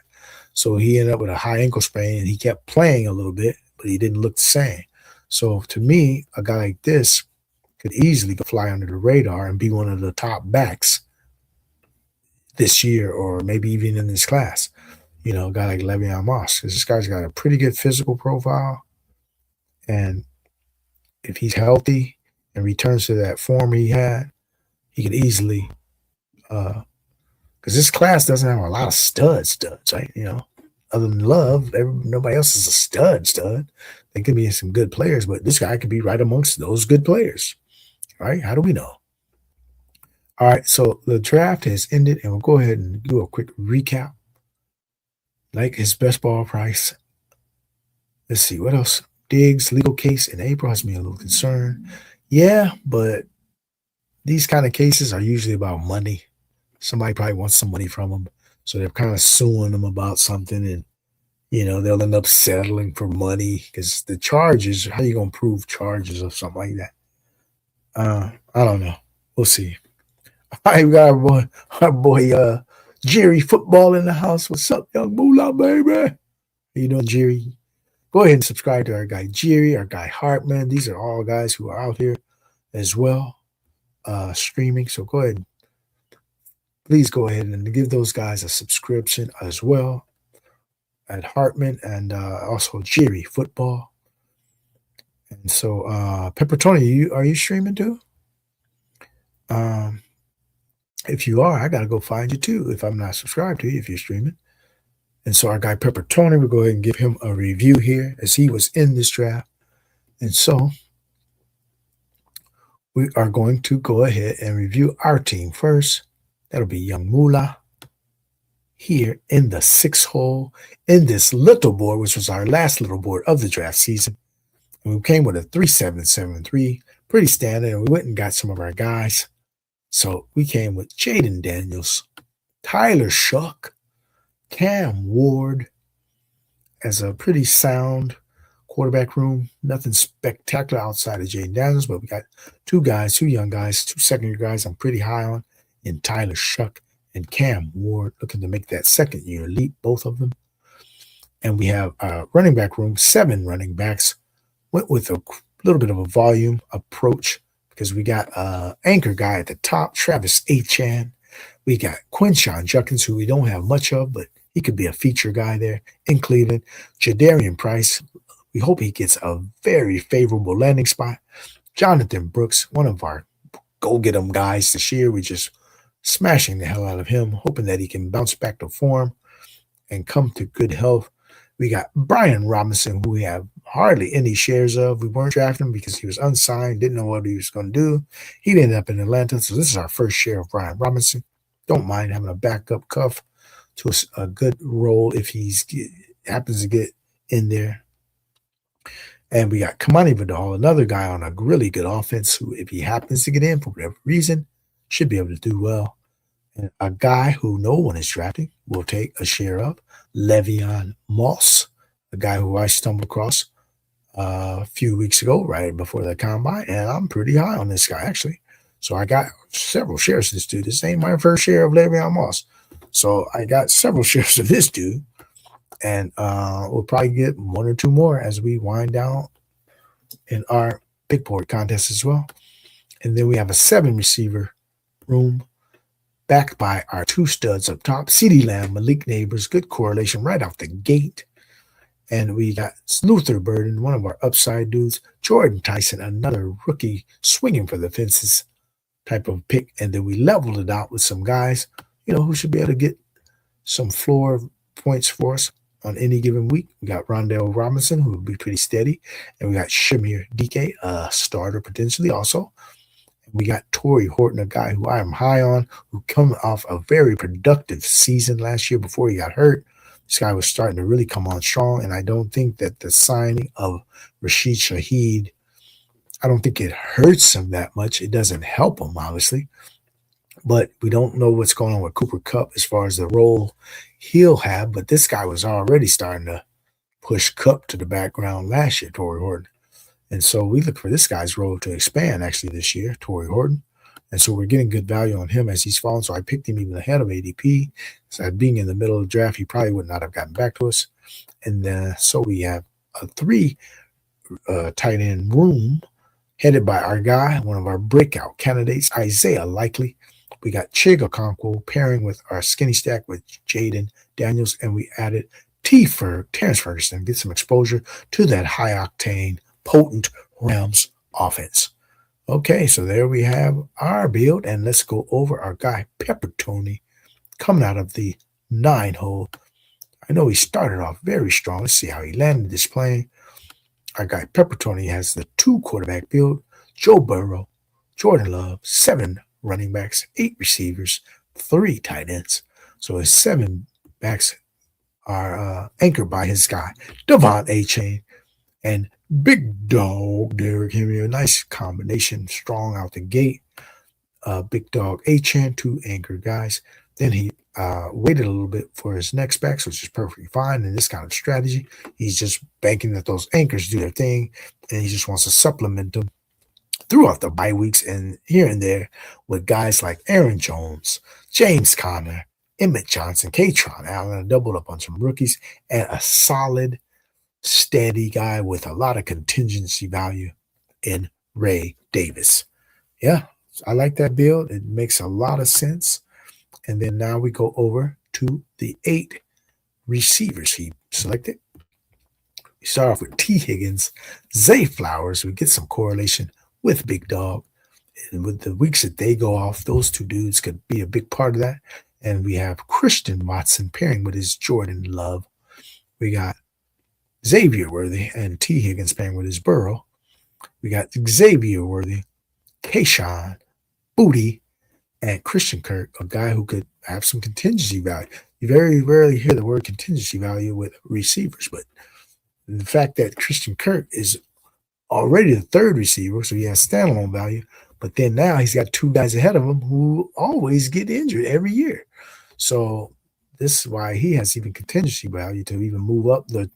So he ended up with a high ankle sprain, and he kept playing a little bit, but he didn't look the same. So to me, a guy like this could easily fly under the radar and be one of the top backs this year, or maybe even in this class. A guy like Le'Veon Moss, because this guy's got a pretty good physical profile. And if he's healthy and returns to that form he had, he could easily, because this class doesn't have a lot of studs, right? Other than Love, nobody else is a stud. There could be some good players, but this guy could be right amongst those good players, right? How do we know? All right, so the draft has ended, and we'll go ahead and do a quick recap. Like his best ball price. Let's see, what else? Diggs' legal case in April has me a little concerned. Yeah, but these kind of cases are usually about money. Somebody probably wants some money from them, so they're kind of suing them about something, and they'll end up settling for money because the charges. How you gonna prove charges of something like that? I don't know. We'll see. All right, we got our boy Jerry Football in the house. What's up, young moolah, baby? How you doing, Jerry? Go ahead and subscribe to our guy Jerry, our guy Hartman. These are all guys who are out here as well streaming. So go ahead. Please go ahead and give those guys a subscription as well at Hartman and also Jerry Football. And so Pepper Tony, are you streaming too? If you are, I got to go find you too if I'm not subscribed to you, if you're streaming. And so our guy Pepper Tony, we'll go ahead and give him a review here as he was in this draft. And so we are going to go ahead and review our team first. That'll be Young Moolah here in the 6th hole in this little board, which was our last little board of the draft season. And we came with a 3-7-7-3, pretty standard, and we went and got some of our guys. So we came with Jaden Daniels, Tyler Shuck, Cam Ward as a pretty sound quarterback room. Nothing spectacular outside of Jaden Daniels, but we got two young guys, 2 second-year guys I'm pretty high on in Tyler Shuck and Cam Ward, looking to make that second-year leap, both of them. And we have a running back room, 7 running backs. Went with a little bit of a volume approach because we got an anchor guy at the top, Travis Achan. We got Quinshawn Judkins, who we don't have much of, but he could be a feature guy there in Cleveland. Jadarian Price, we hope he gets a very favorable landing spot. Jonathan Brooks, one of our go get him, guys, this year. We're just smashing the hell out of him, hoping that he can bounce back to form and come to good health. We got Brian Robinson, who we have hardly any shares of. We weren't drafting him because he was unsigned, didn't know what he was going to do. He ended up in Atlanta, so this is our first share of Brian Robinson. Don't mind having a backup cuff to a good role if he happens to get in there. And we got Kamani Vidal, another guy on a really good offense who, if he happens to get in for whatever reason, should be able to do well. And a guy who no one is drafting will take a share of, Le'Veon Moss, a guy who I stumbled across a few weeks ago, right before the combine, and I'm pretty high on this guy, actually. So I got several shares of this dude. This ain't my first share of Le'Veon Moss. So I got several shares of this dude, and we'll probably get one or two more as we wind down in our big board contest as well. And then we have a 7-receiver room backed by our 2 studs up top, CeeDee Lamb, Malik Neighbors, good correlation right off the gate. And we got Luther Burden, one of our upside dudes, Jordan Tyson, another rookie swinging for the fences type of pick. And then we leveled it out with some guys, who should be able to get some floor points for us on any given week. We got Rondell Robinson, who will be pretty steady. And we got Shamir DK, a starter potentially also. We got Torrey Horton, a guy who I am high on, who come off a very productive season last year before he got hurt. This guy was starting to really come on strong, and I don't think that the signing of Rashid Shaheed, I don't think it hurts him that much. It doesn't help him, obviously. But we don't know what's going on with Cooper Kupp as far as the role he'll have. But this guy was already starting to push Kupp to the background last year, Torrey Horton. And so we look for this guy's role to expand actually this year, Torrey Horton. And so we're getting good value on him as he's fallen. So I picked him even ahead of ADP. So being in the middle of the draft, he probably would not have gotten back to us. And so we have a 3 tight end room headed by our guy, one of our breakout candidates, Isaiah Likely. We got Chig Okonkwo pairing with our skinny stack with Jaden Daniels. And we added Terrence Ferguson, get some exposure to that high-octane, potent Rams offense. Okay, so there we have our build, and let's go over our guy Pepper Tony coming out of the 9-hole. I know he started off very strong. Let's see how he landed this plane. Our guy Pepper Tony has the 2 quarterback build, Joe Burrow, Jordan Love, 7 running backs, 8 receivers, 3 tight ends. So his 7 backs are anchored by his guy Devon A-Chain and Big Dog Derrick Henry. A nice combination, strong out the gate. Big Dog A-Chan, 2 anchor guys. Then he waited a little bit for his next backs, which is perfectly fine in this kind of strategy. He's just banking that those anchors do their thing, and he just wants to supplement them throughout the bye weeks and here and there with guys like Aaron Jones, James Conner, Emmett Johnson, Katron Allen, doubled up on some rookies, and a solid, steady guy with a lot of contingency value in Ray Davis. Yeah, I like that build. It makes a lot of sense. And then now we go over to the 8 receivers he selected. We start off with T. Higgins, Zay Flowers. We get some correlation with Big Dog. And with the weeks that they go off, those 2 dudes could be a big part of that. And we have Christian Watson pairing with his Jordan Love. We got Xavier Worthy and T. Higgins pairing with his Burrow. We got Xavier Worthy, Kayshawn, Booty, and Christian Kirk, a guy who could have some contingency value. You very rarely hear the word contingency value with receivers, but the fact that Christian Kirk is already the 3rd receiver, so he has standalone value, but then now he's got 2 guys ahead of him who always get injured every year. So this is why he has even contingency value to even move up the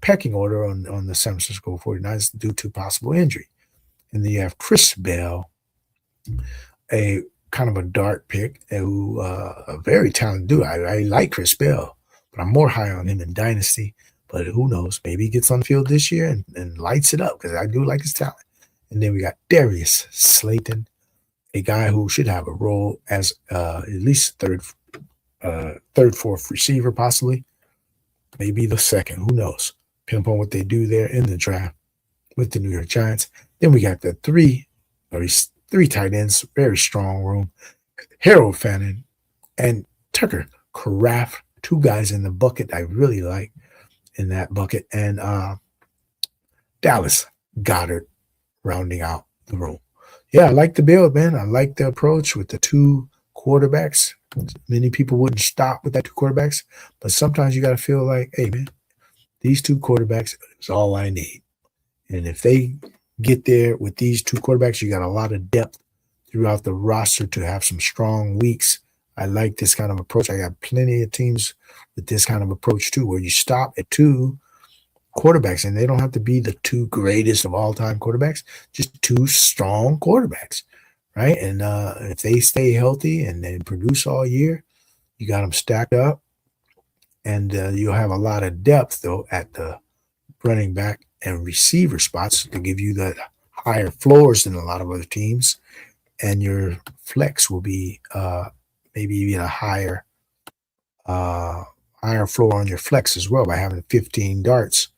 pecking order on the San Francisco 49ers due to possible injury. And then you have Chris Bell, a kind of a dart pick, who a very talented dude. I like Chris Bell, but I'm more high on him in Dynasty. But who knows? Maybe he gets on the field this year and lights it up because I do like his talent. And then we got Darius Slayton, a guy who should have a role as at least third, 4th receiver, possibly. Maybe the 2nd. Who knows? Depending upon what they do there in the draft with the New York Giants. Then we got the 3 3 tight ends, very strong room. Harold Fannin and Tucker Craft, 2 guys in the bucket I really like in that bucket. And Dallas Goddard rounding out the room. Yeah, I like the build, man. I like the approach with the 2 quarterbacks. Many people wouldn't stop with that 2 quarterbacks, but sometimes you got to feel like, hey, man, these 2 quarterbacks is all I need. And if they get there with these 2 quarterbacks, you got a lot of depth throughout the roster to have some strong weeks. I like this kind of approach. I got plenty of teams with this kind of approach too, where you stop at 2 quarterbacks, and they don't have to be the 2 greatest of all-time quarterbacks, just 2 strong quarterbacks, right? And if they stay healthy and they produce all year, you got them stacked up, and you'll have a lot of depth, though, at the running back and receiver spots to give you the higher floors than a lot of other teams, and your flex will be maybe even a higher floor on your flex as well by having 15 darts,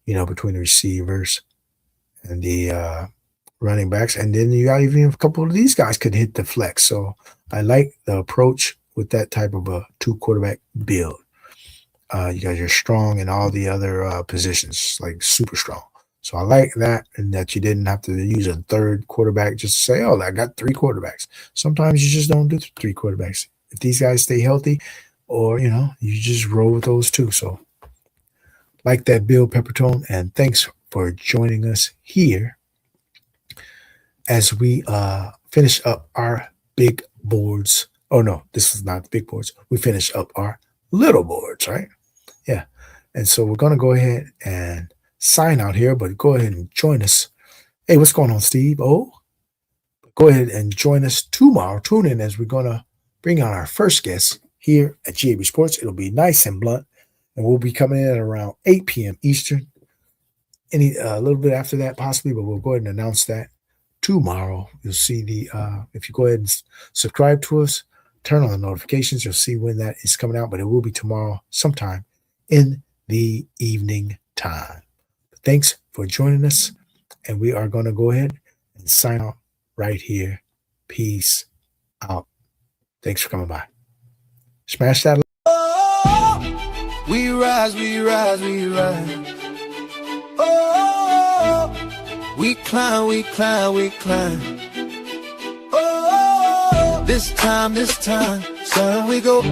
between the receivers and the running backs. And then you got even a couple of these guys could hit the flex. So I like the approach with that type of a 2 quarterback build. You guys are strong in all the other positions, like super strong. So I like that, and that you didn't have to use a 3rd quarterback just to say, oh, I got 3 quarterbacks. Sometimes you just don't do 3 quarterbacks. If these guys stay healthy, or, you just roll with those 2. So like that build, Peppertone, and thanks for joining us here as we finish up our big boards. Oh, no, this is not the big boards. We finish up our little boards, right? Yeah. And so we're going to go ahead and sign out here, but go ahead and join us. Hey, what's going on, Steve? Oh, go ahead and join us tomorrow. Tune in as we're going to bring on our first guest here at GAB Sports. It'll be nice and blunt, and we'll be coming in at around 8 p.m. Eastern. A little bit after that, possibly, but we'll go ahead and announce that tomorrow. You'll see if you go ahead and subscribe to us, turn on the notifications, you'll see when that is coming out, but it will be tomorrow sometime in the evening time. Thanks for joining us, and we are going to go ahead and sign out right here. Peace out. Thanks for coming by. Smash that. Oh, we rise, we rise, we rise. Oh, we climb, we climb, we climb. Oh, this time, son, we go.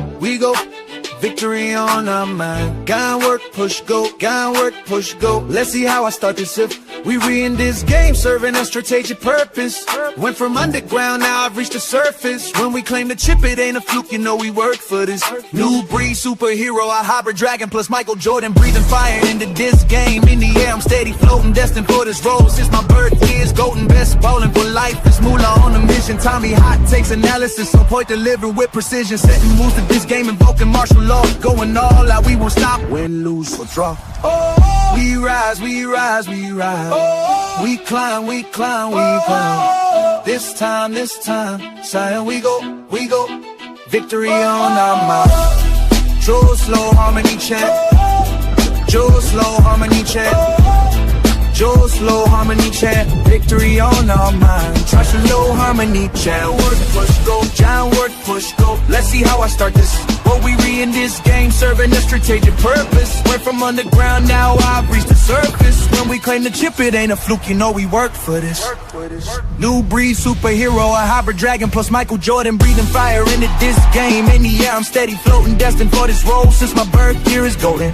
Victory on our mind. Gotta work, push, go. Gotta work, push, go. Let's see how I start this shift. We in this game, serving a strategic purpose. Went from underground, now I've reached the surface. When we claim the chip, it ain't a fluke, we work for this. New breed superhero, a hybrid dragon plus Michael Jordan, breathing fire into this game. In the air, I'm steady floating, destined for this role. Since my birth years, golden best ballin' for life. It's moolah on a mission. Tommy hot takes analysis, on point delivered with precision. Setting moves to this game, invoking martial law. Going all out, we won't stop. Win, lose, or draw. Oh, we rise, we rise, we rise. Oh, we climb, we climb, we climb. This time, Zion, we go. Victory on our mind. Joe slow harmony chant. Joe slow harmony chant. Joe slow harmony chant. Victory on our mind. Trust your low harmony chant. Work, push, go. Giant work, push, go. Let's see how I start this. What we in this game, serving a strategic purpose. Went from underground, now I've reached the surface. When we claim the chip, it ain't a fluke, we work for this. New breed superhero, a hybrid dragon plus Michael Jordan, breathing fire into this game. In the air, I'm steady floating, destined for this role. Since my birth year is golden.